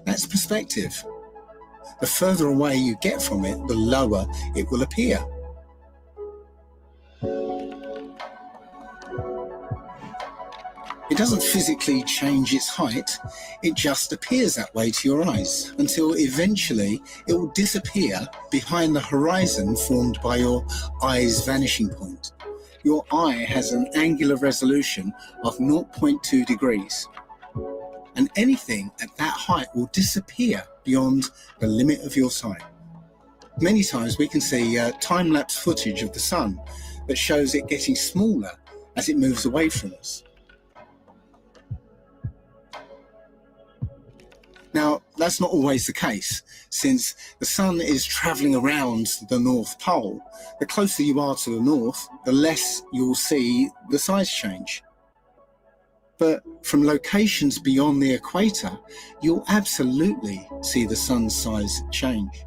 That's perspective. The further away you get from it, the lower it will appear. It doesn't physically change its height, it just appears that way to your eyes, until eventually it will disappear behind the horizon formed by your eye's vanishing point. Your eye has an angular resolution of 0.2 degrees, and anything at that height will disappear beyond the limit of your sight. Many times we can see time-lapse footage of the sun that shows it getting smaller as it moves away from us. Now, that's not always the case, since the sun is travelling around the North Pole. The closer you are to the north, the less you'll see the size change. But from locations beyond the equator, you'll absolutely see the sun's size change.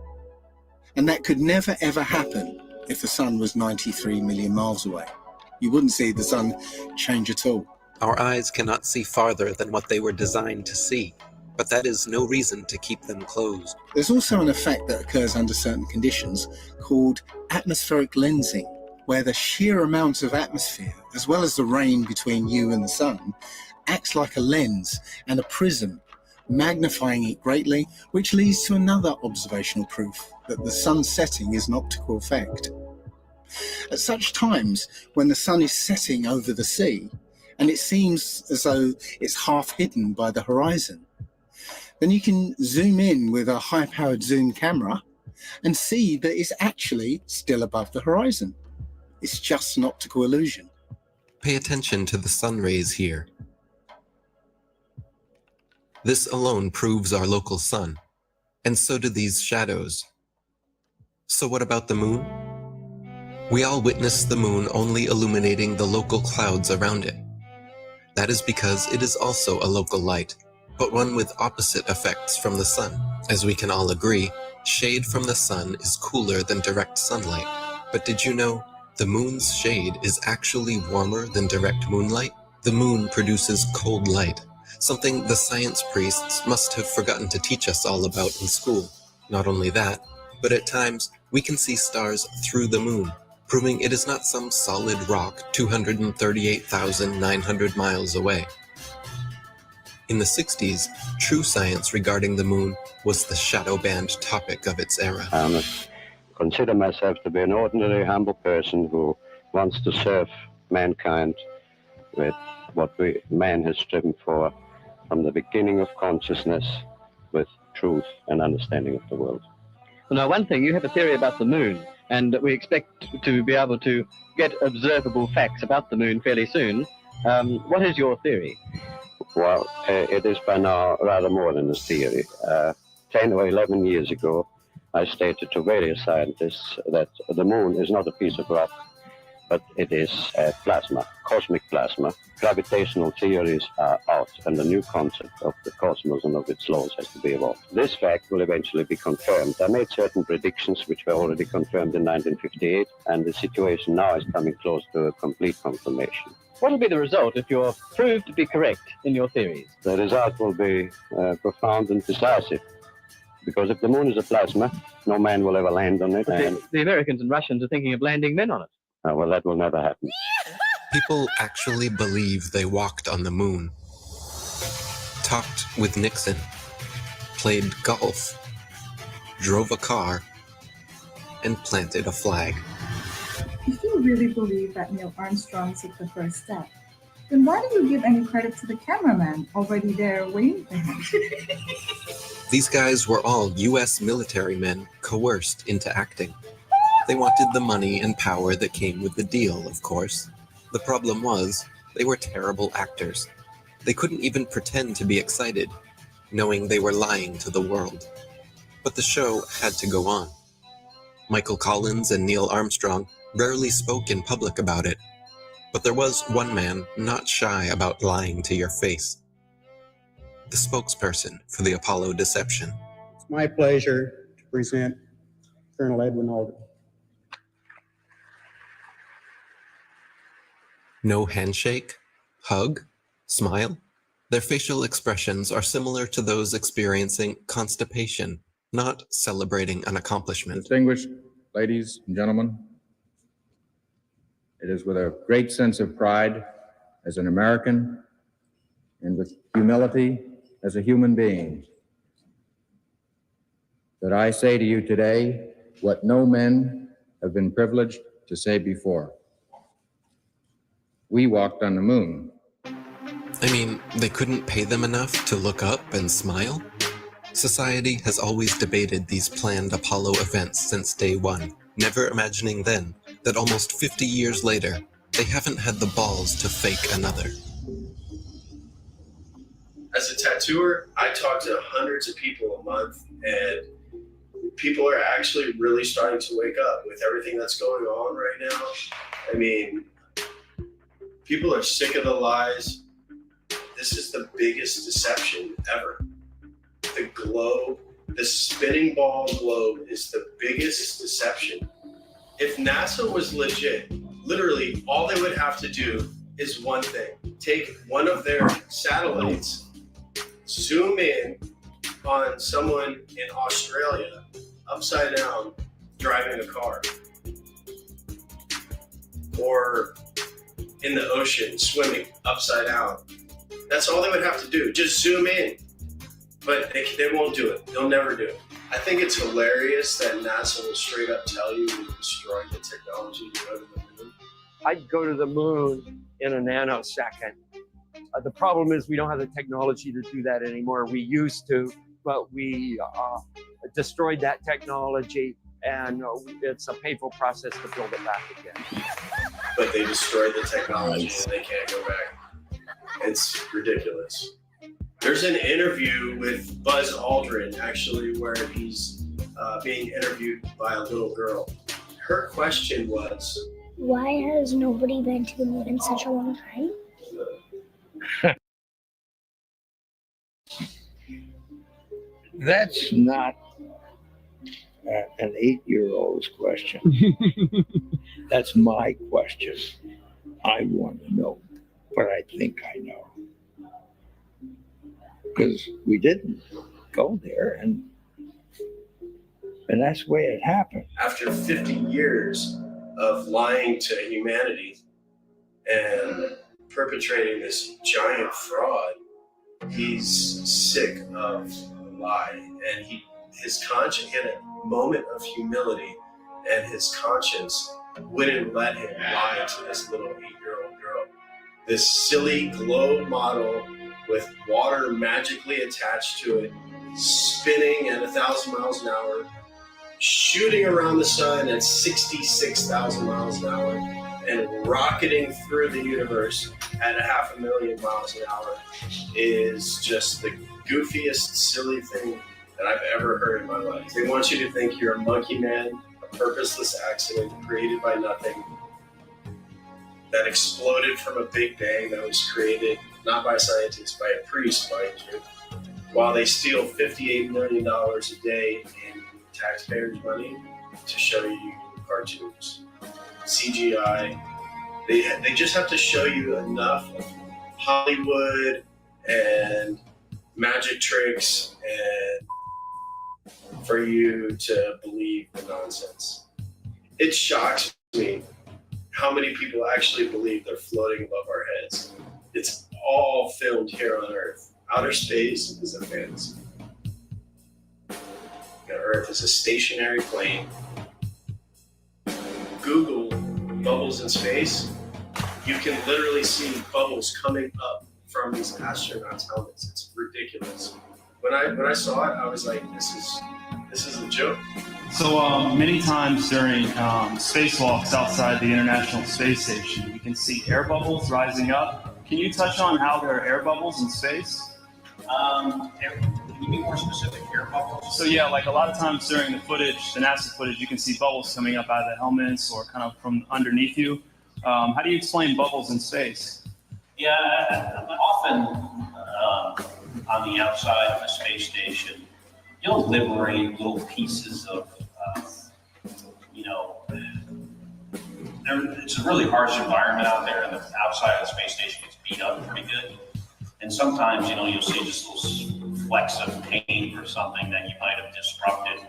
And that could never ever happen if the sun was 93 million miles away. You wouldn't see the sun change at all. Our eyes cannot see farther than what they were designed to see. But that is no reason to keep them closed. There's also an effect that occurs under certain conditions called atmospheric lensing, where the sheer amount of atmosphere, as well as the rain between you and the sun, acts like a lens and a prism, magnifying it greatly, which leads to another observational proof that the sun setting is an optical effect. At such times, when the sun is setting over the sea, and it seems as though it's half hidden by the horizon, then you can zoom in with a high-powered zoom camera and see that it's actually still above the horizon. It's just an optical illusion. Pay attention to the sun rays here. This alone proves our local sun, and so do these shadows. So what about the moon? We all witness the moon only illuminating the local clouds around it. That is because it is also a local light, but one with opposite effects from the sun. As we can all agree, shade from the sun is cooler than direct sunlight. But did you know the moon's shade is actually warmer than direct moonlight? The moon produces cold light, something the science priests must have forgotten to teach us all about in school. Not only that, but at times we can see stars through the moon, proving it is not some solid rock 238,900 miles away. In the 60s, true science regarding the moon was the shadow band topic of its era. I consider myself to be an ordinary, humble person who wants to serve mankind with what man has striven for from the beginning of consciousness, with truth and understanding of the world. Well, now, one thing, you have a theory about the moon, and we expect to be able to get observable facts about the moon fairly soon. What is your theory? Well, it is by now rather more than a theory. 10 or 11 years ago, I stated to various scientists that the moon is not a piece of rock, but it is plasma, cosmic plasma. Gravitational theories are out, and the new concept of the cosmos and of its laws has to be evolved. This fact will eventually be confirmed. I made certain predictions which were already confirmed in 1958, and the situation now is coming close to a complete confirmation. What will be the result if you're proved to be correct in your theories? The result will be profound and decisive. Because if the moon is a plasma, no man will ever land on it. And the Americans and Russians are thinking of landing men on it. Well, that will never happen. People actually believe they walked on the moon, talked with Nixon, played golf, drove a car, and planted a flag. If you really believe that Neil Armstrong took the first step, then why do you give any credit to the cameraman already there waiting for him? These guys were all U.S. military men coerced into acting. They wanted the money and power that came with the deal, of course. The problem was, they were terrible actors. They couldn't even pretend to be excited, knowing they were lying to the world. But the show had to go on. Michael Collins and Neil Armstrong rarely spoke in public about it, but there was one man not shy about lying to your face. The spokesperson for the Apollo deception. It's my pleasure to present Colonel Edwin Aldrin. No handshake, hug, smile. Their facial expressions are similar to those experiencing constipation, not celebrating an accomplishment. Distinguished ladies and gentlemen, it is with a great sense of pride as an American and with humility as a human being that I say to you today what no men have been privileged to say before. We walked on the moon. I mean, they couldn't pay them enough to look up and smile? Society has always debated these planned Apollo events since day one, never imagining then that almost 50 years later, they haven't had the balls to fake another. As a tattooer, I talk to hundreds of people a month, and people are actually really starting to wake up with everything that's going on right now. I mean, people are sick of the lies. This is the biggest deception ever. The globe, the spinning ball globe is the biggest deception. If NASA was legit, literally all they would have to do is one thing. Take one of their satellites, zoom in on someone in Australia, upside down, driving a car. Or in the ocean, swimming, upside down. That's all they would have to do, just zoom in. But they won't do it. They'll never do it. I think it's hilarious that NASA will straight up tell you we destroyed the technology to go to the moon. I'd go to the moon in a nanosecond. The problem is we don't have the technology to do that anymore. We used to, but we destroyed that technology, and it's a painful process to build it back again. But they destroyed the technology and they can't go back. It's ridiculous. There's an interview with Buzz Aldrin, actually, where he's being interviewed by a little girl. Her question was, why has nobody been to the moon in such a long time? That's not an 8-year-old's question. That's my question. I want to know what I think I know. Because we didn't go there, and that's the way it happened. After 50 years of lying to humanity and perpetrating this giant fraud, he's sick of the lie, and his conscience, he had a moment of humility, and his conscience wouldn't let him lie to this little 8-year-old girl. This silly globe model with water magically attached to it, spinning at 1,000 miles an hour, shooting around the sun at 66,000 miles an hour, and rocketing through the universe at 500,000 miles an hour is just the goofiest, silly thing that I've ever heard in my life. They want you to think you're a monkey man, a purposeless accident created by nothing, that exploded from a big bang that was created not by scientists, by a priest, mind you, while they steal $58 million a day in taxpayers' money to show you cartoons. CGI, they just have to show you enough of Hollywood and magic tricks and for you to believe the nonsense. It shocks me how many people actually believe they're floating above our heads. It's all filmed here on Earth. Outer space is a fantasy. Earth is a stationary plane. Google bubbles in space. You can literally see bubbles coming up from these astronauts' helmets. It's ridiculous. When I saw it, I was like, this is a joke. So many times during spacewalks outside the International Space Station, we can see air bubbles rising up. Can you touch on how there are air bubbles in space? Can you be more specific? Air bubbles? So yeah, like a lot of times during the footage, the NASA footage, you can see bubbles coming up out of the helmets or kind of from underneath you. How do you explain bubbles in space? Yeah, often on the outside of a space station, you'll liberate little pieces of, it's a really harsh environment out there, and the outside of the space station gets beat up pretty good. And sometimes, you'll see just little flecks of paint or something that you might have disrupted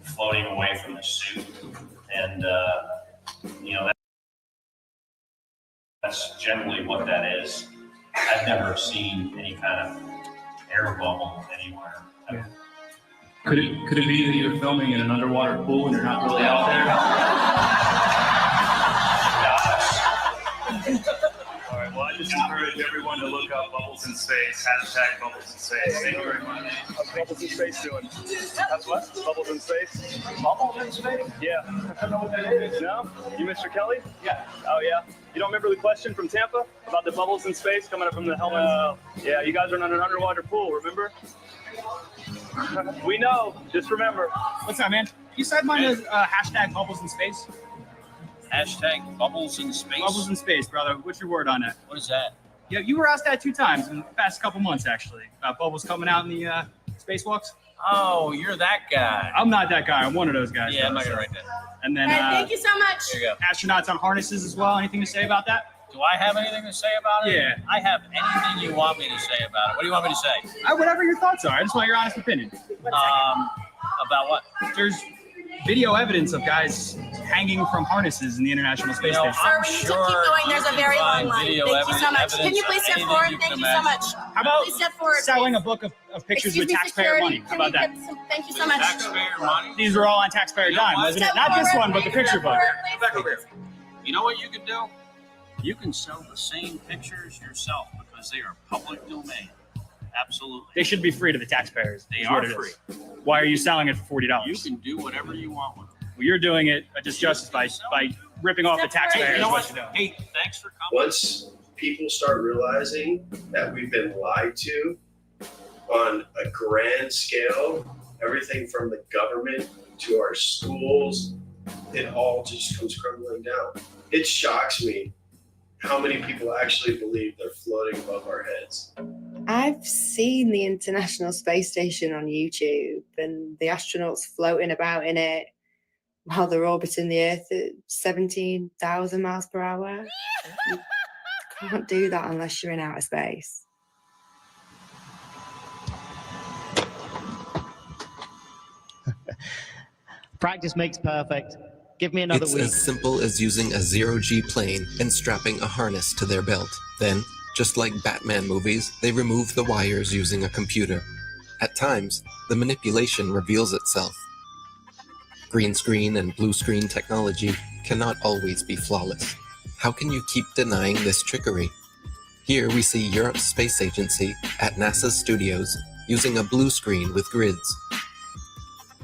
floating away from the suit. And, that's generally what that is. I've never seen any kind of air bubble anywhere. Yeah. Could it be that you're filming in an underwater pool and you're not really out there? All right, well, I just encourage everyone to look up bubbles in space, hashtag bubbles in space. Thank you very much. How's bubbles in space doing? That's what? Bubbles in space? Bubbles in space? Yeah. I don't know what that is. No? You Mr. Kelly? Yeah. Oh, yeah? You don't remember the question from Tampa about the bubbles in space coming up from the helmet? Yeah, you guys are in an underwater pool, remember? We know. Just remember. What's up, man? You said mine is hashtag bubbles in space. Hashtag bubbles in space? Bubbles in space, brother. What's your word on it? What is that? Yeah, you were asked that 2 times in the past couple months, actually, about bubbles coming out in the spacewalks. Oh, you're that guy. I'm not that guy. I'm one of those guys. Yeah, I'm not going to write that. And then, thank you so much. There you go. Astronauts on harnesses as well. Anything to say about that? Do I have anything to say about it? Yeah. I have anything you want me to say about it. What do you want me to say? Whatever your thoughts are. I just want your honest opinion. About what? There's video evidence of guys hanging from harnesses in the International Space Station. Sir, we need to keep going. There's a very long line. Thank you so much. Can you please step forward? Thank you so much. How about please step forward, selling a book of pictures with taxpayer money? How about that? Thank you so much. Taxpayer money? These were all on taxpayer dime, wasn't it? Not this one, but the picture book. Back over here. You know what you can do? You can sell the same pictures yourself because they are public domain. Absolutely. They should be free to the taxpayers. They are free. Why are you selling it for $40? You can do whatever you want with them. Well, you're doing it a disjustice by ripping off the taxpayers. You know what? You're doing. Hey, thanks for coming. Once people start realizing that we've been lied to on a grand scale, everything from the government to our schools, it all just comes crumbling down. It shocks me how many people actually believe they're floating above our heads. I've seen the International Space Station on YouTube and the astronauts floating about in it while they're orbiting the Earth at 17,000 miles per hour. You can't do that unless you're in outer space. Practice makes perfect. Give me another It's week. as simple as using a zero-G plane and strapping a harness to their belt. Then, just like Batman movies, they remove the wires using a computer. At times, the manipulation reveals itself. Green screen and blue screen technology cannot always be flawless. How can you keep denying this trickery? Here we see Europe's space agency at NASA's studios using a blue screen with grids.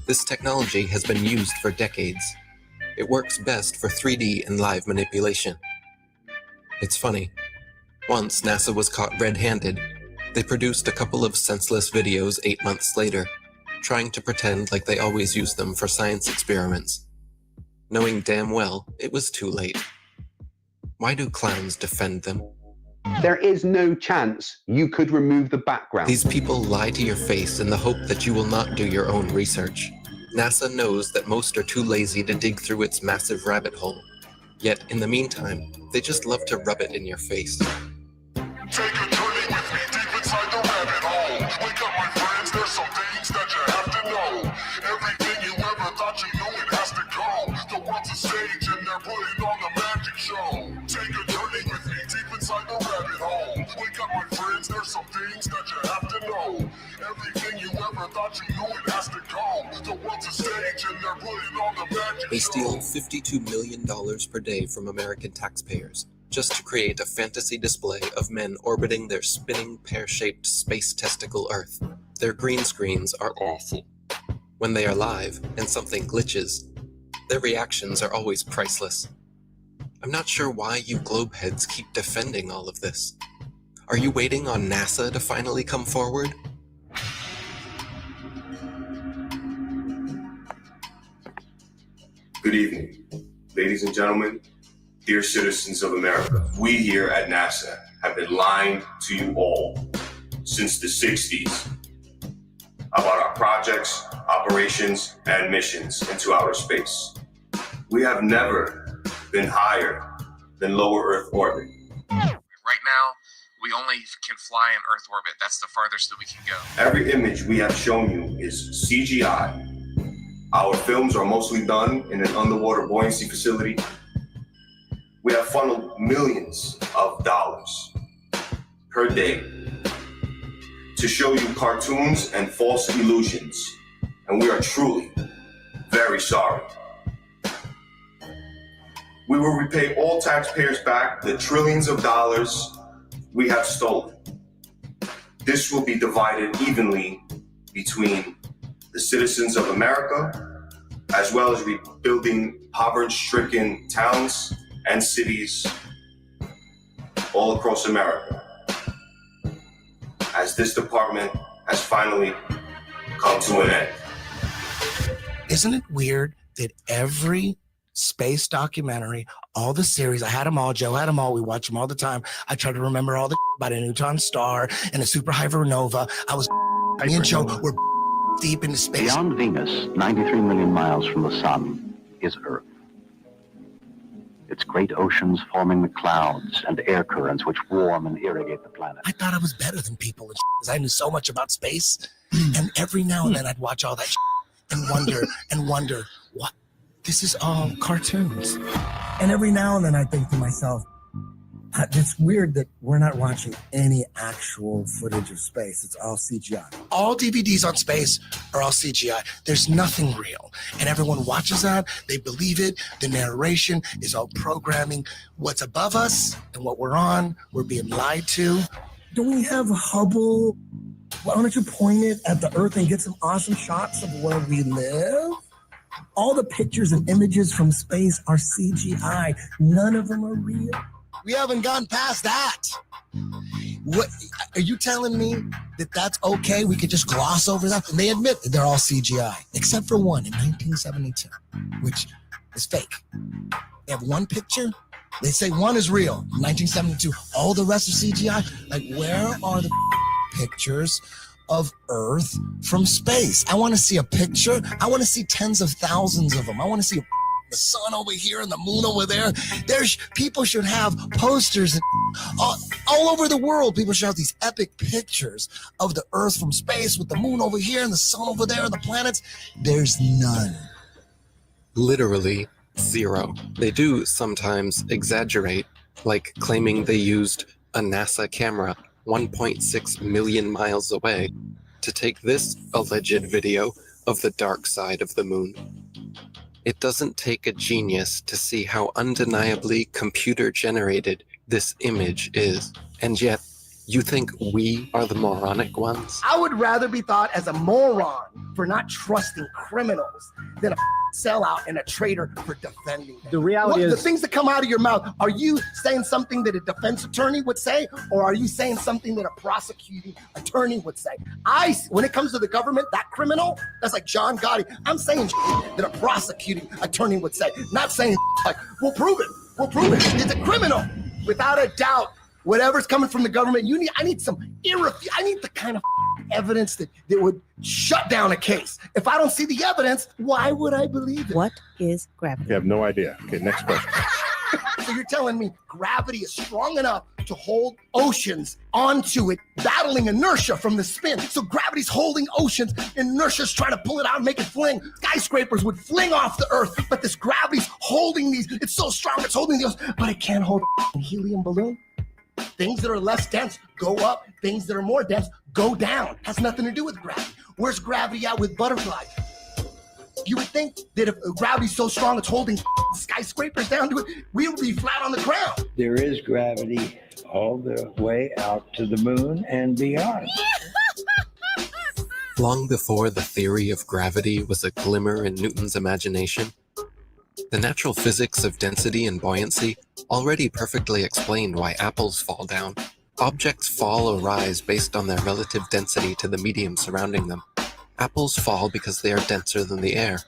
This technology has been used for decades. It works best for 3D and live manipulation. It's funny. Once NASA was caught red-handed, they produced a couple of senseless videos 8 months later, trying to pretend like they always use them for science experiments, knowing damn well it was too late. Why do clowns defend them? There is no chance you could remove the background. These people lie to your face in the hope that you will not do your own research. NASA knows that most are too lazy to dig through its massive rabbit hole. Yet, in the meantime, they just love to rub it in your face. Take a journey with me deep inside the rabbit hole. Wake up, my friends, there's some things that you have to know. Everything you ever thought you knew, it has to go. The world's a stage and they're putting on the magic show. Take a journey with me deep inside the rabbit hole. Wake up, my friends, there's some things that you have to know. Everything you ever thought you knew, it has to go. The world's a stage and they're putting on the magic They show. steal $52 million per day from American taxpayers, just to create a fantasy display of men orbiting their spinning pear-shaped space testicle Earth. Their green screens are awful. When they are live and something glitches, their reactions are always priceless. I'm not sure why you globeheads keep defending all of this. Are you waiting on NASA to finally come forward? Good evening, ladies and gentlemen, dear citizens of America. We here at NASA have been lying to you all since the 60s about our projects, operations, and missions into outer space. We have never been higher than lower Earth orbit. Right now, we only can fly in Earth orbit. That's the farthest that we can go. Every image we have shown you is CGI. Our films are mostly done in an underwater buoyancy facility. We have funneled millions of dollars per day to show you cartoons and false illusions, and we are truly very sorry. We will repay all taxpayers back the trillions of dollars we have stolen. This will be divided evenly between the citizens of America, as well as rebuilding poverty-stricken towns and cities all across America, as this department has finally come to an end. Isn't it weird that every space documentary, all the series, I had them all, Joe had them all, we watch them all the time. I try to remember all the about a neutron star and a super hypernova. Me and Joe were deep into space. Beyond Venus, 93 million miles from the sun, is Earth. Its great oceans forming the clouds and air currents which warm and irrigate the planet. I thought I was better than people because I knew so much about space. And every now and then I'd watch all that and wonder, what? This is all cartoons. And every now and then I think to myself, it's weird that we're not watching any actual footage of space. It's all CGI. All DVDs on space are all CGI. There's nothing real. And everyone watches that. They believe it. The narration is all programming. What's above us and what we're on, we're being lied to. Don't we have Hubble? Why don't you point it at the Earth and get some awesome shots of where we live? All the pictures and images from space are CGI. None of them are real. We haven't gone past that. What are you telling me that that's okay? We could just gloss over that? And they admit that they're all CGI, except for one in 1972, which is fake. They have one picture. They say one is real, 1972. All the rest is CGI. Like, where are the pictures of Earth from space? I want to see a picture. I want to see tens of thousands of them. I want to see the sun over here and the moon over there. People should have posters and all over the world. People should have these epic pictures of the Earth from space with the moon over here and the sun over there and the planets. There's none. Literally zero. They do sometimes exaggerate, like claiming they used a NASA camera 1.6 million miles away to take this alleged video of the dark side of the moon. It doesn't take a genius to see how undeniably computer-generated this image is. And yet, you think we are the moronic ones? I would rather be thought as a moron for not trusting criminals than a sellout and a traitor for defending them. The reality is, the things that come out of your mouth, are you saying something that a defense attorney would say, or are you saying something that a prosecuting attorney would say? When it comes to the government, that criminal, that's like John Gotti. I'm saying that a prosecuting attorney would say, not saying like, we'll prove it. It's a criminal. Without a doubt, whatever's coming from the government, I need the kind of evidence that would shut down a case. If I don't see the evidence, why would I believe it? What is gravity? You have no idea. Okay, next question. So you're telling me gravity is strong enough to hold oceans onto it, battling inertia from the spin. So gravity's holding oceans, and inertia's trying to pull it out and make it fling. Skyscrapers would fling off the Earth, but this gravity's holding these. It's so strong, it's holding these, but it can't hold a helium balloon. Things that are less dense go up. Things that are more dense go down. Has nothing to do with gravity. Where's gravity at with butterflies? You would think that if gravity's so strong it's holding skyscrapers down to it, we would be flat on the ground. There is gravity all the way out to the moon and beyond. Long before the theory of gravity was a glimmer in Newton's imagination, the natural physics of density and buoyancy already perfectly explained why apples fall down, Objects fall or rise based on their relative density to the medium surrounding them. Apples fall because they are denser than the air,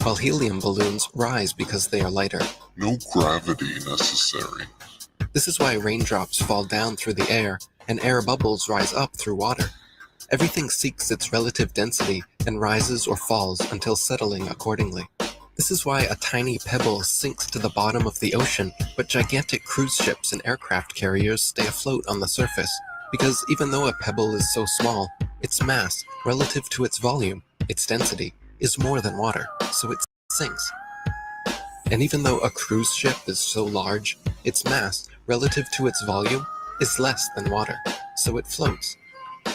while helium balloons rise because they are lighter. No gravity necessary. This is why raindrops fall down through the air and air bubbles rise up through water. Everything seeks its relative density and rises or falls until settling accordingly. This is why a tiny pebble sinks to the bottom of the ocean, but gigantic cruise ships and aircraft carriers stay afloat on the surface. Because even though a pebble is so small, its mass, relative to its volume, its density, is more than water, so it sinks. And even though a cruise ship is so large, its mass, relative to its volume, is less than water, so it floats.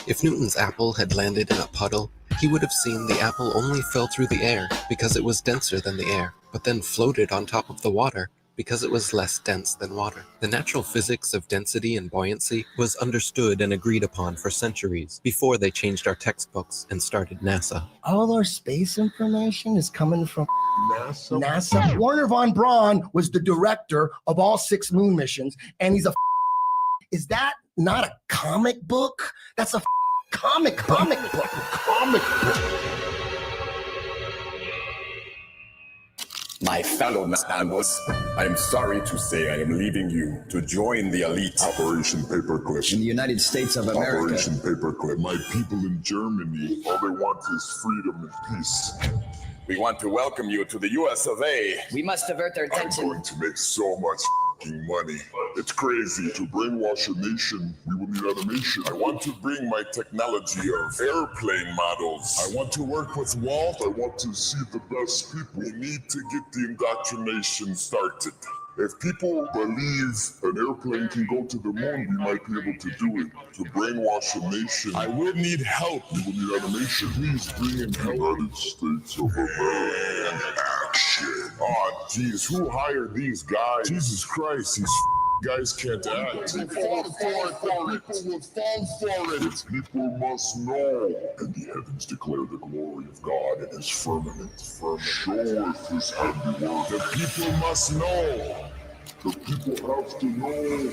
If Newton's apple had landed in a puddle, he would have seen the apple only fell through the air because it was denser than the air, but then floated on top of the water because it was less dense than water. The natural physics of density and buoyancy was understood and agreed upon for centuries before they changed our textbooks and started NASA. All our space information is coming from NASA. Werner von Braun was the director of all 6 moon missions, and he's a Is that not a comic book? That's a comic book. My fellow Mandals, I am sorry to say I am leaving you to join the elite. Operation Paperclip. In the United States of America. Operation Paperclip. My people in Germany, all they want is freedom and peace. We want to welcome you to the US of A. We must divert their attention. I'm going to make so much money. It's crazy. To brainwash a nation, we will need animation. I want to bring my technology of airplane models. I want to work with Walt. I want to see the best people. We need to get the indoctrination started. If people believe an airplane can go to the moon, we might be able to do it. To brainwash a nation, I will need help. We will need animation. Please bring in help. United States of America. And action. Oh, geez, who hired these guys? Jesus Christ, these guys can't act. People will fall for it. People must know. And the heavens declare the glory of God in his firmament. Showeth his handiwork. The people must know. The people have to know.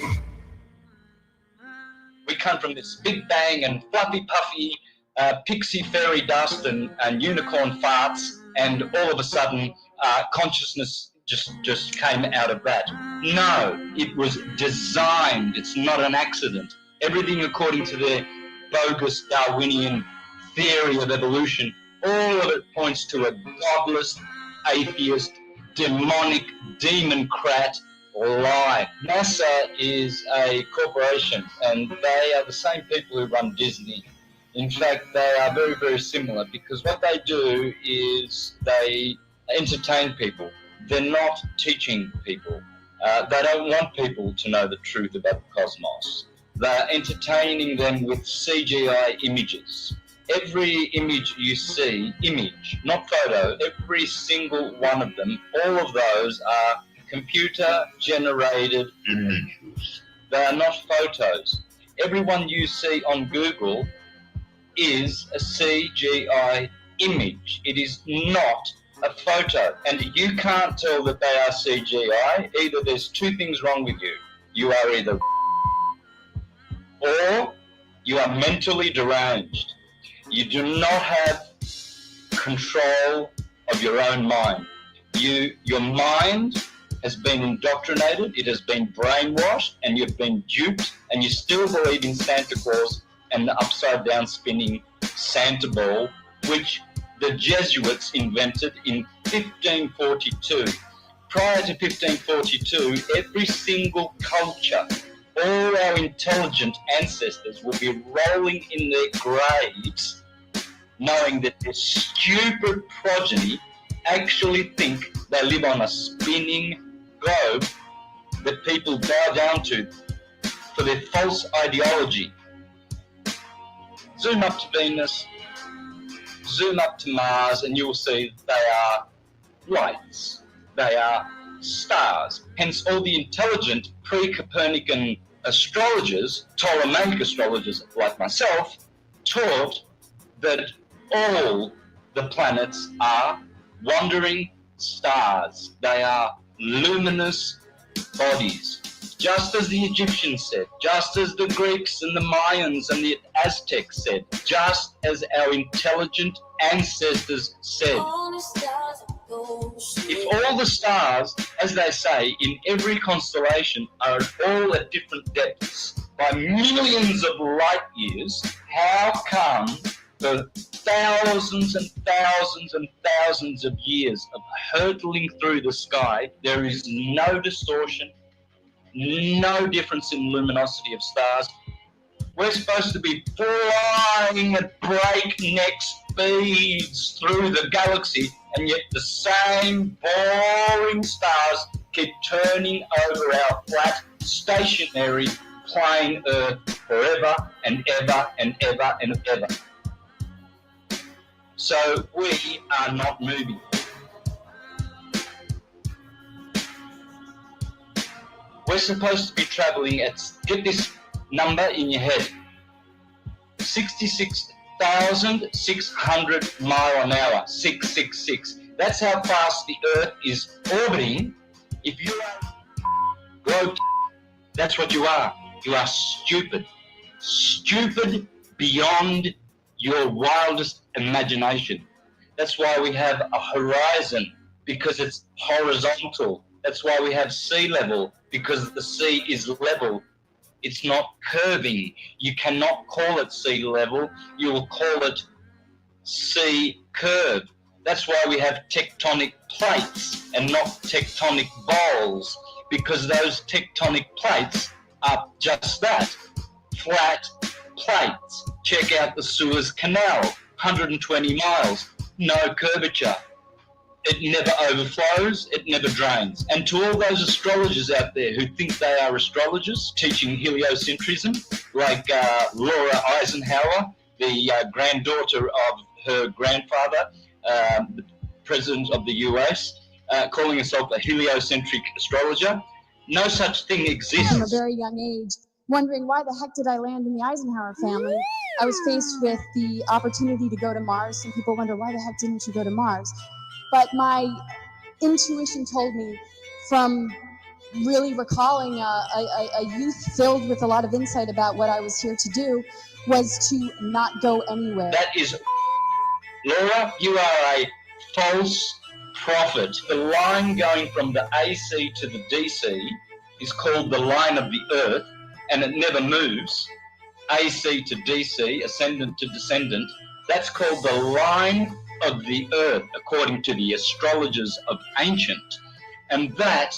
We come from this big bang and fluffy puffy pixie fairy dust and unicorn farts, and all of a sudden consciousness just came out of that. No, it was designed. It's not an accident. Everything according to the bogus Darwinian theory of evolution, all of it points to a godless, atheist, demonic, demon-crat lie. NASA is a corporation, and they are the same people who run Disney. In fact, they are very, very similar, because what they do is they entertain people. They're not teaching people. They don't want people to know the truth about the cosmos. They're entertaining them with CGI images. Every image you see, image, not photo, every single one of them, all of those are computer-generated images. They are not photos. Everyone you see on Google is a CGI image. It is not a photo. And you can't tell that they are CGI. Either there's 2 things wrong with you. You are either or you are mentally deranged. You do not have control of your own mind. Your mind has been indoctrinated, it has been brainwashed, and you've been duped, and you still believe in Santa Claus and the upside down spinning Santa ball, which the Jesuits invented in 1542. Prior to 1542, every single culture, all our intelligent ancestors will be rolling in their graves knowing that their stupid progeny actually think they live on a spinning globe that people bow down to for their false ideology. Zoom up to Venus, zoom up to Mars, and you will see they are lights. They are stars. Hence, all the intelligent pre-Copernican astrologers, Ptolemaic astrologers like myself, taught that all the planets are wandering stars. They are luminous bodies. just as the Egyptians said, just as the Greeks and the Mayans and the Aztecs said, just as our intelligent ancestors said. If all the stars, as they say, in every constellation are all at different depths by millions of light years, how come for thousands and thousands and thousands of years of hurtling through the sky, there is no distortion, no difference in luminosity of stars? We're supposed to be flying at breakneck speeds through the galaxy, and yet the same boring stars keep turning over our flat, stationary, plain Earth forever and ever and ever and ever. So we are not moving. We're supposed to be traveling at, get this number in your head, 66,600 mile an hour, 666. That's how fast the Earth is orbiting. If you are broke, that's what you are. You are stupid. Stupid beyond your wildest imagination. That's why we have a horizon, because it's horizontal. That's why we have sea level, because the sea is level. It's not curving. You cannot call it sea level. You will call it sea curve. That's why we have tectonic plates and not tectonic bowls, because those tectonic plates are just that, flat plates. Check out the Suez Canal, 120 miles, no curvature. It never overflows, it never drains. And to all those astrologers out there who think they are astrologers teaching heliocentrism, like Laura Eisenhower, the granddaughter of her grandfather, the president of the US, calling herself a heliocentric astrologer, no such thing exists. From a very young age, wondering why the heck did I land in the Eisenhower family? I was faced with the opportunity to go to Mars, and people wonder, why the heck didn't you go to Mars? But my intuition told me, from really recalling a youth filled with a lot of insight about what I was here to do, was to not go anywhere. That is, Laura, you are a false prophet. The line going from the AC to the DC is called the line of the Earth, and it never moves. AC to DC, ascendant to descendant, that's called the line of the Earth, according to the astrologers of ancient, and that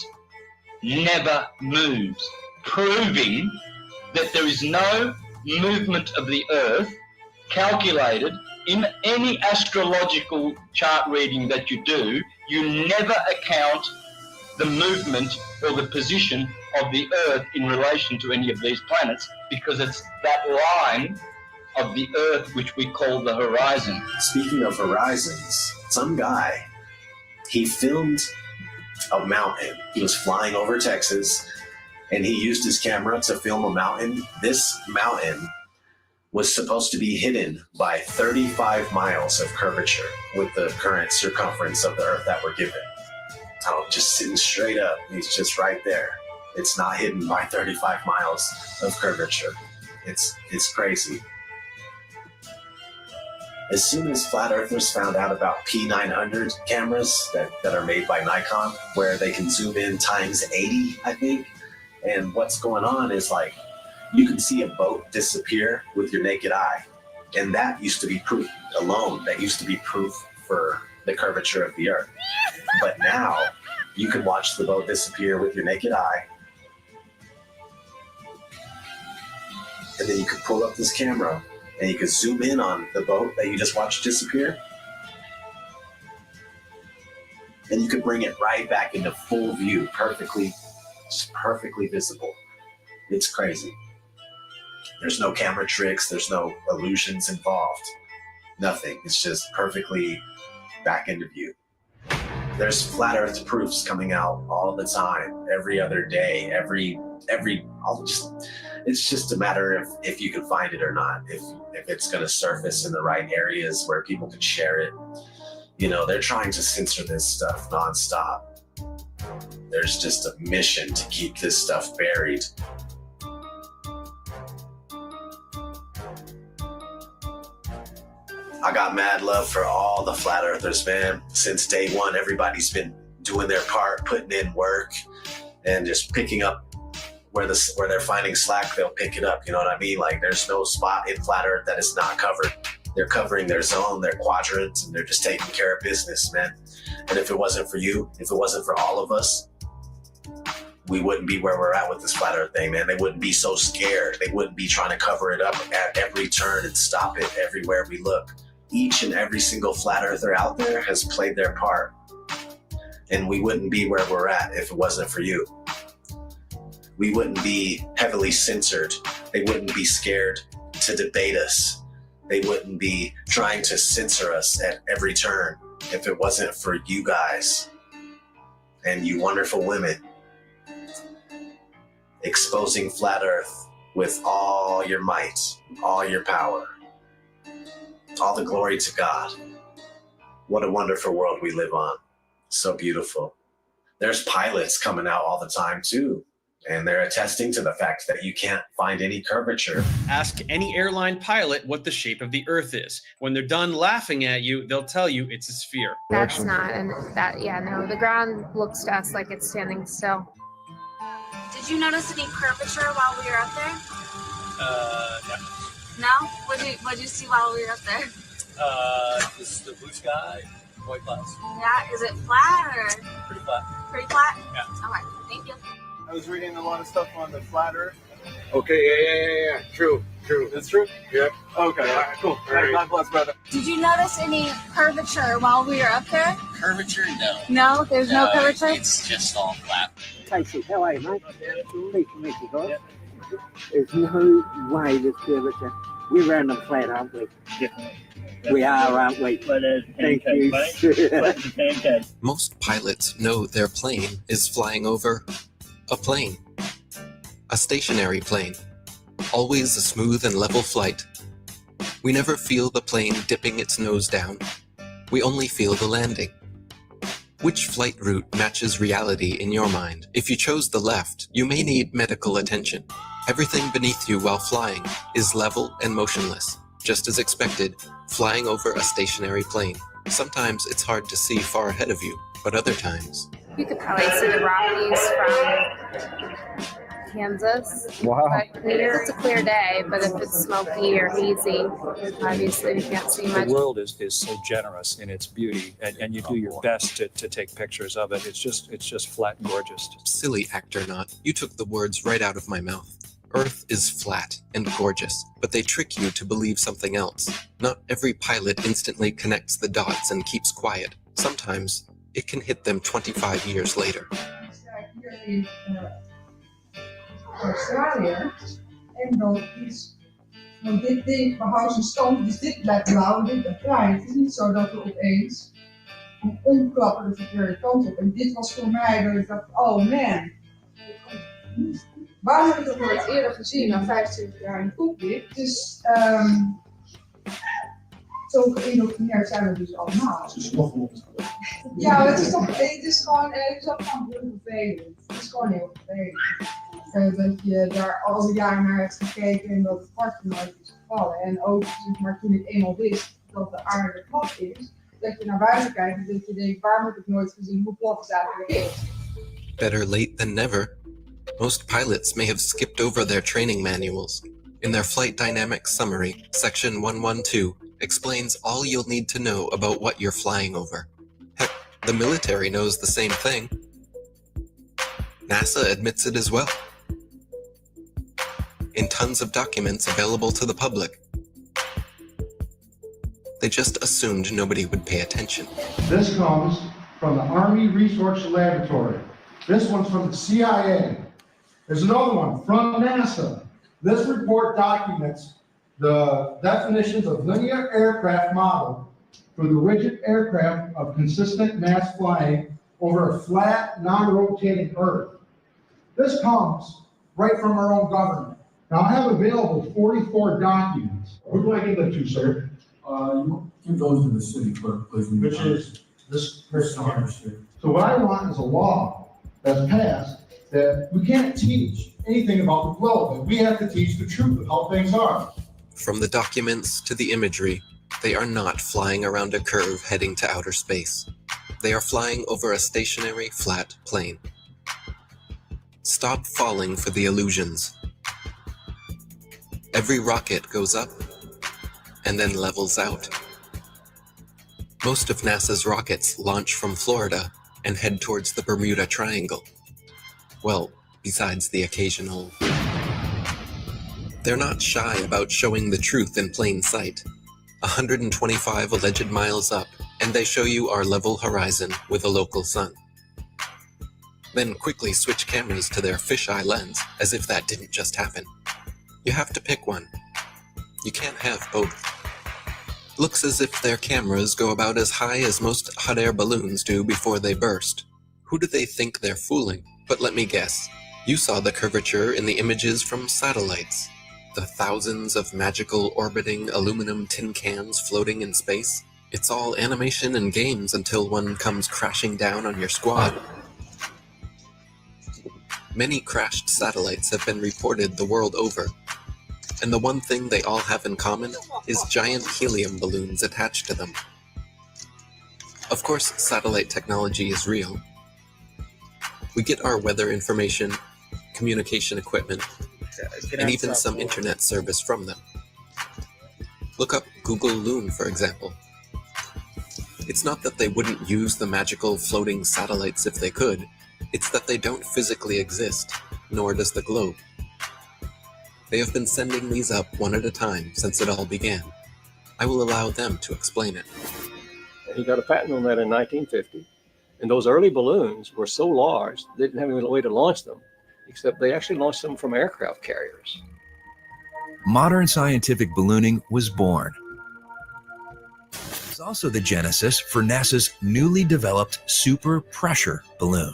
never moves, proving that there is no movement of the Earth calculated in any astrological chart reading that you do. You never account the movement or the position of the Earth in relation to any of these planets, because it's that line of the Earth which we call the horizon. Speaking of horizons, some guy, he filmed a mountain. He was flying over Texas, and he used his camera to film a mountain. This mountain was supposed to be hidden by 35 miles of curvature with the current circumference of the Earth that we're given. Just sitting straight up. He's just right there. It's not hidden by 35 miles of curvature. It's crazy. As soon as flat earthers found out about P900 cameras that are made by Nikon, where they can zoom in times 80, I think, and what's going on is, like, you can see a boat disappear with your naked eye, and that used to be proof alone. That used to be proof for the curvature of the Earth. But now you can watch the boat disappear with your naked eye, and then you can pull up this camera and you can zoom in on the boat that you just watched disappear, and you can bring it right back into full view, perfectly visible. It's crazy. There's no camera tricks, there's no illusions involved, nothing. It's just perfectly back into view. There's flat earth proofs coming out all the time, every other day, it's just a matter of if you can find it or not, if it's going to surface in the right areas where people can share it. You know, they're trying to censor this stuff nonstop. There's just a mission to keep this stuff buried. I got mad love for all the flat earthers, man. Since day one, everybody's been doing their part, putting in work, and just picking up where they're finding slack, they'll pick it up. You know what I mean? Like, there's no spot in flat earth that is not covered. They're covering their zone, their quadrants, and they're just taking care of business, man. And if it wasn't for you, if it wasn't for all of us, we wouldn't be where we're at with this flat earth thing, man. They wouldn't be so scared. They wouldn't be trying to cover it up at every turn and stop it everywhere we look. Each and every single flat earther out there has played their part. And we wouldn't be where we're at if it wasn't for you. We wouldn't be heavily censored. They wouldn't be scared to debate us. They wouldn't be trying to censor us at every turn if it wasn't for you guys and you wonderful women exposing flat earth with all your might, all your power. All the glory to God. What a wonderful world we live on. So beautiful. There's pilots coming out all the time too, and they're attesting to the fact that you can't find any curvature. Ask any airline pilot what the shape of the Earth is. When they're done laughing at you, they'll tell you it's a sphere. That's not, and that, yeah, no, the ground looks to us like it's standing still. Did you notice any curvature while we were up there? No. No? What'd you see while we were up there? This is the blue sky, white clouds. Yeah, is it flat or? Pretty flat. Pretty flat? Yeah. Okay, thank you. I was reading a lot of stuff on the flat Earth. Okay, yeah. True. It's true? Yep. Okay, all right, cool. All right. God bless, brother. Did you notice any curvature while we were up there? Curvature, no. No, there's no curvature? It's just all flat. Casey, how are you, mate? Please to meet you guys. There's no way this curvature. We're random flat, aren't we? Yeah. We are, aren't we? Thank you. Most pilots know their plane is flying over a plane. A stationary plane. Always a smooth and level flight. We never feel the plane dipping its nose down. We only feel the landing. Which flight route matches reality in your mind? If you chose the left, you may need medical attention. Everything beneath you while flying is level and motionless. Just as expected, flying over a stationary plane. Sometimes it's hard to see far ahead of you, but other times... You could probably see the Rockies from Kansas. Wow. But if it's a clear day, but if it's smoky or hazy, obviously we can't see much. The world is so generous in its beauty, and you do your best to take pictures of it. It's just flat and gorgeous. Silly actor not. You took the words right out of my mouth. Earth is flat and gorgeous, but they trick you to believe something else. Not every pilot instantly connects the dots and keeps quiet. Sometimes it can hit them 25 years later. Australië en dan is, want dit ding behoudt zijn stand, dus dit blijft blauw, dit blijft vrij. Het is niet zo dat we opeens omklappen de verkeerde kant op. En dit was voor mij dat ik dacht, oh man, waar heb ik dat nooit eerder gezien na 25 jaar in de cockpit? Dus zo geïndoctrineerd zijn we dus allemaal. Ja, het is gewoon heel vervelend. Het is gewoon heel vervelend. Dat je daar al die jaren naar hebt gekeken en dat het kwartje nooit is gevallen. En ook zeg maar, toen ik eenmaal wist dat de aarde plat is, dat je naar buiten kijkt en dat je denkt, waar heb ik nooit gezien hoe plat het eigenlijk is. Better late than never. Most pilots may have skipped over their training manuals. In their Flight Dynamics Summary, Section 112 explains all you'll need to know about what you're flying over. Heck, the military knows the same thing. NASA admits it as well. In tons of documents available to the public. They just assumed nobody would pay attention. This comes from the Army Research Laboratory. This one's from the CIA. There's another one from NASA. This report documents the definitions of linear aircraft model for the rigid aircraft of consistent mass flying over a flat, non-rotating Earth. This comes right from our own government. Now, I have available 44 documents. Who do I give it to, sir? You can go to the city clerk, please. Which is this person here. So what I want is a law that's passed that we can't teach anything about the globe. We have to teach the truth of how things are. From the documents to the imagery, they are not flying around a curve heading to outer space. They are flying over a stationary, flat plane. Stop falling for the illusions. Every rocket goes up and then levels out. Most of NASA's rockets launch from Florida and head towards the Bermuda Triangle. Well, besides the occasional. They're not shy about showing the truth in plain sight. 125 alleged miles up, and they show you our level horizon with a local sun. Then quickly switch cameras to their fisheye lens, as if that didn't just happen. You have to pick one. You can't have both. Looks as if their cameras go about as high as most hot air balloons do before they burst. Who do they think they're fooling? But let me guess. You saw the curvature in the images from satellites. The thousands of magical orbiting aluminum tin cans floating in space. It's all animation and games until one comes crashing down on your squad. Many crashed satellites have been reported the world over. And the one thing they all have in common is giant helium balloons attached to them. Of course, satellite technology is real. We get our weather information, communication equipment, and even some internet service from them. Look up Google Loon, for example. It's not that they wouldn't use the magical floating satellites if they could, it's that they don't physically exist, nor does the globe. They have been sending these up one at a time since it all began. I will allow them to explain it. He got a patent on that in 1950. And those early balloons were so large, they didn't have any way to launch them, except they actually launched them from aircraft carriers. Modern scientific ballooning was born. It's also the genesis for NASA's newly developed super pressure balloon.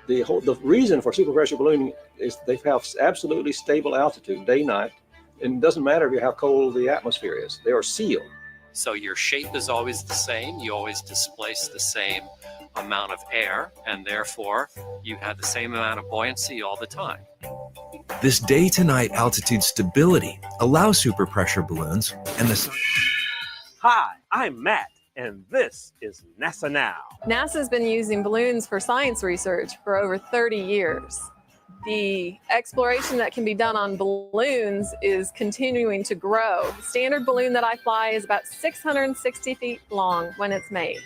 The reason for super pressure ballooning is they have absolutely stable altitude, day, night, and it doesn't matter how cold the atmosphere is. They are sealed. So your shape is always the same. You always displace the same amount of air, and therefore you have the same amount of buoyancy all the time. This day-to-night altitude stability allows super pressure balloons and the sun. Hi, I'm Matt, and this is NASA Now. NASA's been using balloons for science research for over 30 years. The exploration that can be done on balloons is continuing to grow. The standard balloon that I fly is about 660 feet long when it's made.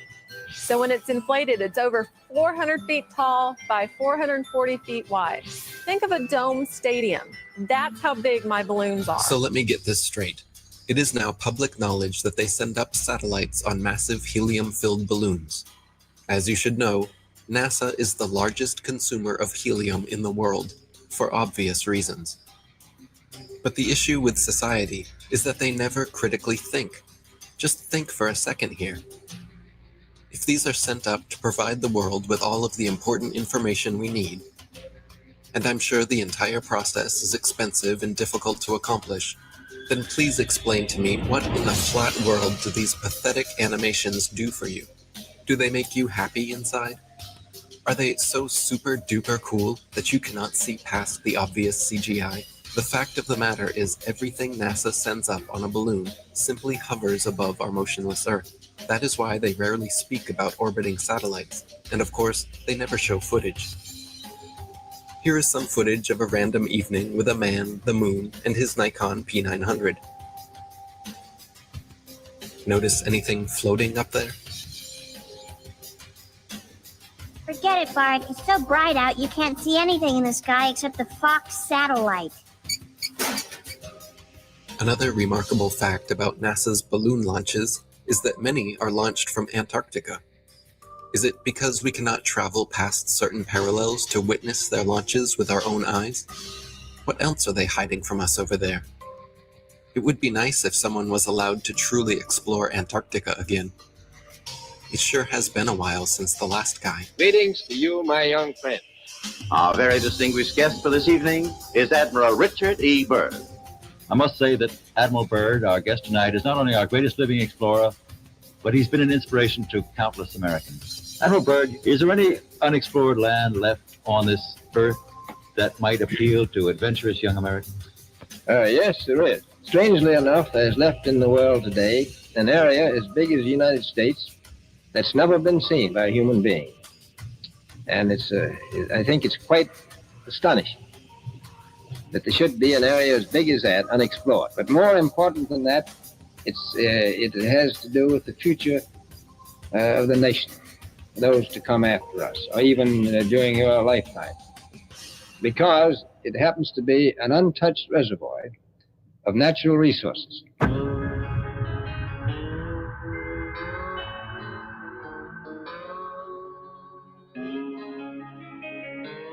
So when it's inflated, it's over 400 feet tall by 440 feet wide. Think of a dome stadium. That's how big my balloons are. So let me get this straight. It is now public knowledge that they send up satellites on massive helium-filled balloons. As you should know, NASA is the largest consumer of helium in the world, for obvious reasons. But the issue with society is that they never critically think. Just think for a second here. If these are sent up to provide the world with all of the important information we need, and I'm sure the entire process is expensive and difficult to accomplish, then please explain to me what in the flat world do these pathetic animations do for you? Do they make you happy inside? Are they so super duper cool that you cannot see past the obvious CGI? The fact of the matter is everything NASA sends up on a balloon simply hovers above our motionless Earth. That is why they rarely speak about orbiting satellites, and of course, they never show footage. Here is some footage of a random evening with a man, the moon, and his Nikon P900. Notice anything floating up there? Forget it, Bart. It's so bright out you can't see anything in the sky except the Fox satellite. Another remarkable fact about NASA's balloon launches is that many are launched from Antarctica. Is it because we cannot travel past certain parallels to witness their launches with our own eyes? What else are they hiding from us over there? It would be nice if someone was allowed to truly explore Antarctica again. It sure has been a while since the last guy. Greetings to you, my young friend. Our very distinguished guest for this evening is Admiral Richard E. Byrd. I must say that Admiral Byrd, our guest tonight, is not only our greatest living explorer, but he's been an inspiration to countless Americans. Admiral Byrd, is there any unexplored land left on this earth that might appeal to adventurous young Americans? Yes, there is. Strangely enough, there's left in the world today an area as big as the United States that's never been seen by a human being. And I think it's quite astonishing that there should be an area as big as that unexplored. But more important than that, it has to do with the future of the nation, those to come after us, or even during your lifetime. Because it happens to be an untouched reservoir of natural resources.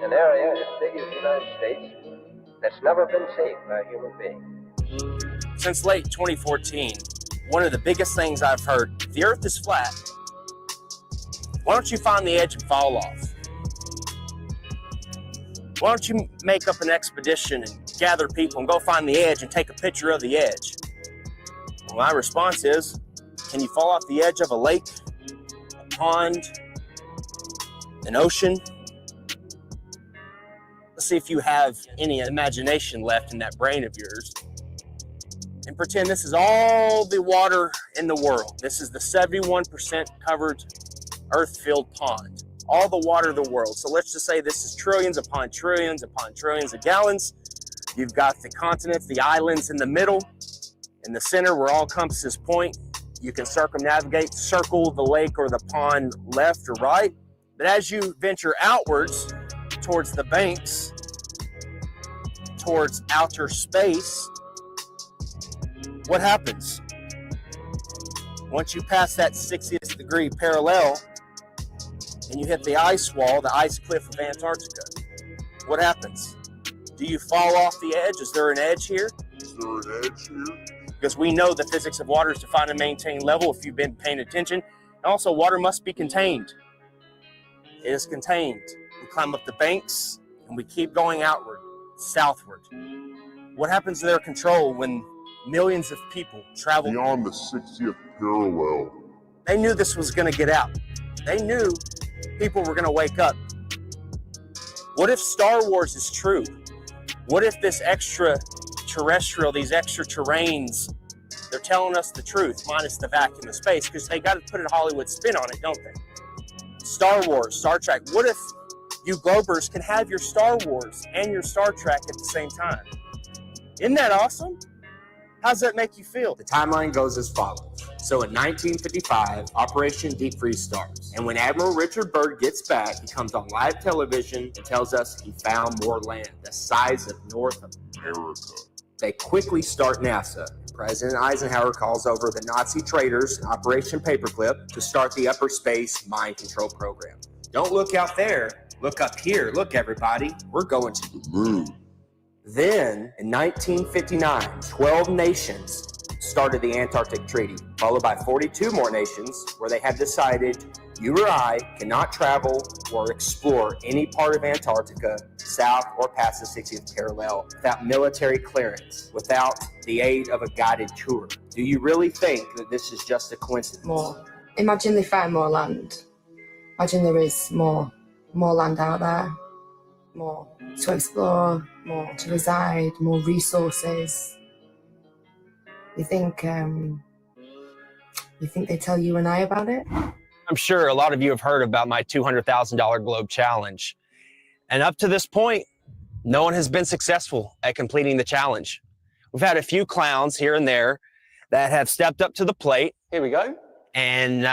An area as big as the United States that's never been seen by a human being. Since late 2014, one of the biggest things I've heard, if the earth is flat, why don't you find the edge and fall off? Why don't you make up an expedition and gather people and go find the edge and take a picture of the edge? Well, my response is, can you fall off the edge of a lake, a pond, an ocean? Let's see if you have any imagination left in that brain of yours. And pretend this is all the water in the world. This is the 71% covered earth-filled pond. All the water of the world. So let's just say this is trillions upon trillions upon trillions of gallons. You've got the continents, the islands in the middle. In the center where all compasses point, you can circumnavigate, circle the lake or the pond left or right. But as you venture outwards towards the banks, towards outer space, what happens? Once you pass that 60th degree parallel and you hit the ice wall, the ice cliff of Antarctica, what happens? Do you fall off the edge? Is there an edge here? Is there an edge here? Because we know the physics of water is defined and maintained level if you've been paying attention. And also, water must be contained. It is contained. We climb up the banks and we keep going outward, southward. What happens to their control when millions of people travel beyond the 60th parallel? They knew this was going to get out. They knew people were going to wake up. What if Star Wars is true? What if this extraterrestrial, these extra terrains, they're telling us the truth, minus the vacuum of space, because they got to put a Hollywood spin on it, don't they? Star Wars, Star Trek. What if you Globers can have your Star Wars and your Star Trek at the same time? Isn't that awesome? How does that make you feel? The timeline goes as follows. So in 1955, Operation Deep Freeze starts. And when Admiral Richard Byrd gets back, he comes on live television and tells us he found more land, the size of North America. They quickly start NASA. President Eisenhower calls over the Nazi traitors, Operation Paperclip, to start the upper space mind control program. Don't look out there. Look up here. Look, everybody. We're going to the moon. Then, in 1959, 12 nations started the Antarctic Treaty, followed by 42 more nations where they have decided you or I cannot travel or explore any part of Antarctica south or past the 60th parallel without military clearance, without the aid of a guided tour. Do you really think that this is just a coincidence? More. Imagine they find more land. Imagine there is more land out there, more to explore, more to reside, more resources. You think they tell you and I about it? I'm sure a lot of you have heard about my $200,000 globe challenge. And up to this point, no one has been successful at completing the challenge. We've had a few clowns here and there that have stepped up to the plate. Here we go. And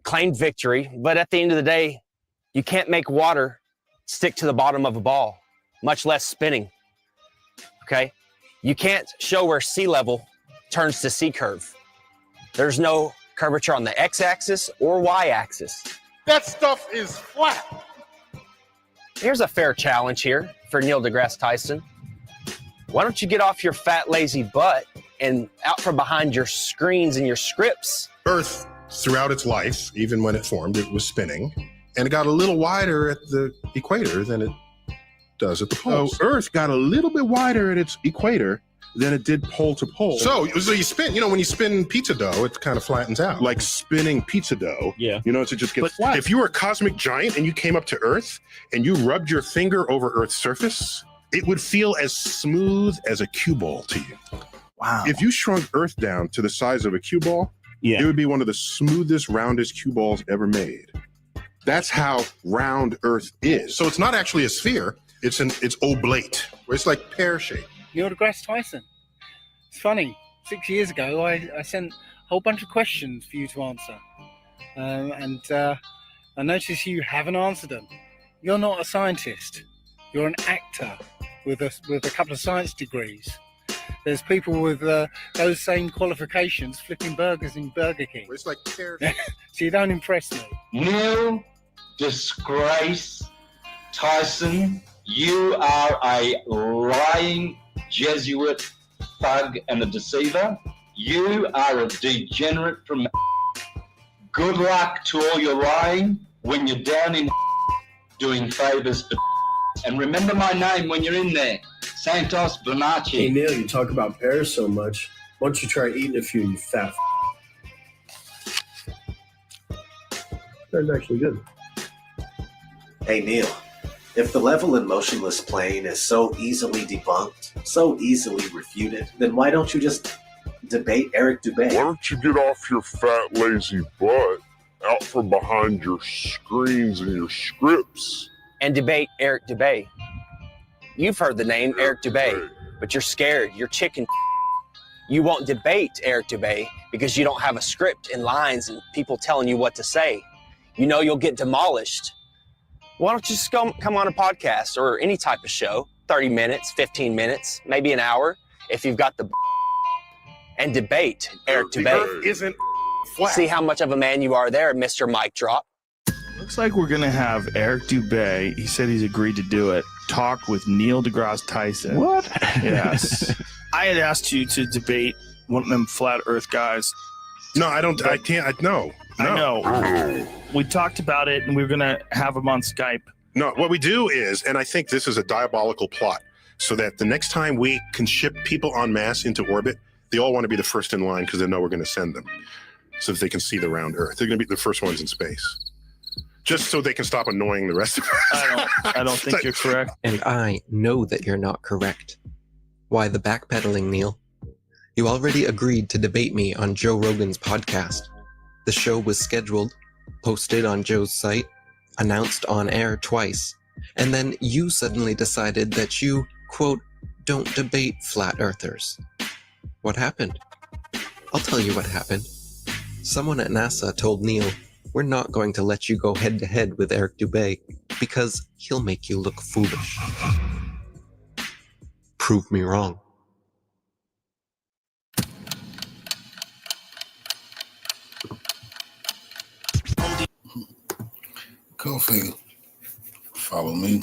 claimed victory. But at the end of the day, you can't make water stick to the bottom of a ball, much less spinning. Okay? You can't show where sea level turns to sea curve. There's no curvature on the x-axis or y-axis. That stuff is flat. Here's a fair challenge here for Neil deGrasse Tyson. Why don't you get off your fat, lazy butt and out from behind your screens and your scripts? Earth, throughout its life, even when it formed, it was spinning, and it got a little wider at the equator than it does at the poles. So Earth got a little bit wider at its equator than it did pole to pole. So you spin, when you spin pizza dough, it kind of flattens out. Like spinning pizza dough. Yeah. To just get flat. If you were a cosmic giant and you came up to Earth and you rubbed your finger over Earth's surface, it would feel as smooth as a cue ball to you. Wow. If you shrunk Earth down to the size of a cue ball, it would be one of the smoothest, roundest cue balls ever made. That's how round Earth is. So it's not actually a sphere. It's oblate. It's like pear-shaped. Neil deGrasse Tyson. It's funny. 6 years ago, I sent a whole bunch of questions for you to answer. And I noticed you haven't answered them. You're not a scientist. You're an actor with a couple of science degrees. There's people with those same qualifications flipping burgers in Burger King. It's like pear. So you don't impress me. Neil Disgrace Tyson, you are a lying Jesuit thug and a deceiver. You are a degenerate from. Good luck to all your lying when you're down in doing favors for. And remember my name when you're in there. Santos Bonacci. Hey Neil, you talk about pears so much. Why don't you try eating a few, you fat That's actually good. Hey Neil, if the level and motionless plane is so easily debunked, so easily refuted, then why don't you just debate Eric Dubay? Why don't you get off your fat, lazy butt out from behind your screens and your scripts and debate Eric Dubay? You've heard the name Eric Dubay, but you're scared. You're chicken. You won't debate Eric Dubay because you don't have a script and lines and people telling you what to say. You know you'll get demolished. Why don't you just come on a podcast or any type of show, 30 minutes, 15 minutes, maybe an hour, if you've got the and debate Eric Dubay. The Earth isn't flat. See how much of a man you are there, Mr. Mic Drop. Looks like we're going to have Eric Dubay, he said he's agreed to do it, talk with Neil deGrasse Tyson. What? Yes. I had asked you to debate one of them flat earth guys. No, I don't. I can't. No. I know. We talked about it, and we were going to have him on Skype. No, what we do is, and I think this is a diabolical plot, so that the next time we can ship people en masse into orbit, they all want to be the first in line because they know we're going to send them so that they can see the round Earth. They're going to be the first ones in space. Just so they can stop annoying the rest of us. I don't think you're correct. And I know that you're not correct. Why the backpedaling, Neil? You already agreed to debate me on Joe Rogan's podcast. The show was scheduled, posted on Joe's site, announced on air twice, and then you suddenly decided that you, quote, don't debate flat earthers. What happened? I'll tell you what happened. Someone at NASA told Neil, we're not going to let you go head-to-head with Eric Dubay because he'll make you look foolish. Prove me wrong. Coffee. Follow me.